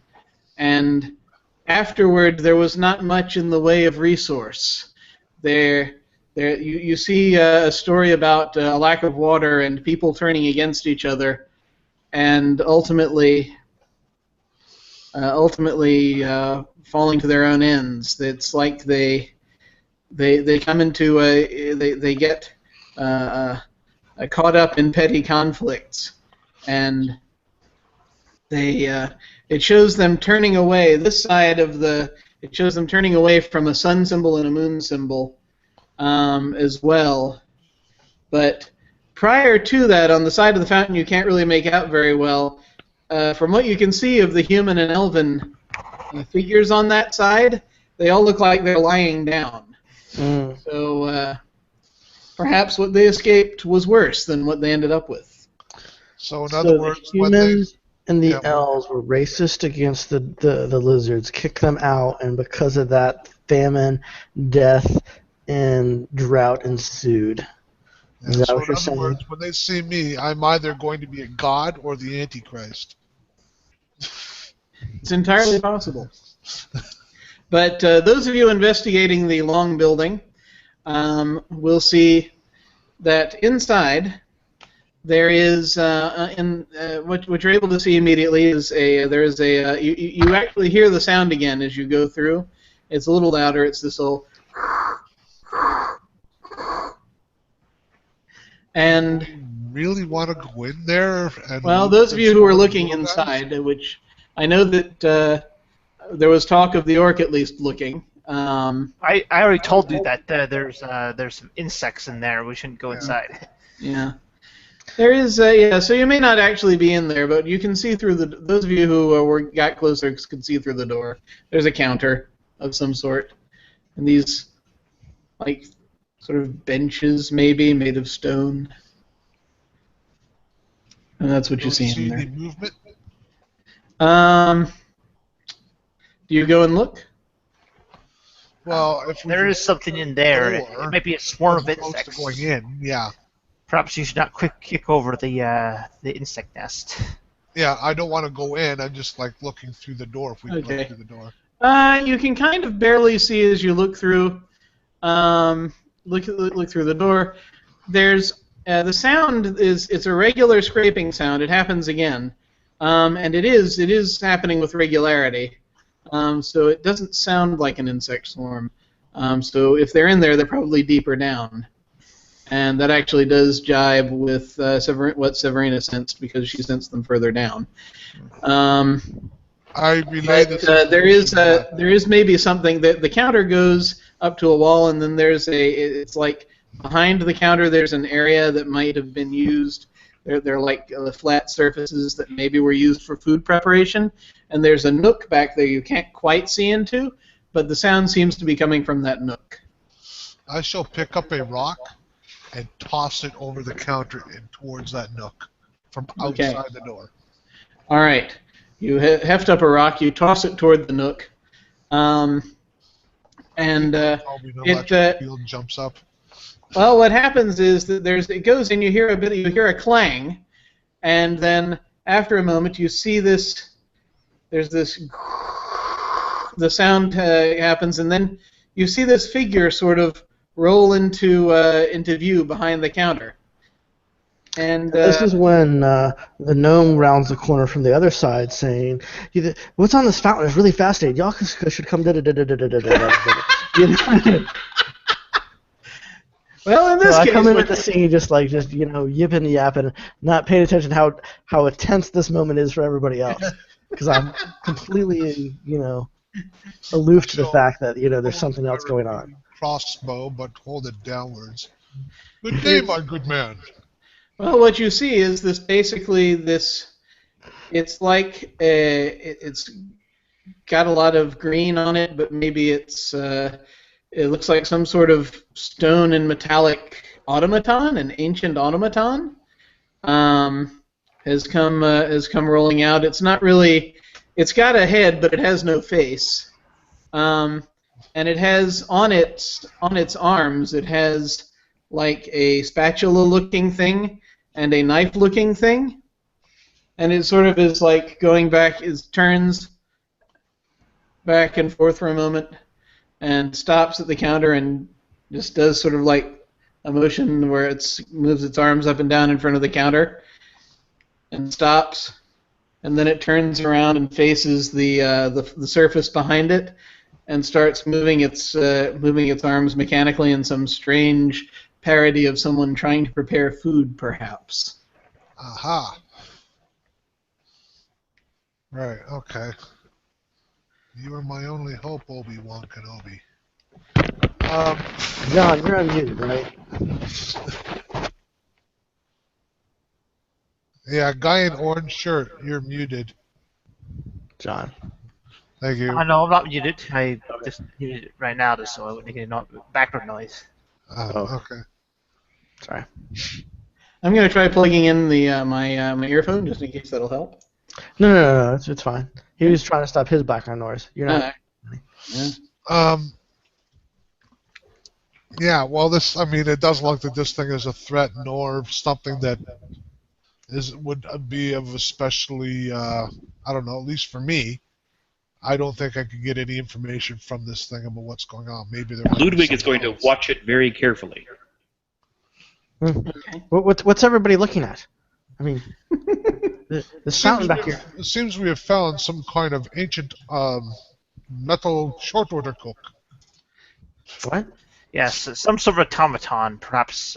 And afterward, there was not much in the way of resource. You see a story about a lack of water and people turning against each other, and ultimately falling to their own ends. It's like they come into they get caught up in petty conflicts, and it shows them turning away. It shows them turning away from a sun symbol and a moon symbol as well. But prior to that, on the side of the fountain, you can't really make out very well. From what you can see of the human and elven figures on that side, they all look like they're lying down. So perhaps what they escaped was worse than what they ended up with. So in other words, humans and the elves were racist against the lizards, kicked them out, and because of that, famine, death, and drought ensued. Is that so what you're in other saying? words, when they see me, I'm either going to be a god or the Antichrist. It's entirely possible. But those of you investigating the long building will see that inside there is, what you're able to see immediately is you actually hear the sound again as you go through. It's a little louder. It's this little, and really want to go in there? And well, those of you who are looking inside, which I know that there was talk of the orc at least looking. I already told you that there's some insects in there. We shouldn't go inside. Yeah. There is, so you may not actually be in there, but you can see through those of you who got closer can see through the door. There's a counter of some sort. And these, like, sort of benches, maybe, made of stone. And that's what you see in there. Any movement? Do you go and look? Well, if there is something in there. It might be a swarm of insects. Going in, yeah. Perhaps you should not kick over the insect nest. Yeah, I don't want to go in. I'm just like looking through the door. If we can look through the door. You can kind of barely see as you look through. Look through the door. There's the sound it's a regular scraping sound. It happens again, and it is happening with regularity. so it doesn't sound like an insect swarm. So if they're in there, they're probably deeper down. And that actually does jibe with what Severina sensed, because she sensed them further down. I relay But this. there is maybe something that the counter goes up to a wall, and then it's like behind the counter there's an area that might have been used. They're like flat surfaces that maybe were used for food preparation, and there's a nook back there you can't quite see into, but the sound seems to be coming from that nook. I shall pick up a rock and toss it over the counter and towards that nook from outside the door. All right. You heft up a rock, you toss it toward the nook, and Field jumps up. Well, what happens is that it goes and you hear a clang, and then after a moment you see this. There's this. The sound happens, and then you see this figure sort of roll into view behind the counter. And this is when the gnome rounds the corner from the other side, saying, "What's on this fountain is really fascinating. Y'all should come." Well, in this so case, I come in at the scene just yipping and yapping, not paying attention to how tense this moment is for everybody else, because I'm completely aloof to the fact that there's something else going on. Crossbow, but hold it downwards. Good day, my good man. Well, what you see is this basically this. It's like it's got a lot of green on it, but maybe it looks like some sort of stone and metallic automaton, an ancient automaton, has come rolling out. It's not really. It's got a head, but it has no face. And it has on its arms, it has like a spatula-looking thing and a knife-looking thing, and it sort of is like going back, it turns back and forth for a moment, and stops at the counter and just does sort of like a motion where it moves its arms up and down in front of the counter, and stops, and then it turns around and faces the surface behind it, and starts moving its arms mechanically in some strange parody of someone trying to prepare food, perhaps. Aha. Right, okay. You are my only hope, Obi-Wan Kenobi. John, you're unmuted, right? Yeah, guy in orange shirt, you're muted. John. Thank you. No, I'm not muted. I just muted it right now just so I wouldn't get any background noise. Okay. Sorry. I'm going to try plugging in my earphone just in case that'll help. No, it's fine. He was trying to stop his background noise. You're not. Yeah, well, it does look like this thing is a threat, nor something that would be of especially, I don't know, at least for me, I don't think I could get any information from this thing about what's going on. Maybe Ludwig is going to watch it very carefully. Okay. What's everybody looking at? I mean, the fountain back here. It seems we have found some kind of ancient metal short order cook. What? Yes, some sort of automaton, perhaps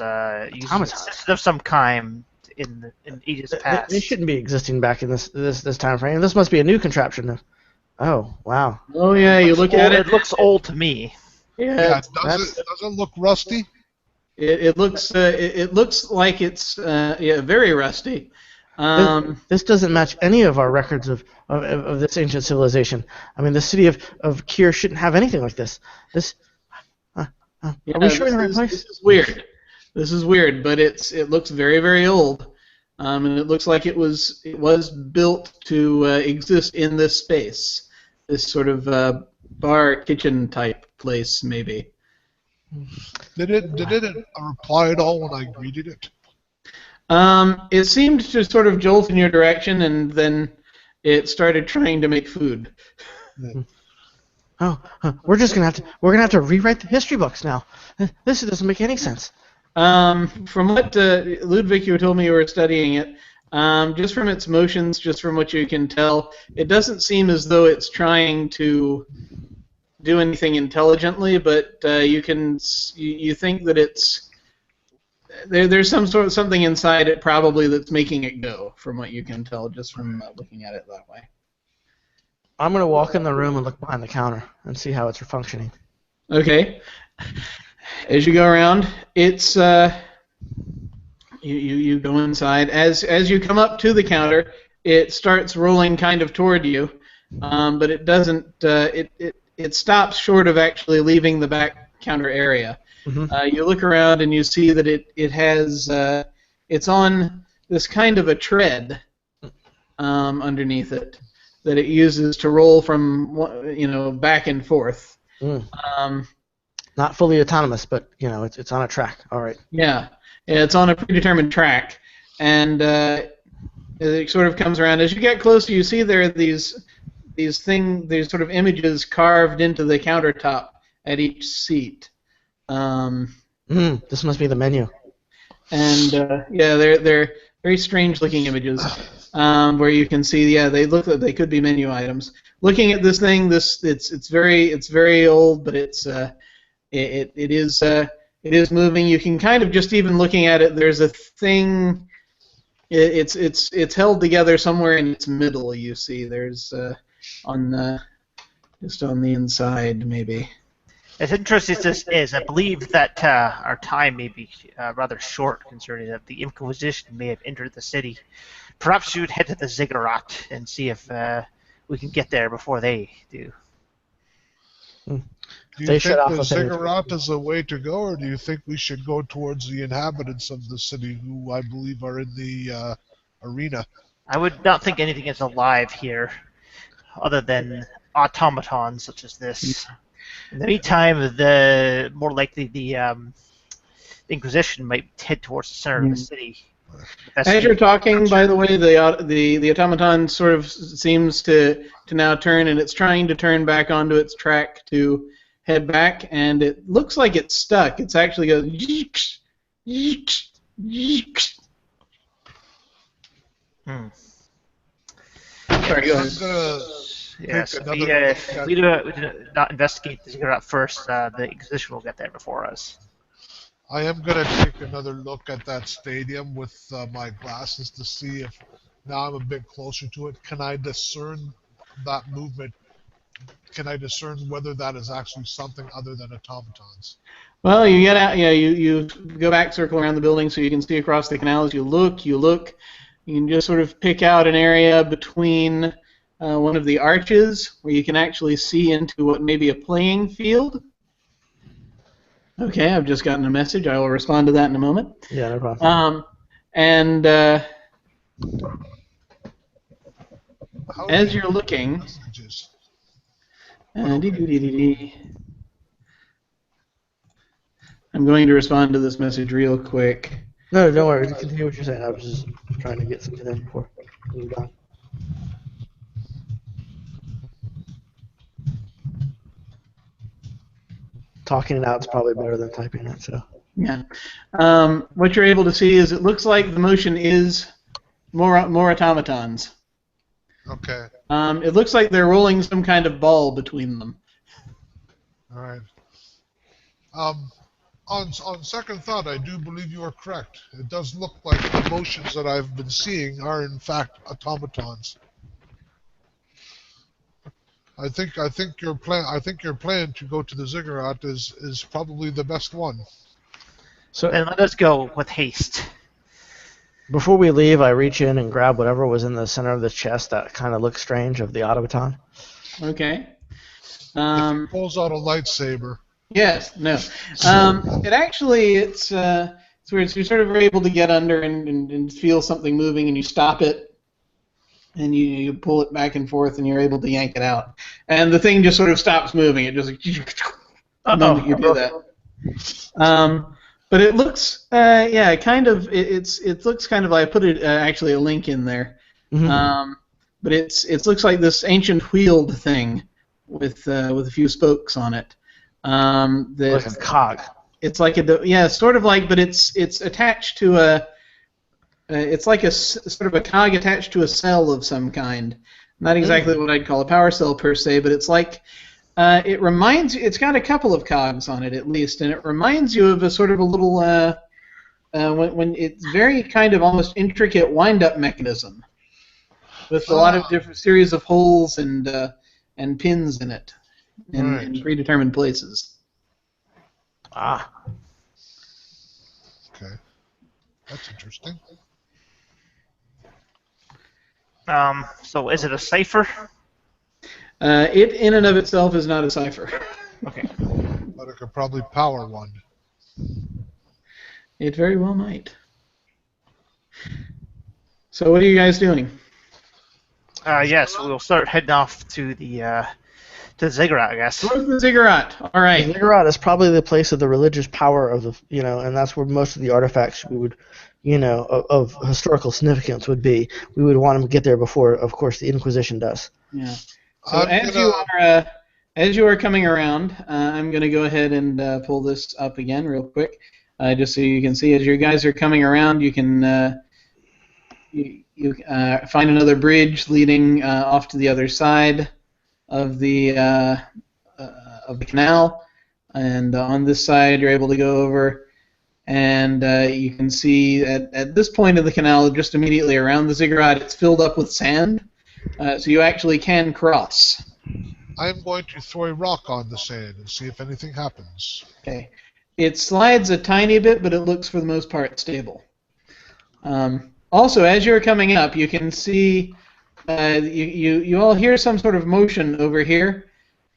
using of some kind in ages past. They shouldn't be existing back in this time frame. This must be a new contraption. Oh, wow. Oh yeah, you look at it. It looks old to me. Yeah, does it look rusty? It looks like it's very rusty. This doesn't match any of our records of this ancient civilization. I mean, the city of Kier shouldn't have anything like this. Are we sure in the right place? This is weird. This is weird, but it looks very, very old, and it looks like it was built to exist in this space, this sort of bar kitchen type place, maybe. Did it reply at all when I greeted it? It seemed to sort of jolt in your direction, and then it started trying to make food. We're gonna have to rewrite the history books now. This doesn't make any sense. From what Ludwig, you told me you were studying it, Just from its motions, just from what you can tell, it doesn't seem as though it's trying to do anything intelligently, but you think that there's something inside it probably that's making it go, from what you can tell just from looking at it that way. I'm going to walk in the room and look behind the counter and see how it's functioning. Okay. As you go around, it's you go inside. As you come up to the counter, it starts rolling kind of toward you, but it doesn't. It stops short of actually leaving the back counter area. Mm-hmm. You look around and you see that it has it's on this kind of a tread underneath it that it uses to roll from back and forth. Not fully autonomous, but it's on a track. All right. Yeah, it's on a predetermined track, and it sort of comes around. As you get closer, you see there are these sort of images carved into the countertop at each seat. This must be the menu. And they're very strange-looking images where you can see, they look like they could be menu items. Looking at this thing, it's very old, but it is moving. You can kind of just even looking at it, there's a thing. It's held together somewhere in its middle. You see, there's just on the inside maybe. As interesting as this is, I believe that our time may be rather short concerning that the Inquisition may have entered the city. Perhaps you would head to the ziggurat and see if we can get there before they do. Do you think the ziggurat is a way to go, or do you think we should go towards the inhabitants of the city, who I believe are in the arena? I would not think anything is alive here, other than automatons such as this. In the meantime, more likely the Inquisition might head towards the center of the city. As you're talking, by the way, the automaton sort of seems to now turn, and it's trying to turn back onto its track to head back, and it looks like it's stuck. It's actually goes. Sorry, go ahead. Yes, if we do not investigate the ziggurat first, the Inquisition will get there before us. I am going to take another look at that stadium with my glasses to see if, now I'm a bit closer to it, can I discern that movement? Can I discern whether that is actually something other than automatons? Well, you get out, you go back, circle around the building so you can see across the canal. As you look, you can just sort of pick out an area between one of the arches where you can actually see into what may be a playing field. Okay, I've just gotten a message. I will respond to that in a moment. Yeah, no problem. As you're looking, I'm going to respond to this message real quick. No, don't worry. Continue what you're saying. I was just trying to get something in before we were done. Talking it out is probably better than typing it. So. Yeah. What you're able to see is it looks like the motion is more automatons. Okay. It looks like they're rolling some kind of ball between them. All right. On second thought, I do believe you are correct. It does look like the motions that I've been seeing are in fact automatons. I think your plan to go to the ziggurat is probably the best one. So then let us go with haste. Before we leave, I reach in and grab whatever was in the center of the chest that kind of looks strange of the automaton. Okay. If he pulls out a lightsaber. Yes. No. It's where you sort of are able to get under and feel something moving, and you stop it. And you pull it back and forth, and you're able to yank it out. And the thing just sort of stops moving. It just the moment you do that. But it looks, kind of. It looks kind of. I put it actually a link in there. Mm-hmm. But it looks like this ancient wield thing with a few spokes on it. Like a cog. It's like sort of like, but it's attached to it's like sort of a cog attached to a cell of some kind. Not exactly what I'd call a power cell per se, but it's like it's got a couple of cogs on it at least, and it reminds you of a sort of a little when it's very kind of almost intricate wind-up mechanism with a lot of different series of holes and pins in it in predetermined places. Ah. Okay. That's interesting. So is it a Cypher? It in and of itself is not a Cypher. Okay. But it could probably power one. It very well might. So what are you guys doing? Yes, we'll start heading off to the ziggurat, I guess. Towards the ziggurat. All right. The ziggurat is probably the place of the religious power of the, and that's where most of the artifacts we would, of historical significance would be. We would want them to get there before, of course, the Inquisition does. Yeah. So as you are coming around, I'm going to go ahead and pull this up again real quick, just so you can see as you guys are coming around, you can you find another bridge leading off to the other side of the canal, and on this side you're able to go over, and you can see at this point of the canal, just immediately around the ziggurat, it's filled up with sand, so you actually can cross. I'm going to throw a rock on the sand and see if anything happens. Okay. It slides a tiny bit, but it looks for the most part stable. Also, as you're coming up, you can see you all hear some sort of motion over here,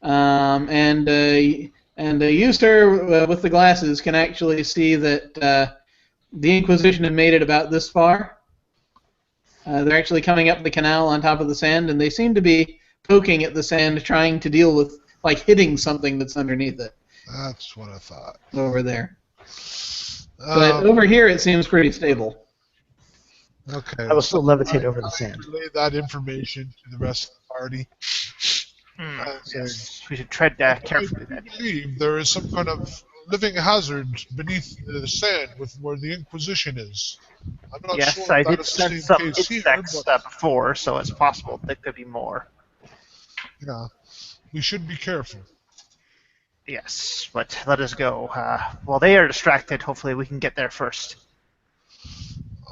and you, sir, with the glasses, can actually see that the Inquisition have made it about this far. They're actually coming up the canal on top of the sand, and they seem to be poking at the sand, trying to deal with, like, hitting something that's underneath it. That's what I thought. Over there. But over here, it seems pretty stable. Okay. I will still levitate over the sand. Relay that information to the rest of the party. Yes. We should tread carefully then. I believe there is some kind of living hazard beneath the sand with where the Inquisition is. I'm not Yes, sure I if did that is the sense same some case here, insects but before, so it's possible there could be more. yeah, we should be careful. Yes, but let us go. While they are distracted, hopefully we can get there first.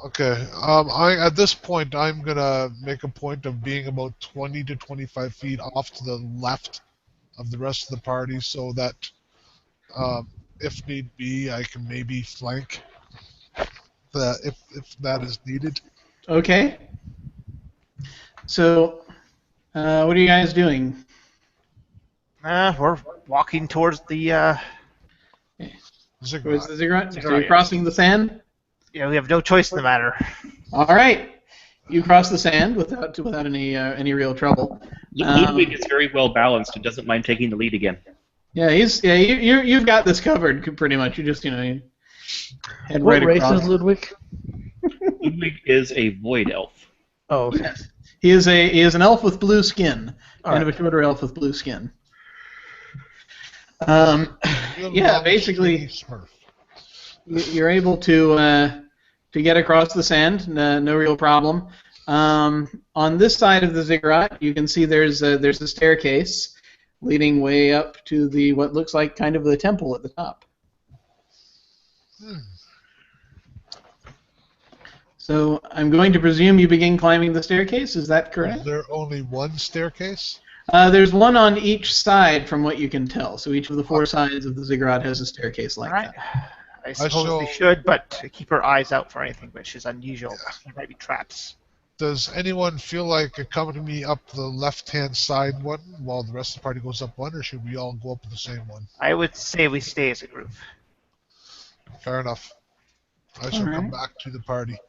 Okay. At this point, I'm gonna make a point of being about 20 to 25 feet off to the left of the rest of the party, so that, if need be, I can maybe flank if that is needed. Okay. So, what are you guys doing? We're walking towards the. Ziggurat. Towards the ziggurat? So Ziggurat, you're crossing the sand? Yeah, we have no choice in the matter. All right. You cross the sand without any real trouble. Ludwig is very well balanced and doesn't mind taking the lead again. Yeah, you've got this covered pretty much. You just you head What right race across. is Ludwig? Ludwig is a void elf. Oh, okay. Yes. He is an elf with blue skin, All kind of a shorter elf with blue skin. Yeah, basically, you're able to get across the sand, no real problem. On this side of the ziggurat, you can see there's a staircase leading way up to what looks like kind of the temple at the top. So I'm going to presume you begin climbing the staircase. Is that correct? Is there only one staircase? There's one on each side, from what you can tell. So each of the four sides of the ziggurat has a staircase like All right. that. I suppose we should, but keep our eyes out for anything which is unusual. There might be traps. Does anyone feel like accompanying me up the left-hand side one while the rest of the party goes up one, or should we all go up the same one? I would say we stay as a group. Fair enough. I shall come back to the party.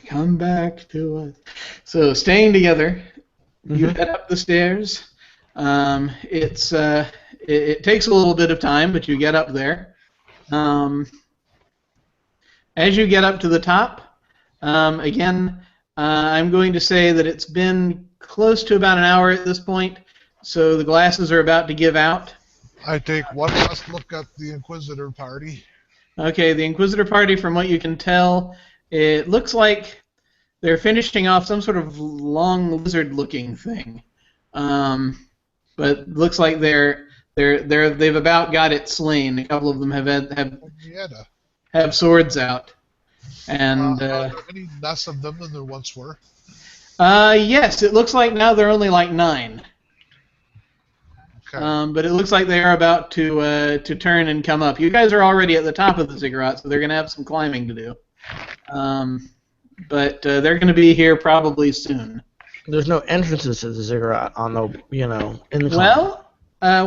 Come back to us. So staying together, you head up the stairs. It takes a little bit of time, but you get up there. As you get up to the top, again, I'm going to say that it's been close to about an hour at this point, so the glasses are about to give out. I take one last look at the Inquisitor party. Okay, the Inquisitor party, from what you can tell, It looks like they're finishing off some sort of long lizard-looking thing, but looks like they've about got it slain. A couple of them have swords out, and are there any less of them than there once were? yes, it looks like now they're only like 9. Okay. But it looks like they are about to turn and come up. You guys are already at the top of the ziggurat, so they're going to have some climbing to do. But they're going to be here probably soon. There's no entrances to the ziggurat on the, incline. Well,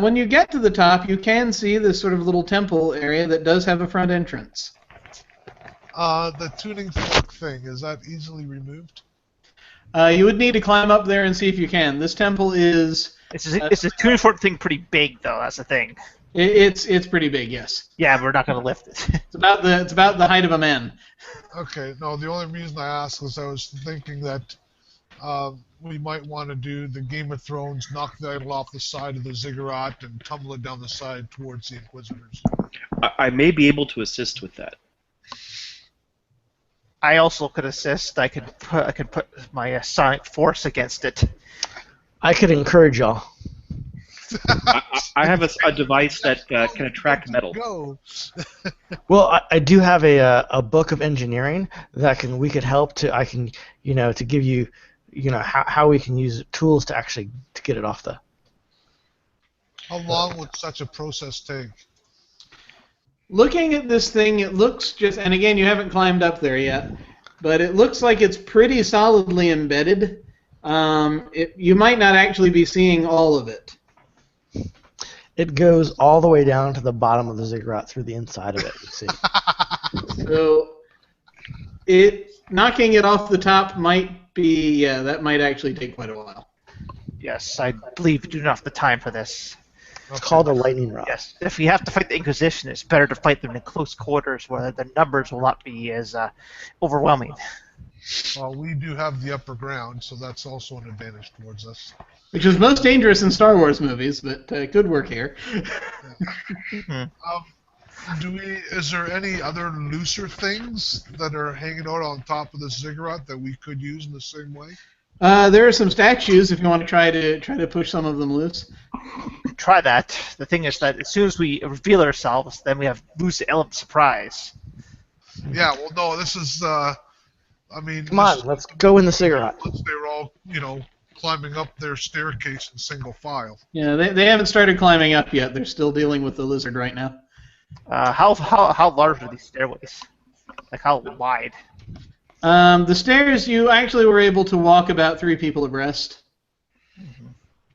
when you get to the top, you can see this sort of little temple area that does have a front entrance. The tuning fork thing, is that easily removed? You would need to climb up there and see if you can. This temple is... It's a tuning fork thing pretty big, though. That's the thing. It's pretty big, yes. Yeah, we're not going to lift it. It's about the height of a man. Okay, no, the only reason I asked was I was thinking that we might want to do the Game of Thrones, knock the idol off the side of the ziggurat and tumble it down the side towards the Inquisitors. I may be able to assist with that. I also could assist. I could put my sonic force against it. I could encourage y'all. I have a device that can attract metal. Go. Well, I do have a book of engineering that we could help to give you, how we can use tools to actually to get it off the. How long would such a process take? Looking at this thing, it looks and again, you haven't climbed up there yet, but it looks like it's pretty solidly embedded. You might not actually be seeing all of it. It goes all the way down to the bottom of the ziggurat through the inside of it, you see. So, knocking it off the top might be, that might actually take quite a while. Yes, I believe we do not have the time for this. It's called a lightning rod. Yes, if we have to fight the Inquisition, it's better to fight them in close quarters where the numbers will not be as overwhelming. Well, we do have the upper ground, so that's also an advantage towards us. Which is most dangerous in Star Wars movies, but good work here. Is there any other looser things that are hanging out on top of the ziggurat that we could use in the same way? There are some statues if you want to try to push some of them loose. Try that. The thing is that as soon as we reveal ourselves, then we lose the element of surprise. Yeah, well, no, this is, Come on, let's go in the ziggurat. Once they were all, climbing up their staircase in single file. Yeah, they haven't started climbing up yet. They're still dealing with the lizard right now. How large are these stairways? Like how wide? The stairs, you actually were able to walk about 3 people abreast.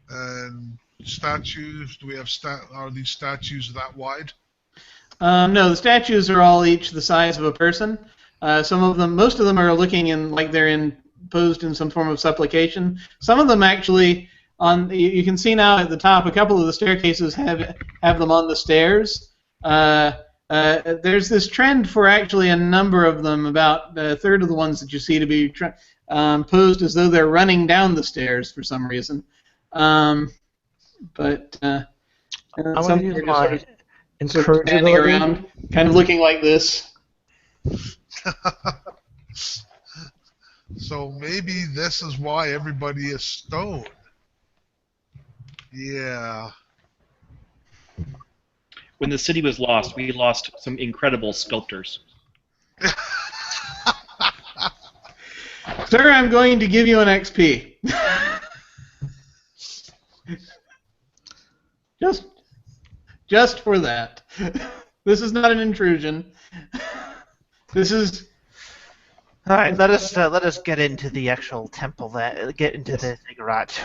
And statues, do we have are these statues that wide? No, the statues are all each the size of a person. Most of them are looking like they're posed in some form of supplication. Some of them actually, you can see now at the top, a couple of the staircases have them on the stairs. There's this trend for actually a number of them, about a third of the ones that you see to be posed as though they're running down the stairs for some reason. I want to use my standing around, kind of looking like this. So maybe this is why everybody is stoned. Yeah. When the city was lost, we lost some incredible sculptors. Sir, I'm going to give you an XP. Just for that. This is not an intrusion. This is... All right, let us get into the actual temple. Get into the ziggurat.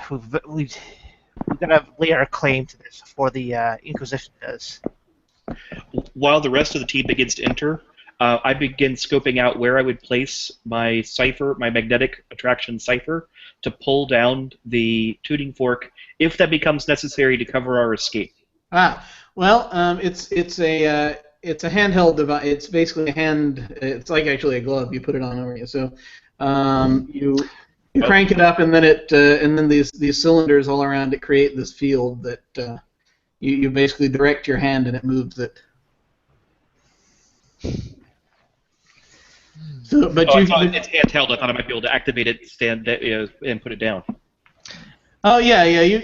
We've got to lay our claim to this before the Inquisition does. While the rest of the team begins to enter, I begin scoping out where I would place my Cypher, my magnetic attraction Cypher, to pull down the tuning fork if that becomes necessary to cover our escape. Well, it's a handheld device. It's basically a hand. It's like actually a glove. You put it on over you. So you crank it up, and then these cylinders all around it create this field that you basically direct your hand, and it moves it. So, but Oh, I you. thought it's handheld. I thought I might be able to activate it, and put it down. Oh yeah, yeah.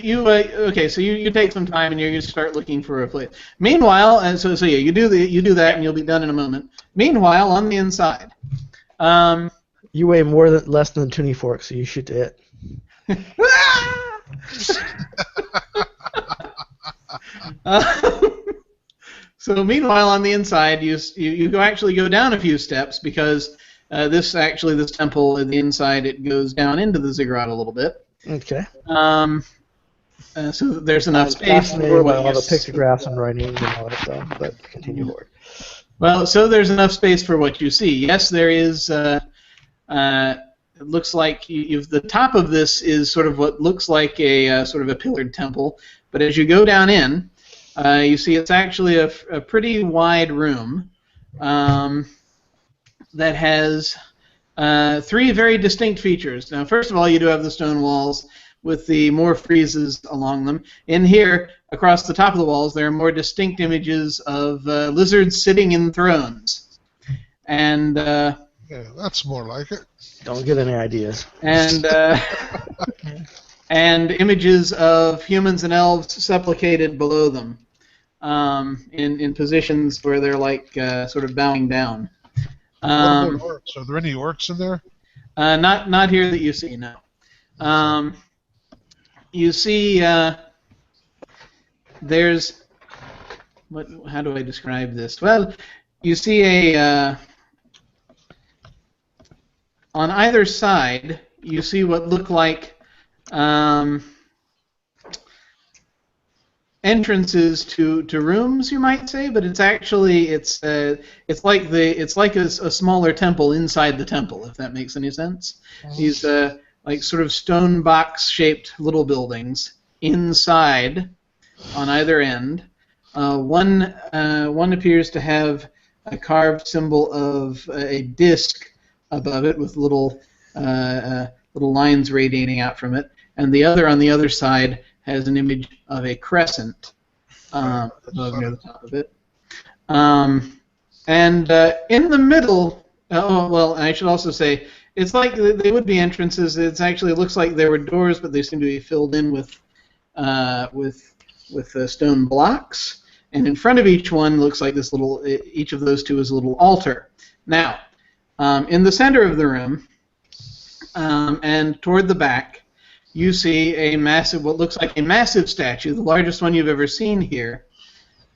Okay? So you take some time and you start looking for a place. Meanwhile, yeah, you do that, and you'll be done in a moment. Meanwhile, on the inside, You weigh less than a tuning fork, so you shoot to it. So meanwhile, on the inside, you actually go down a few steps because this temple, the inside, it goes down into the ziggurat a little bit. Okay. So there's enough space Fascinated for by what all you the pictographs and writing and all that stuff, but continue forward. Well, so there's enough space for what you see. Yes, there is. It looks like the top of this is sort of what looks like a sort of a pillared temple, but as you go down in, you see it's actually a pretty wide room that has three very distinct features. Now, first of all, you do have the stone walls with the more friezes along them. In here, across the top of the walls, there are more distinct images of lizards sitting in thrones. And Yeah, that's more like it. Don't get any ideas. and and images of humans and elves supplicated below them, in positions where they're like sort of bowing down. What about orcs? Are there any orcs in there? Not here that you see, no. You see, there's how do I describe this? Well, you see on either side, you see what look like entrances to rooms, you might say, but it's actually it's like a smaller temple inside the temple, if that makes any sense. These like sort of stone box shaped little buildings inside on either end. One appears to have a carved symbol of a disc above it with little lines radiating out from it, and the other on the other side has an image of a crescent above near the top of it. And in the middle, I should also say, it's like they would be entrances. It looks like there were doors, but they seem to be filled in with stone blocks. And in front of each one looks like each of those two is a little altar. Now, in the center of the room, and toward the back, you see what looks like a massive statue, the largest one you've ever seen here.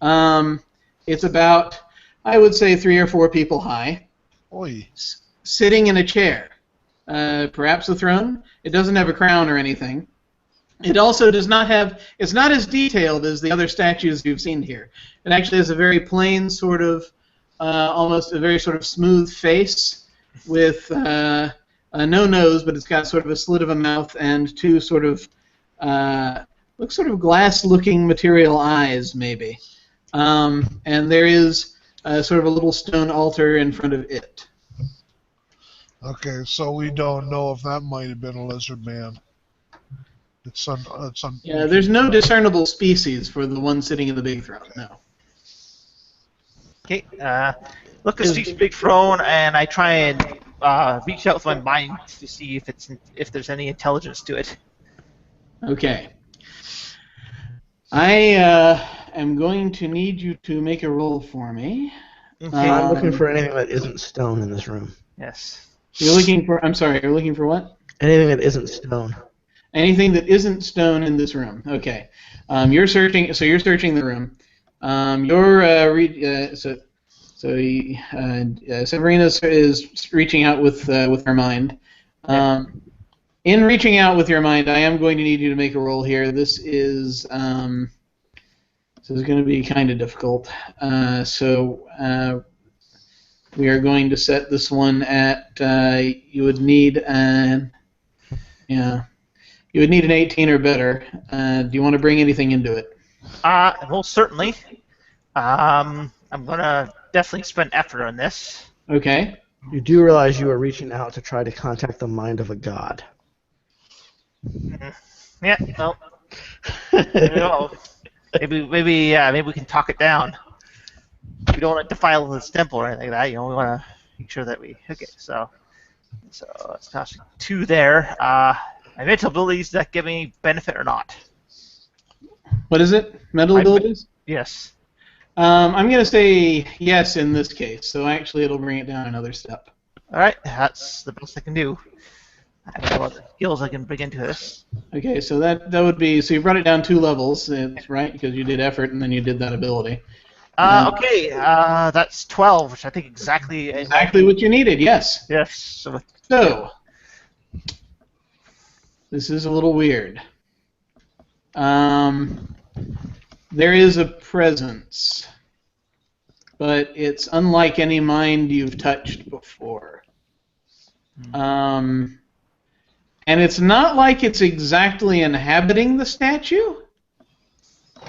It's about, I would say, 3 or 4 people high, sitting in a chair, perhaps a throne. It doesn't have a crown or anything. It also does not have, it's not as detailed as the other statues you've seen here. It actually has a very plain sort of, almost a very sort of smooth face with no nose, but it's got sort of a slit of a mouth and 2 sort of, looks sort of glass-looking material eyes, maybe. And there is sort of a little stone altar in front of it. Okay, so we don't know if that might have been a lizard man. Yeah, there's no discernible species for the one sitting in the big throne, no. Okay, look at this big throne, and I try and reach out with my mind to see if there's any intelligence to it. Okay. I am going to need you to make a roll for me. Okay. I'm looking for anything that isn't stone in this room. Yes. You're looking for, I'm sorry, you're looking for what? Anything that isn't stone. Anything that isn't stone in this room. Okay. You're searching the room. Sabrina is reaching out with her mind. In reaching out with your mind, I am going to need you to make a roll here. This is going to be kind of difficult. We are going to set this one at you would need an 18 or better. Do you want to bring anything into it? Well, certainly. I'm gonna definitely spend effort on this. Okay. You do realize you are reaching out to try to contact the mind of a god. Yeah. Well. Maybe we can talk it down. We don't want to defile this temple or anything like that. We want to, Make sure that we So let's pass 2 there. My mental abilities, does that give any benefit or not? What is it? Mental abilities? Yes. I'm going to say yes in this case. So actually, it'll bring it down another step. All right, that's the best I can do. I have no other skills I can bring into this. Okay, so that would be, so you brought it down 2 levels, right? Because you did effort and then you did that ability. Okay, that's 12, which I think exactly What you needed, yes. Yes. So this is a little weird. There is a presence, but it's unlike any mind you've touched before. And it's not like it's exactly inhabiting the statue,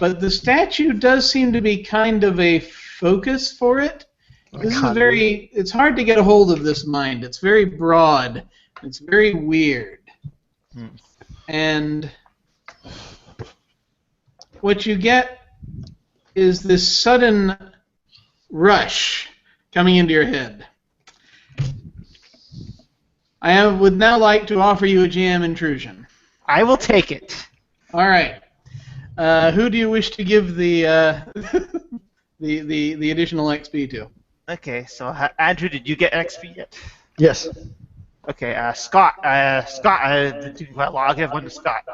but the statue does seem to be kind of a focus for it. This is it's hard to get a hold of this mind. It's very broad. It's very weird. And what you get is this sudden rush coming into your head. I would now like to offer you a GM intrusion. I will take it. All right. Who do you wish to give the the additional XP to? Okay, so Andrew, did you get XP yet? Yes. Okay, Scott. I'll give one to Scott.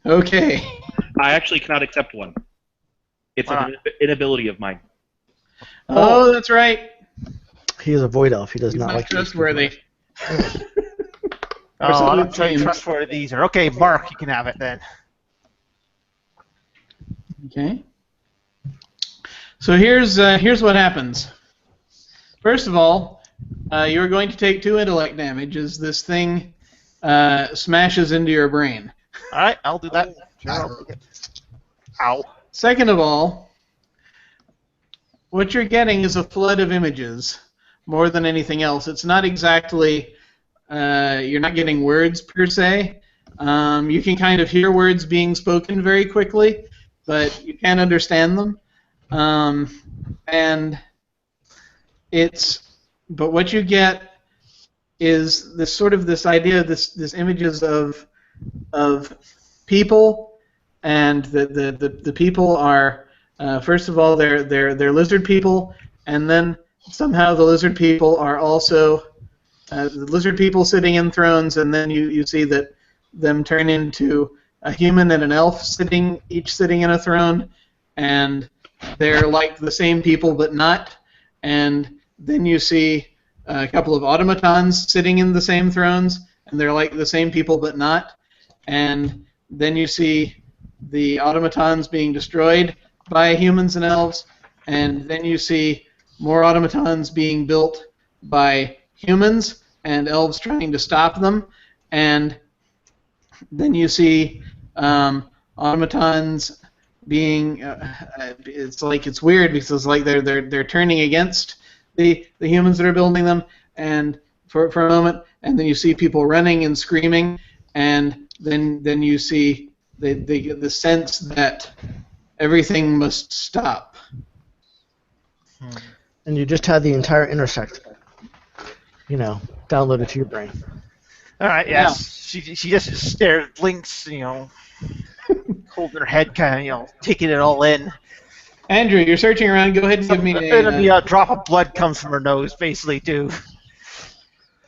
Okay. I actually cannot accept one. It's an inability of mine. Oh, that's right. He is a void elf. He does not like trustworthy. I'm not sure trustworthy either. Okay, Mark, you can have it then. Okay. So here's what happens. First of all, you're going to take 2 intellect damage as this thing smashes into your brain. All right, I'll do that. Sure, I'll take it. Ow. Second of all, what you're getting is a flood of images more than anything else. It's not exactly, you're not getting words per se. You can kind of hear words being spoken very quickly, but you can't understand them. But what you get is this sort of this idea, this images of people, and the people are first of all they're lizard people, and then somehow the lizard people are also the lizard people sitting in thrones, and then you see that them turn into a human and an elf each sitting in a throne, and they're like the same people but not, and then you see a couple of automatons sitting in the same thrones, and they're like the same people but not, and then you see the automatons being destroyed by humans and elves, and then you see more automatons being built by humans and elves trying to stop them, and then you see automatons being it's weird because it's like they're turning against the humans that are building them, and for a moment, and then you see people running and screaming, and then you see they get the sense that everything must stop. And you just had the entire intersect, downloaded to your brain. All right, yes. Yeah. She just stared, blinks, holding her head, kind of, taking it all in. Andrew, you're searching around. Go ahead and give me a drop of blood comes from her nose, basically, too.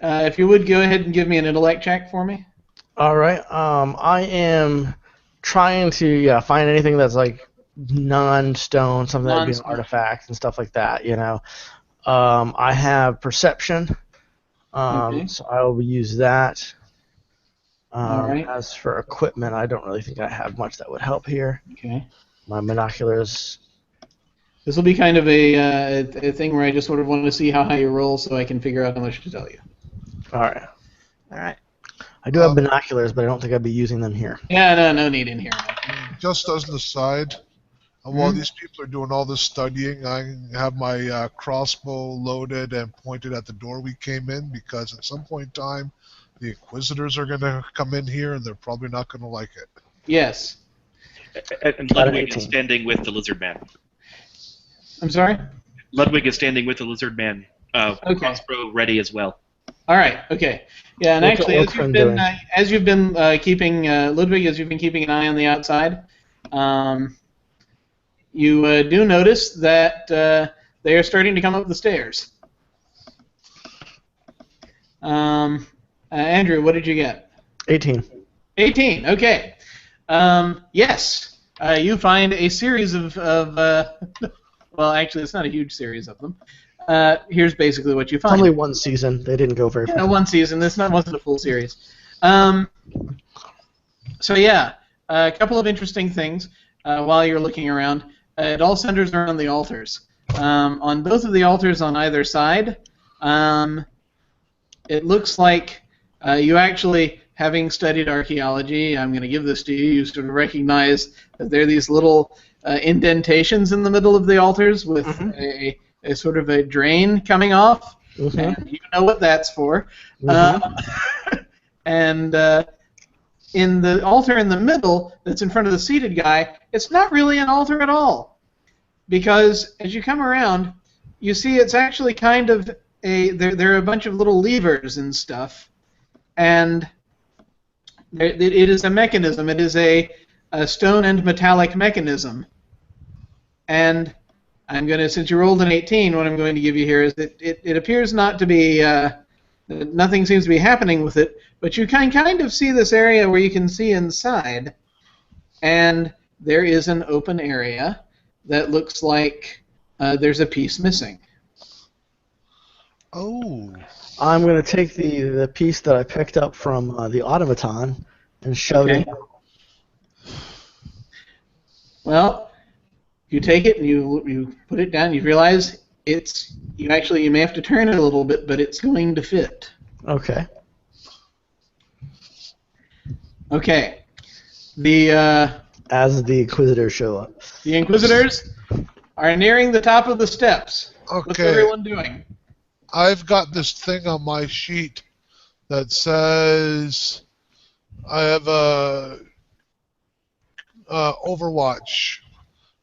If you would, go ahead and give me an intellect check for me. All right. I am trying to find anything that's like non-stone, something that would be an artifact and stuff like that. I have perception, so I will use that. All right. As for equipment, I don't really think I have much that would help here. Okay. My binoculars. This will be kind of a thing where I just sort of wanted to see how high you roll so I can figure out how much to tell you. All right. All right. I do have binoculars, but I don't think I'd be using them here. Yeah, no need in here. Just as an aside, while these people are doing all this studying, I have my crossbow loaded and pointed at the door we came in, because at some point in time, the Inquisitors are going to come in here, and they're probably not going to like it. Yes. And Ludwig is standing with the lizard man. I'm sorry? Ludwig is standing with the lizard man crossbow ready as well. All right. Okay. Yeah, and What's actually, the orc friend doing? as you've been keeping Ludwig, as you've been keeping an eye on the outside, you do notice that they are starting to come up the stairs. Andrew, what did you get? 18. 18. Okay. Yes, you find a series of well, actually, it's not a huge series of them. Here's basically what you It's find. only one season. They didn't go very far. One season. This wasn't a full series. So yeah, a couple of interesting things while you're looking around. It all centers around the altars. On both of the altars on either side, it looks like you actually, having studied archaeology, I'm going to give this to you, you sort of recognize that there are these little indentations in the middle of the altars with a sort of a drain coming off, and you know what that's for. And in the altar in the middle that's in front of the seated guy, it's not really an altar at all. Because as you come around, you see it's actually kind of there are a bunch of little levers and stuff. And it is a mechanism. It is a stone and metallic mechanism. And I'm going to, since you rolled an 18, what I'm going to give you here is that it appears not to be, nothing seems to be happening with it, but you can kind of see this area where you can see inside, and there is an open area that looks like there's a piece missing. Oh. I'm going to take the piece that I picked up from the automaton and shove it in. Well, you take it and you put it down. You realize you may have to turn it a little bit, but it's going to fit. Okay. Okay. As the Inquisitors show up. The Inquisitors are nearing the top of the steps. Okay. What's everyone doing? I've got this thing on my sheet that says I have a Overwatch.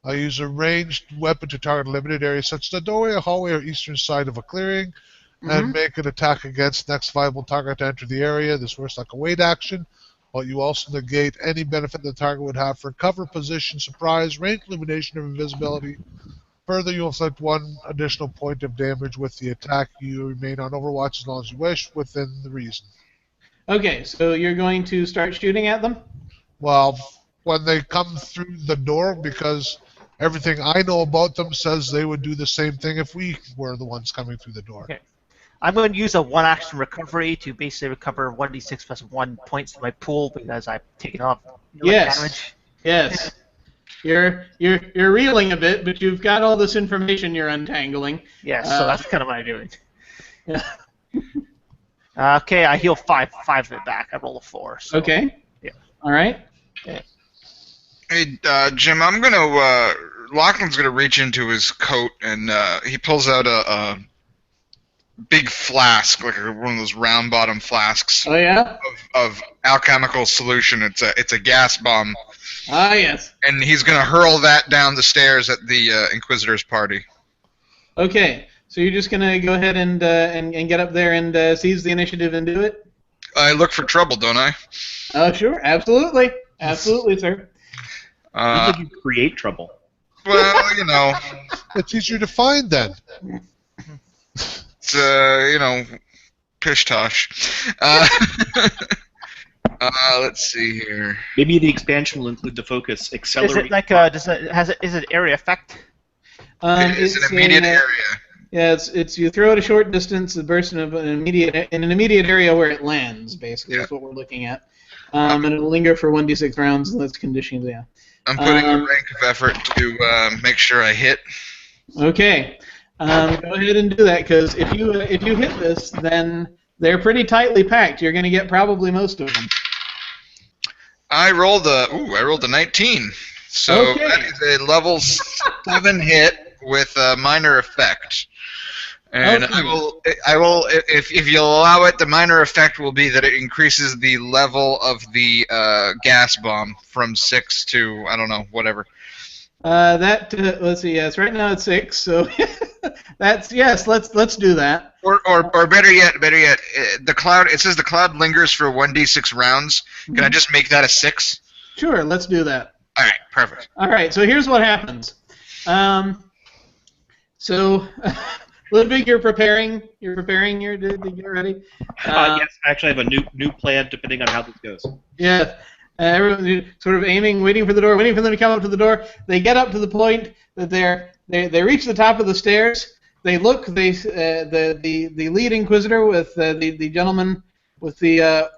I use a ranged weapon to target a limited area such as the doorway, a hallway, or eastern side of a clearing, and make an attack against next viable target to enter the area. This works like a wait action, but you also negate any benefit the target would have for cover, position, surprise, range, illumination, or invisibility. Further, you inflict one additional point of damage with the attack. You remain on Overwatch as long as you wish, within the reason. Okay, so you're going to start shooting at them? Well, when they come through the door, because everything I know about them says they would do the same thing if we were the ones coming through the door. Okay. I'm going to use a one-action recovery to basically recover 1d6 plus 1 points from my pool because I've taken off damage. Yes. You're reeling a bit, but you've got all this information you're untangling. Yes, so that's kind of what I'm doing. Yeah. Okay, I heal 5 of it back. I roll a 4. So. Okay. Yeah. All right. Yeah. Hey, Jim, Lachlan's gonna reach into his coat and he pulls out a big flask, like one of those round bottom flasks. Oh yeah. Of alchemical solution. It's a gas bomb. Ah yes. And he's gonna hurl that down the stairs at the Inquisitor's party. Okay, so you're just gonna go ahead and get up there and seize the initiative and do it. I look for trouble, don't I? Oh sure, absolutely, sir. Sounds like you create trouble. Well, you know. It's easier to find then. It's, pish tosh. Let's see here. Maybe the expansion will include the focus. Accelerate. Is it like is it area effect? It's an immediate area. Yeah, it's you throw it a short distance, a burst in an immediate area where it lands. Basically, that's what we're looking at. And it'll linger for 1d6 rounds, and that's conditioned. Yeah. I'm putting a rank of effort to make sure I hit. Okay. Go ahead and do that, because if you hit this, then they're pretty tightly packed. You're going to get probably most of them. I rolled a 19. So okay. That is a level 7 hit with a minor effect. And okay. I will, if you'll allow it, the minor effect will be that it increases the level of the gas bomb from 6 to, I don't know, whatever. Let's see, yes, right now it's 6, so Yes. Let's do that. Or better yet, the cloud. It says the cloud lingers for 1d6 rounds. Can I just make that a 6? Sure. Let's do that. All right, perfect. All right. So here's what happens. So, Ludwig, you're preparing. To get ready. Yes, I actually have a new plan depending on how this goes. Yeah. Everyone sort of aiming, waiting for them to come up to the door. They get up to the point that they reach the top of the stairs. They look. The lead inquisitor with the gentleman with the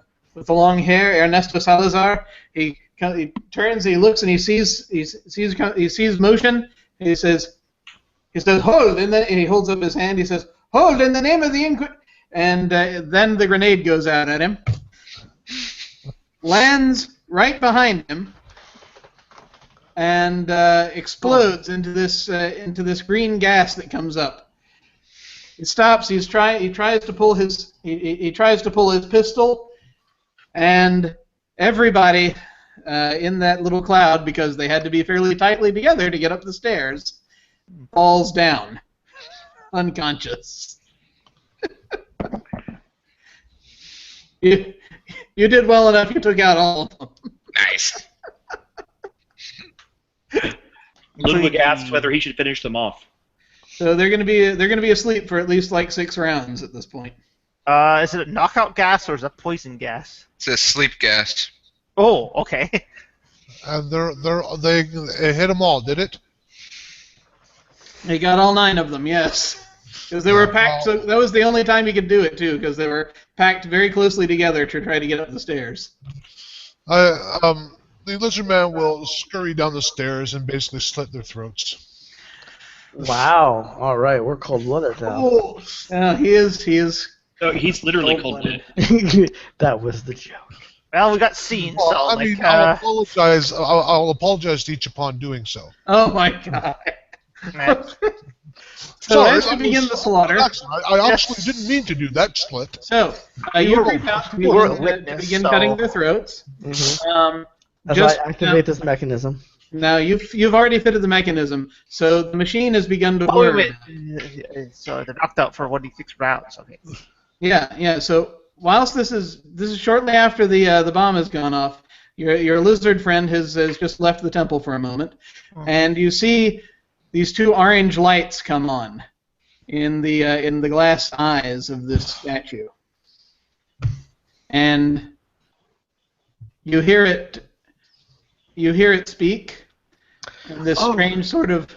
long hair, Ernesto Salazar. He turns. He looks and he sees motion. He says, hold, and then he holds up his hand. He says, hold in the name of the Inquisition. And then the grenade goes out at him, lands right behind him, and explodes into this green gas that comes up. He stops. He tries to pull his pistol, and everybody in that little cloud, because they had to be fairly tightly together to get up the stairs, falls down, unconscious. You did well enough. You took out all of them. Nice. Ludwig asks whether he should finish them off. So they're gonna be asleep for at least like 6 rounds at this point. Is it a knockout gas or is it poison gas? It's a sleep gas. Oh, okay. And they hit them all, did it? They got all 9 of them, yes. Because they were packed. So that was the only time you could do it too, because they were packed very closely together to try to get up the stairs. The lizard man will scurry down the stairs and basically slit their throats. Wow. All right, we're cold-blooded now. Oh, he is. So he's literally cold-blooded. That was the joke. Well, we got scenes, Well, so I mean, I'll apologize. I'll apologize to each upon doing so. Oh my God. Man. So as we begin the slaughter, I actually didn't mean to do that split. so you creep out to begin cutting their throats. Mm-hmm. As I activate this mechanism. Now you've already fitted the mechanism, so the machine has begun to Oh, work. wait. So they're knocked out for 1d6 rounds. Okay. Yeah. So whilst this is shortly after the bomb has gone off, your lizard friend has just left the temple for a moment, and you see these 2 orange lights come on in the glass eyes of this statue, and you hear it speak in this strange sort of.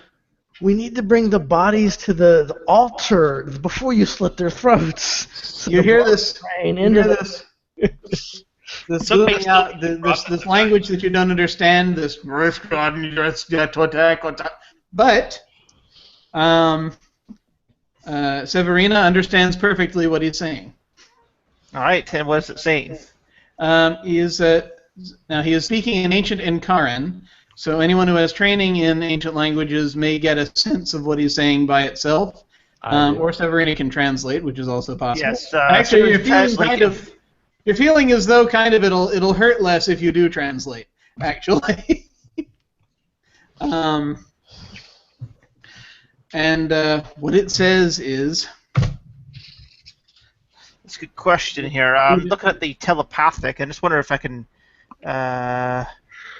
We need to bring the bodies to the altar before you slit their throats. So You hear this Something's out, this language that you don't understand. This, but Severina understands perfectly what he's saying. All right, and what is it saying? He is speaking in ancient Incaran, so anyone who has training in ancient languages may get a sense of what he's saying by itself, or Severina can translate, which is also possible. Yes, actually, you're feeling as though kind of it'll hurt less if you do translate. Actually, and what it says is. That's a good question here. I'm looking at the telepathic. I just wonder if I can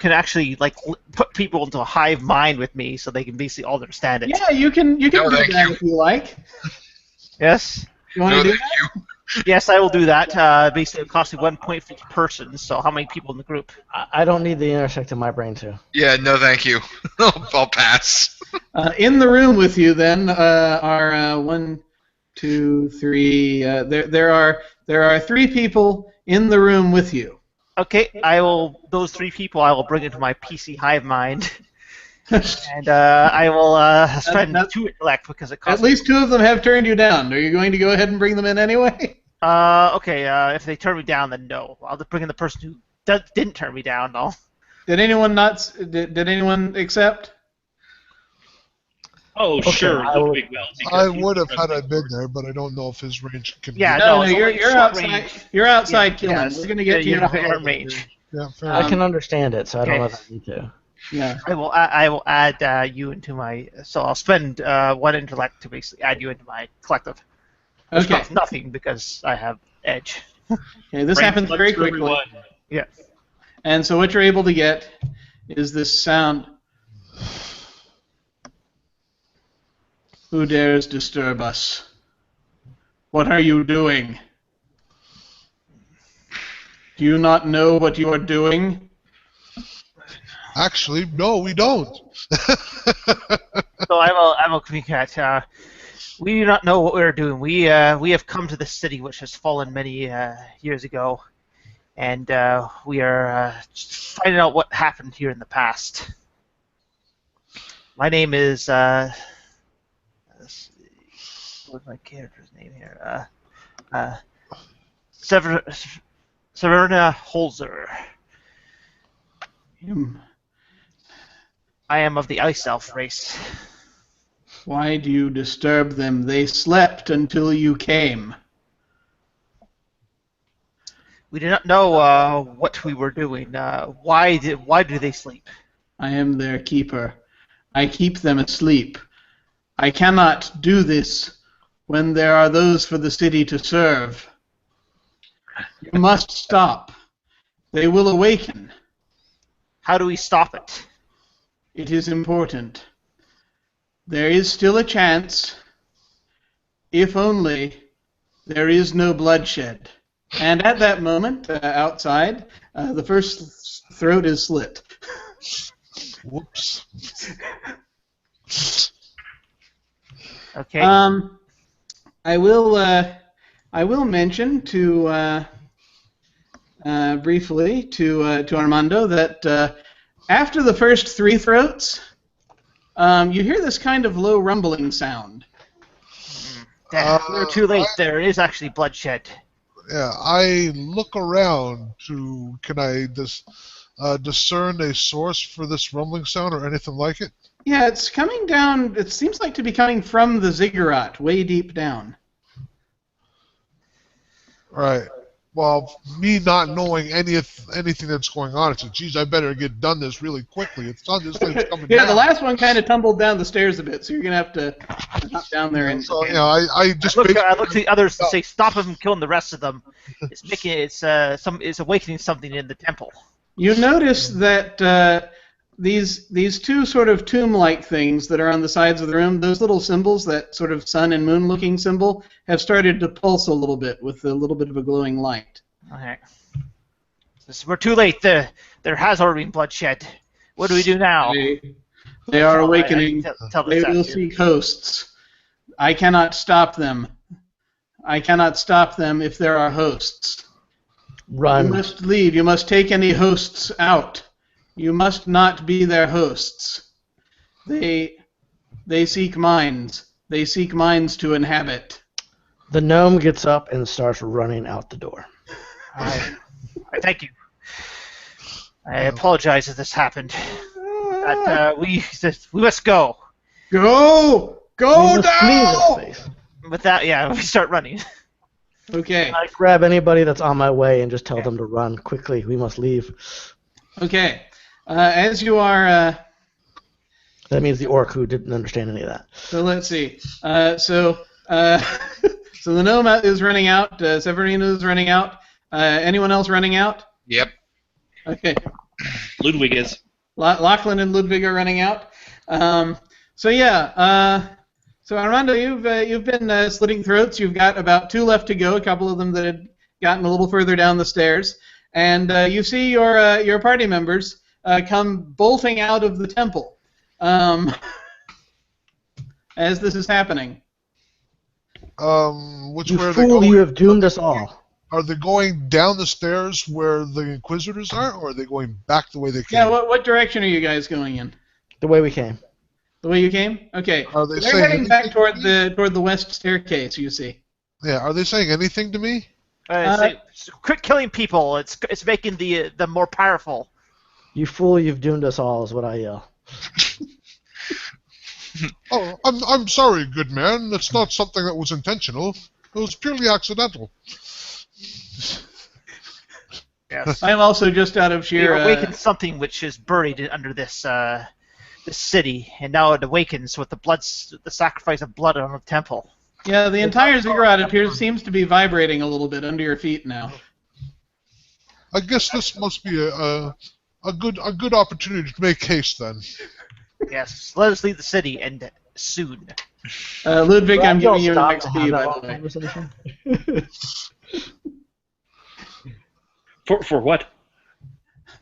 actually put people into a hive mind with me, so they can basically all understand it. Yeah, you can do that if you like. Yes. You want to do that? Yes, I will do that. Basically, it costs me 1 point for each person. So, how many people in the group? I don't need the intersect in my brain too. Yeah, no, thank you. I'll pass. In the room with you, then, are 1, 2, 3. There are 3 people in the room with you. Okay, those 3 people I will bring into my PC hive mind, and I will spend 2 intellect because it costs. At least 2 of them have turned you down. Are you going to go ahead and bring them in anyway? Okay. If they turn me down, then no. I'll just bring in the person who didn't turn me down, though. Did anyone not? Did anyone accept? Oh, Okay, sure. I would have had I been there, but I don't know if his range can. Yeah, No, it's only you're short outside. range. You're outside killing. Yes. We're going to get to you're you. in range. Yeah, fair I enough. can understand it, so I don't know Okay. if I need to. Yeah. I will add you into my. So I'll spend 1 intellect to basically add you into my collective. Which Okay. costs nothing because I have edge. Okay. This Brain happens slugs very for quickly. everyone. Yeah. And so what you're able to get is this sound. Who dares disturb us? What are you doing? Do you not know what you are doing? Actually, no, we don't. So I will communicate. We do not know what we are doing. We have come to this city which has fallen many years ago, and we are just finding out what happened here in the past. My name is what's my character's name here? Severna Holzer. I am of the Ice Elf race. Why do you disturb them? They slept until you came. We do not know what we were doing. Why do they sleep? I am their keeper. I keep them asleep. I cannot do this when there are those for the city to serve. You must stop. They will awaken. How do we stop it? It is important. There is still a chance, if only there is no bloodshed. And at that moment, outside, the first throat is slit. Whoops. Okay. I will mention to briefly to Armando that after the first 3 throats, you hear this kind of low rumbling sound. We're too late. There is actually bloodshed. Yeah, I look around can I discern a source for this rumbling sound or anything like it? Yeah, it's coming down. It seems like to be coming from the ziggurat, way deep down. Right. Well, me not knowing anything that's going on, it's like, geez, I better get done this really quickly. It's not this thing's coming Yeah, down. the last one kind of tumbled down the stairs a bit, so you're gonna have to hop down there and. So I just I look to the others to say, stop him from killing the rest of them. It's awakening something in the temple. You notice that these 2 sort of tomb-like things that are on the sides of the room, those little symbols, that sort of sun and moon-looking symbol, have started to pulse a little bit with a little bit of a glowing light. Okay. We're too late. There has already been bloodshed. What do we do now? They are awakening. Tell They will seek hosts. I cannot stop them. I cannot stop them if there are hosts. Run. You must leave. You must take any hosts out. You must not be their hosts. They seek minds. They seek minds to inhabit. The gnome gets up and starts running out the door. I thank you. I apologize if this happened. We must go. Go! Go We must now! flee this place. With that, yeah, we start running. Okay. I grab anybody that's on my way and just tell them to run quickly. We must leave. Okay. As you are. That means the orc who didn't understand any of that. So let's see. So the gnome is running out. Severino is running out. Anyone else running out? Yep. Okay. Ludwig is. Lachlan and Ludwig are running out. So Armando, you've been slitting throats. You've got about 2 left to go. A couple of them that had gotten a little further down the stairs, and you see your party members come bolting out of the temple as this is happening. Which You way are they fool, going? you have doomed us all. Are they going down the stairs where the Inquisitors are, or are they going back the way they came? Yeah. What direction are you guys going in? The way we came. The way you came? Okay. Are they They're saying heading back anything toward to me? the west staircase. You see. Yeah, are they saying anything to me? Quit killing people. It's making the more powerful. You fool, you've doomed us all, is what I yell. Oh, I'm sorry, good man. That's not something that was intentional. It was purely accidental. Yes. I'm also just out of We sheer. awakened something which is buried under this this city, and now it awakens with the sacrifice of blood on the temple. Yeah, the entire ziggurat seems to be vibrating a little bit under your feet now. I guess this must be a good opportunity to make haste then. Yes, let us leave the city, and soon. Ludwig, I'm giving you an Stop to have XP, that by long the way. conversation. For what?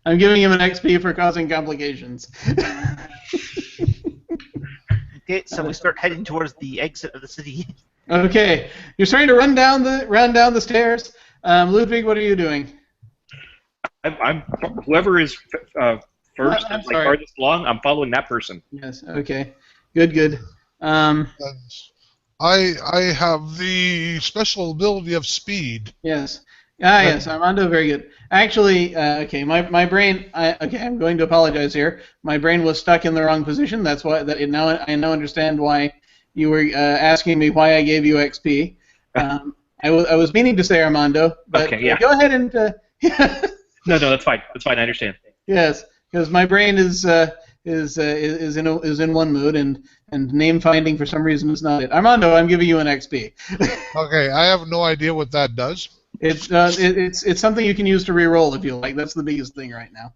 I'm giving him an XP for causing complications. Okay, so we start heading towards the exit of the city. Okay, you're starting to run down the stairs. Ludwig, what are you doing? I'm whoever is first I'm and sorry. farthest along. I'm following that person. Yes. Okay. Good. And I have the special ability of speed. Yes. Yes, Armando, very good. Actually, okay, my brain. Okay, I'm going to apologize here. My brain was stuck in the wrong position. That's why I now understand why you were asking me why I gave you XP. I was meaning to say Armando, but Okay, yeah. go ahead and. No, that's fine. That's fine. I understand. Yes, because my brain is in one mood, and name finding for some reason is not it. Armando, I'm giving you an XP. Okay, I have no idea what that does. It's something you can use to re-roll if you like. That's the biggest thing right now.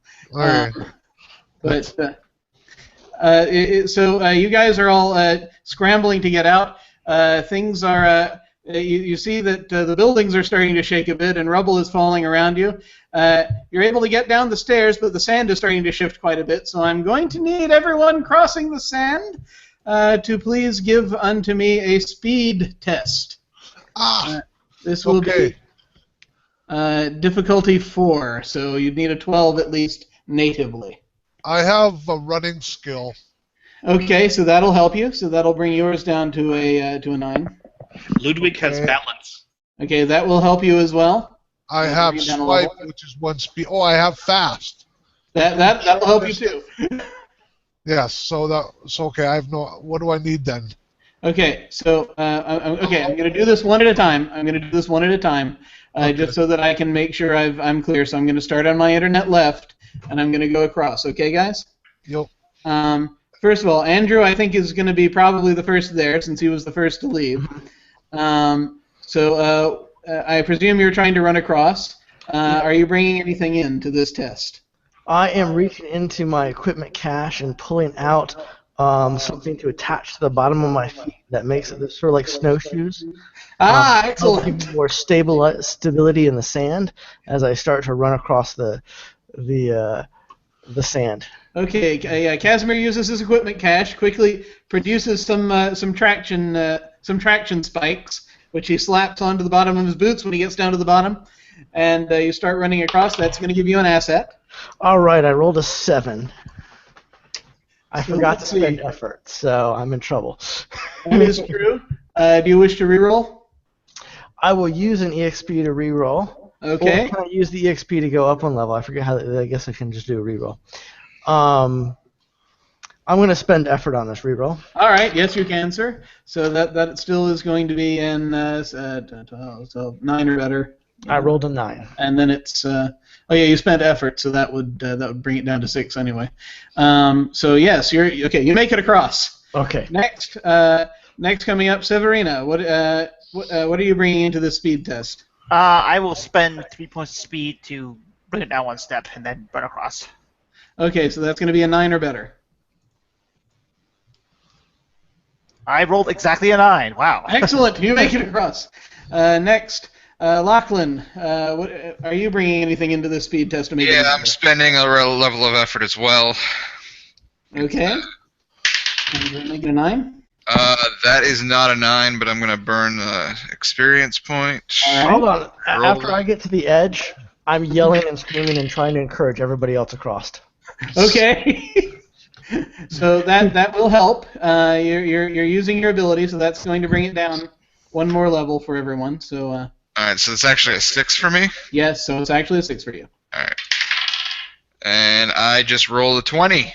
Okay. So you guys are all scrambling to get out. Things are. You see that the buildings are starting to shake a bit, and rubble is falling around you. You're able to get down the stairs, but the sand is starting to shift quite a bit. So I'm going to need everyone crossing the sand to please give unto me a speed test. This will be difficulty 4, so you'd need a 12 at least natively. I have a running skill. Okay, so that'll help you. So that'll bring yours down to a 9. Ludwig has balance. Okay, that will help you as well. I That'll have bring it down a swipe, level. which is 1 speed. Oh, I have fast. That'll help you too. Yes. So okay. I have no. What do I need then? Okay, so I'm going to do this one at a time. Just so that I can make sure I'm clear. So I'm going to start on my internet left, and I'm going to go across. Okay, guys? Yep. First of all, Andrew, I think, is going to be probably the first there, since he was the first to leave. So I presume you're trying to run across. Are you bringing anything in to this test? I am reaching into my equipment cache and pulling out something to attach to the bottom of my feet that makes it sort of like snowshoes. Excellent. Give me more stability in the sand as I start to run across the sand. Okay, Casimir uses his equipment cache, quickly produces some traction spikes, which he slaps onto the bottom of his boots when he gets down to the bottom, and you start running across. That's going to give you an asset. All right, I rolled a 7. I forgot to spend effort, so I'm in trouble. That is true. Do you wish to reroll? I will use an EXP to reroll. Okay. Or can I use the EXP to go up one level? I forget how. I guess I can just do a reroll. I'm going to spend effort on this reroll. All right. Yes, you can, sir. So that still is going to be in 9 or better. I rolled a 9. And then it's you spent effort, so that would bring it down to 6 anyway. So yes, you're okay. You make it across. Okay. Next coming up, Severina. What are you bringing into this speed test? I will spend 3 points of speed to bring it down 1 step and then run across. Okay, so that's going to be a 9 or better. I rolled exactly a 9. Wow. Excellent. You make it across. Next, Lachlan. What are you bringing anything into this speed test to make it? Yeah, I'm spending a level of effort as well. Okay. And you're making a 9? That is not a 9, but I'm going to burn the experience point. All right. Hold on. After I get to the edge, I'm yelling and screaming and trying to encourage everybody else across. Okay. So that will help. You're using your ability, so that's going to bring it down 1 more level for everyone. So. All right, so it's actually a 6 for me. Yes, so it's actually a 6 for you. All right. And I just rolled a 20.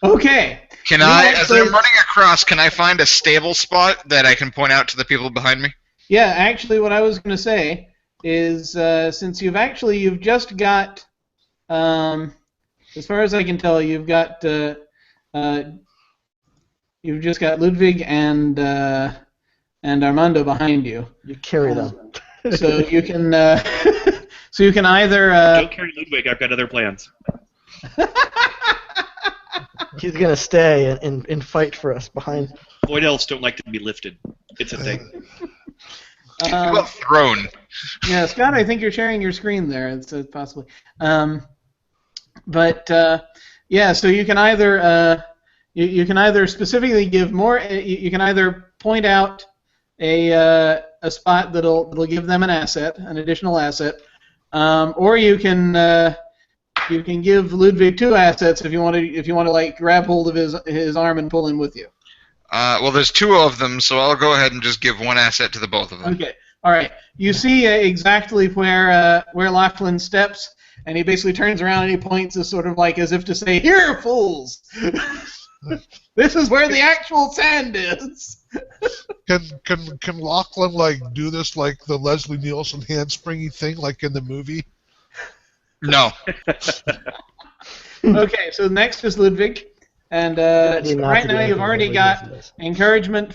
Okay. Can as I'm running across, can I find a stable spot that I can point out to the people behind me? Yeah, actually, what I was going to say is since you've just got, as far as I can tell, you've just got Ludwig and Armando behind you. You carry them. So you can either. Don't carry Ludwig. I've got other plans. He's gonna stay and fight for us behind. Void elves don't like to be lifted. It's a thing. How about thrown? Yeah, Scott, I think you're sharing your screen there. It's possibly. Yeah, so you can either you can either specifically give more. You can either point out a spot that'll give them an additional asset, or you can give Ludwig 2 assets if you want to like grab hold of his arm and pull him with you. Well, there's 2 of them, so I'll go ahead and just give 1 asset to the both of them. Okay. All right. You see exactly where Lachlan steps, and he basically turns around and he points as sort of like as if to say, "Here, fools! This is where the actual sand is." Can Lachlan like do this like the Leslie Nielsen handspringy thing like in the movie? No. Okay. So next is Ludwig. And so right now you've already got encouragement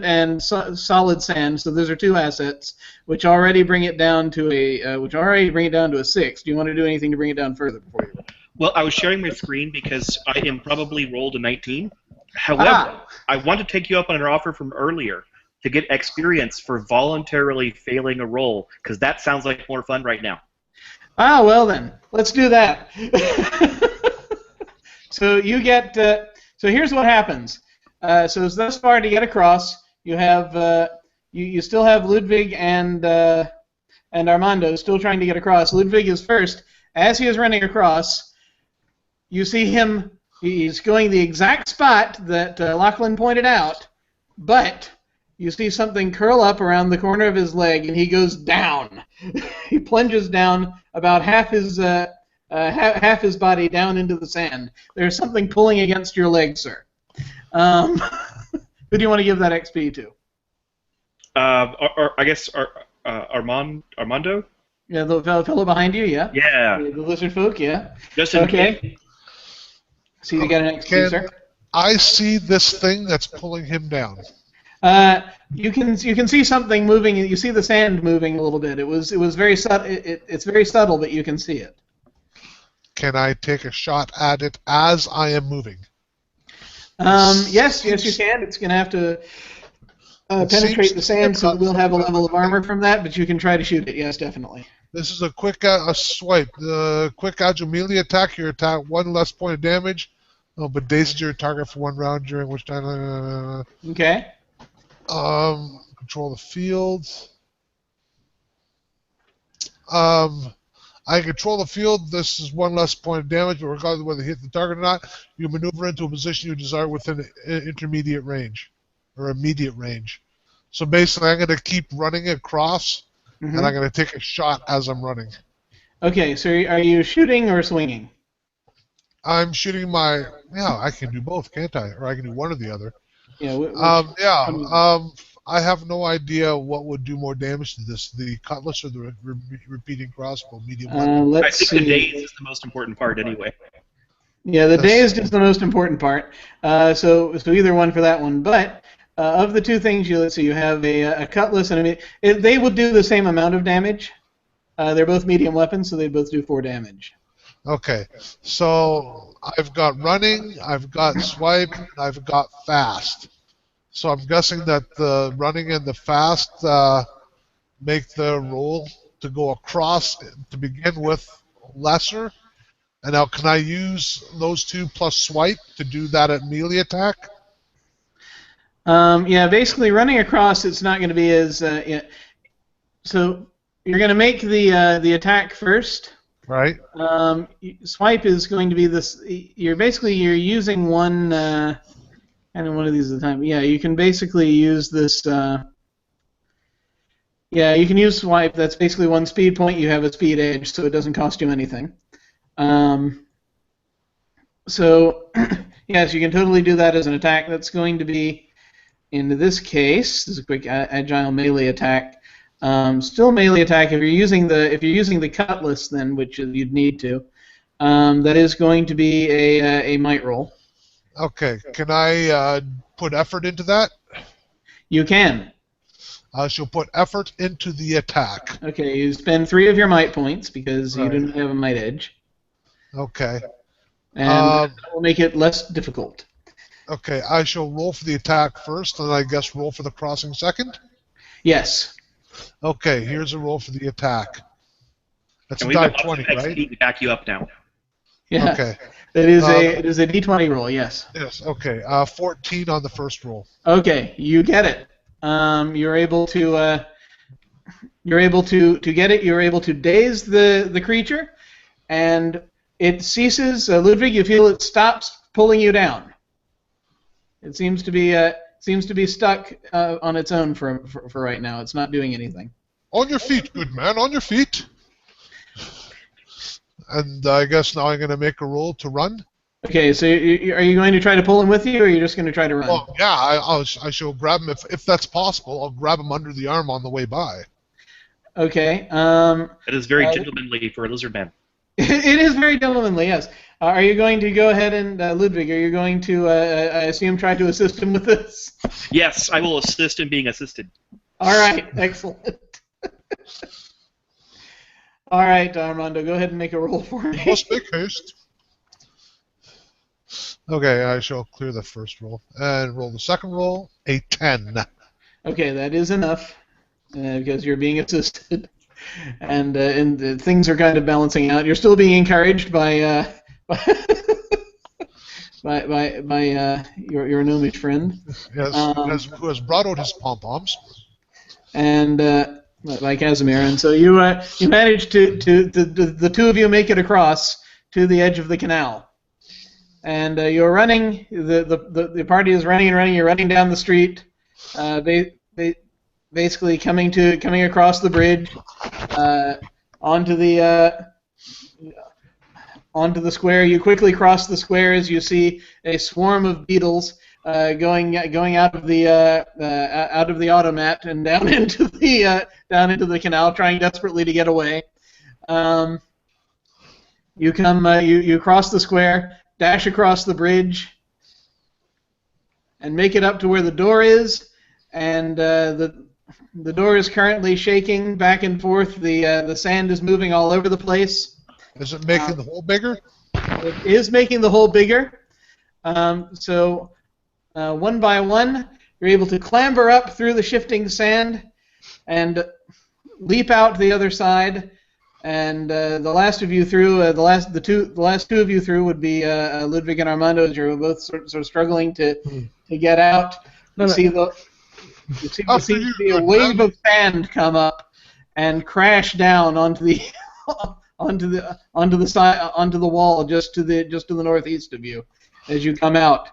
and solid sand. So those are 2 assets, which already bring it down to a 6. Do you want to do anything to bring it down further before you? Well, I was sharing my screen because I improbably rolled a 19. However, I want to take you up on an offer from earlier to get experience for voluntarily failing a roll, because that sounds like more fun right now. Well then, let's do that. So you get. So here's what happens. So thus far to get across, you have you still have Ludwig and Armando still trying to get across. Ludwig is first. As he is running across, you see him. He's going the exact spot that Lachlan pointed out, but you see something curl up around the corner of his leg, and he goes down. He plunges down about half his body down into the sand. There's something pulling against your leg, sir. Who do you want to give that XP to? I guess Armando? Yeah, the fellow behind you, yeah? Yeah. The lizard folk, yeah. Just in Okay. case. So you got an XP, sir? I see this thing that's pulling him down. You can see something moving. You see the sand moving a little bit. It was very subtle. It's very subtle, but you can see it. Can I take a shot at it as I am moving? Yes, you can. It's going to have to penetrate the sand, so we'll have a level of armor from that, but you can try to shoot it, yes, definitely. This is a quick swipe. The quick agile melee attack. Your attack 1 less point of damage, but dazes your target for 1 round, during which time... Okay. Control the field. I control the field. This is 1 less point of damage, but regardless of whether you hit the target or not, you maneuver into a position you desire within intermediate range, or immediate range. So basically, I'm going to keep running across, and I'm going to take a shot as I'm running. Okay, so are you shooting or swinging? I'm shooting my... Yeah, I can do both, can't I? Or I can do one or the other. Yeah. I have no idea what would do more damage to this, the cutlass or the repeating crossbow, medium weapon. I think the daze is the most important part anyway. Yeah, the dazed is the most important part. So either one for that one. But of the 2 things, you have a cutlass and they would do the same amount of damage. They're both medium weapons, so they both do 4 damage. Okay, so I've got running, I've got swipe, and I've got fast. So I'm guessing that the running and the fast make the roll to go across to begin with lesser. And now can I use those 2 plus swipe to do that at melee attack? Yeah, basically running across, it's not going to be as... So you're going to make the attack first. Right. Swipe is going to be this... You're using one... kind of one of these at a time. Yeah, you can basically use this... yeah, you can use swipe. That's basically 1 speed point. You have a speed edge, so it doesn't cost you anything. So, yes, you can totally do that as an attack. That's going to be, in this case, this is a quick agile melee attack. Still melee attack. If you're using the cutlass, then which you'd need to, that is going to be a might roll. Okay. Can I put effort into that? You can. I shall put effort into the attack. Okay, you spend 3 of your might points because you Right. didn't have a might edge, Okay. and that will make it less difficult. Okay. I shall roll for the attack first, and I guess roll for the crossing second. Yes. Okay. Here's a roll for the attack. That's And a we've die got 20, lots of right? XP to back you up now. Yeah. Okay. It is a D20 roll. Yes. Yes. Okay. 14 on the first roll. Okay, you get it. You're able to get it. You're able to daze the creature, and it ceases. Ludwig, you feel it stops pulling you down. It seems to be stuck on its own for right now. It's not doing anything. On your feet, good man. On your feet. And I guess now I'm going to make a roll to run. Okay, so are you going to try to pull him with you, or are you just going to try to run? Well, yeah, I shall grab him if that's possible. I'll grab him under the arm on the way by. Okay. It is very gentlemanly for a lizard man. It is very gentlemanly, yes. Are you going to go ahead and, Ludwig, are you going to, I assume, try to assist him with this? Yes, I will assist in being assisted. All right, excellent. All right, Armando, go ahead and make a roll for me. Must make haste. Okay, I shall clear the first roll. And roll the second roll, a 10. Okay, that is enough, because you're being assisted. And things are kind of balancing out. You're still being encouraged by your gnomish friend. Yes, who has brought out his pom-poms. And by Casimir. And so you manage to the two of you make it across to the edge of the canal. And you're running. The party is running and running. You're running down the street. Basically coming across the bridge onto the square. You quickly cross the square as you see a swarm of beetles going out of the automat and down into the canal, trying desperately to get away. You cross the square, dash across the bridge, and make it up to where the door is, and the door is currently shaking back and forth. The sand is moving all over the place. Is it making the hole bigger? It is making the hole bigger. So one by one, you're able to clamber up through the shifting sand and leap out the other side. And the last of you through, the last two of you through would be Ludwig and Armando, as you're both sort of struggling to get out. You see there seems to be a wave of sand come up and crash down onto the wall just to the northeast of you as you come out,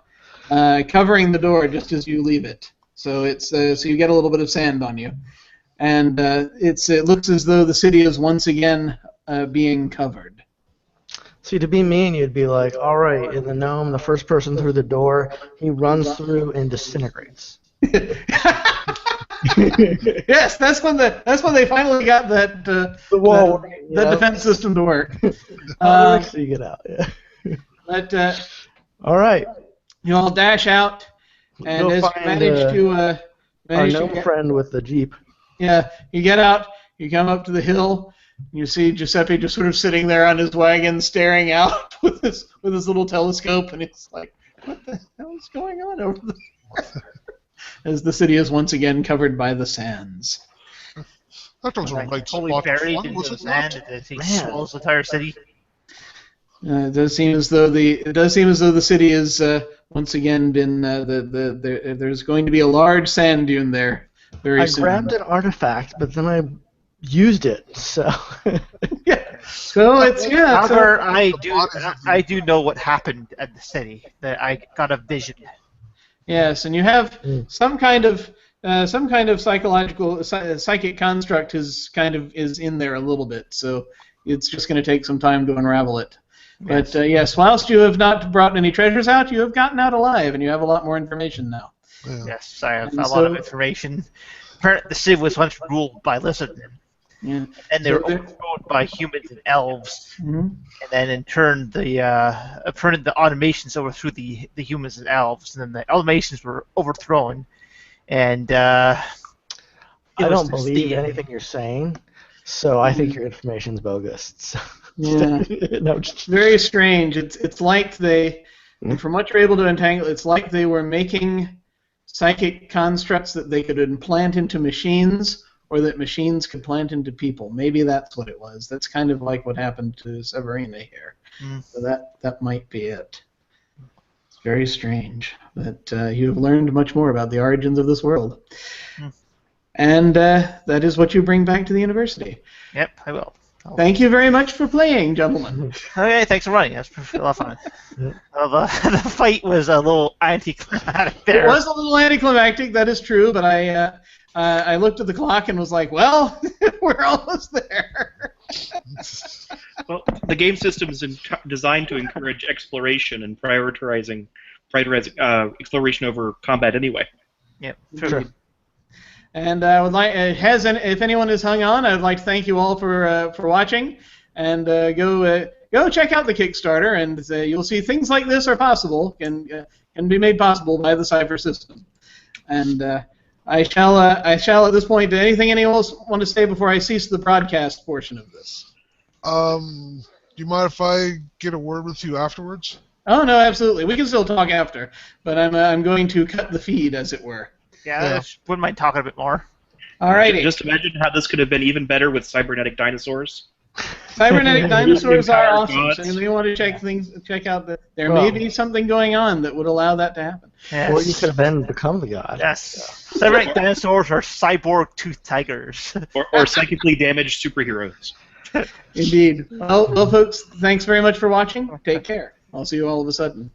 covering the door just as you leave it. So so you get a little bit of sand on you, and it looks as though the city is once again being covered. See, to be mean, you'd be like, all right, in the gnome, the first person through the door, he runs through and disintegrates. Yes, that's when they finally got that that defense system to work. So you get out. Yeah. But all right, you all dash out, and Go as you find, manage our gnome friend with the jeep. Yeah, you get out, you come up to the hill, and you see Giuseppe just sort of sitting there on his wagon, staring out with his little telescope, and it's like, what the hell is going on over there? As the city is once again covered by the sands. That was a right totally spot. buried Fun, into was the it sand. not? It swallows the entire city. It does seem as though the city has once again been there's going to be a large sand dune there very soon. I grabbed an artifact, but then I used it. So Yeah. So it's However, I do know what happened at the city. That I got a vision. Yes, and you have some kind of psychic construct is in there a little bit, so it's just going to take some time to unravel it. But yes, whilst you have not brought any treasures out, you have gotten out alive, and you have a lot more information now. Yeah. Yes, I have And a lot of information. apparently the city was once ruled by lizard men, Yeah. and they were So they're- overthrown by humans and elves. Mhm. And then in turn, the automations overthrew the humans and elves, and then the automations were overthrown, and I it was don't just believe the- anything you're saying, so I think your information's bogus. So- Yeah. no, It's very strange. It's like they, from what you're able to entangle, it's like they were making psychic constructs that they could implant into machines, or that machines could plant into people. Maybe that's what it was. That's kind of like what happened to Severina here. So that might be it. It's very strange. But you have learned much more about the origins of this world. And that is what you bring back to the university. Yep, I will. Thank you very much for playing, gentlemen. Okay, thanks for running. That's a lot of fun. The fight was a little anticlimactic there. It was a little anticlimactic, that is true, but I looked at the clock and was like, well, we're almost there. Well, the game system is designed to encourage exploration and prioritizing exploration over combat anyway. Yep, Sure. And I would like, if anyone has hung on, I'd like to thank you all for watching, and go check out the Kickstarter, and you'll see things like this are possible, can be made possible by the Cypher system. And I shall at this point. Anything anyone else want to say before I cease the broadcast portion of this? Do you mind if I get a word with you afterwards? Oh no, absolutely. We can still talk after, but I'm going to cut the feed, as it were. Yeah, I just wouldn't mind talking a bit more. Alrighty. Just imagine how this could have been even better with cybernetic dinosaurs. Cybernetic dinosaurs are Empowered awesome. gods. So you may want to check out that there may be something going on that would allow that to happen. Yes. Or you could have then become the god. Yes. Cybernetic dinosaurs are cyborg tooth tigers. Or psychically damaged superheroes. Indeed. Well, folks, thanks very much for watching. Take care. I'll see you all of a sudden.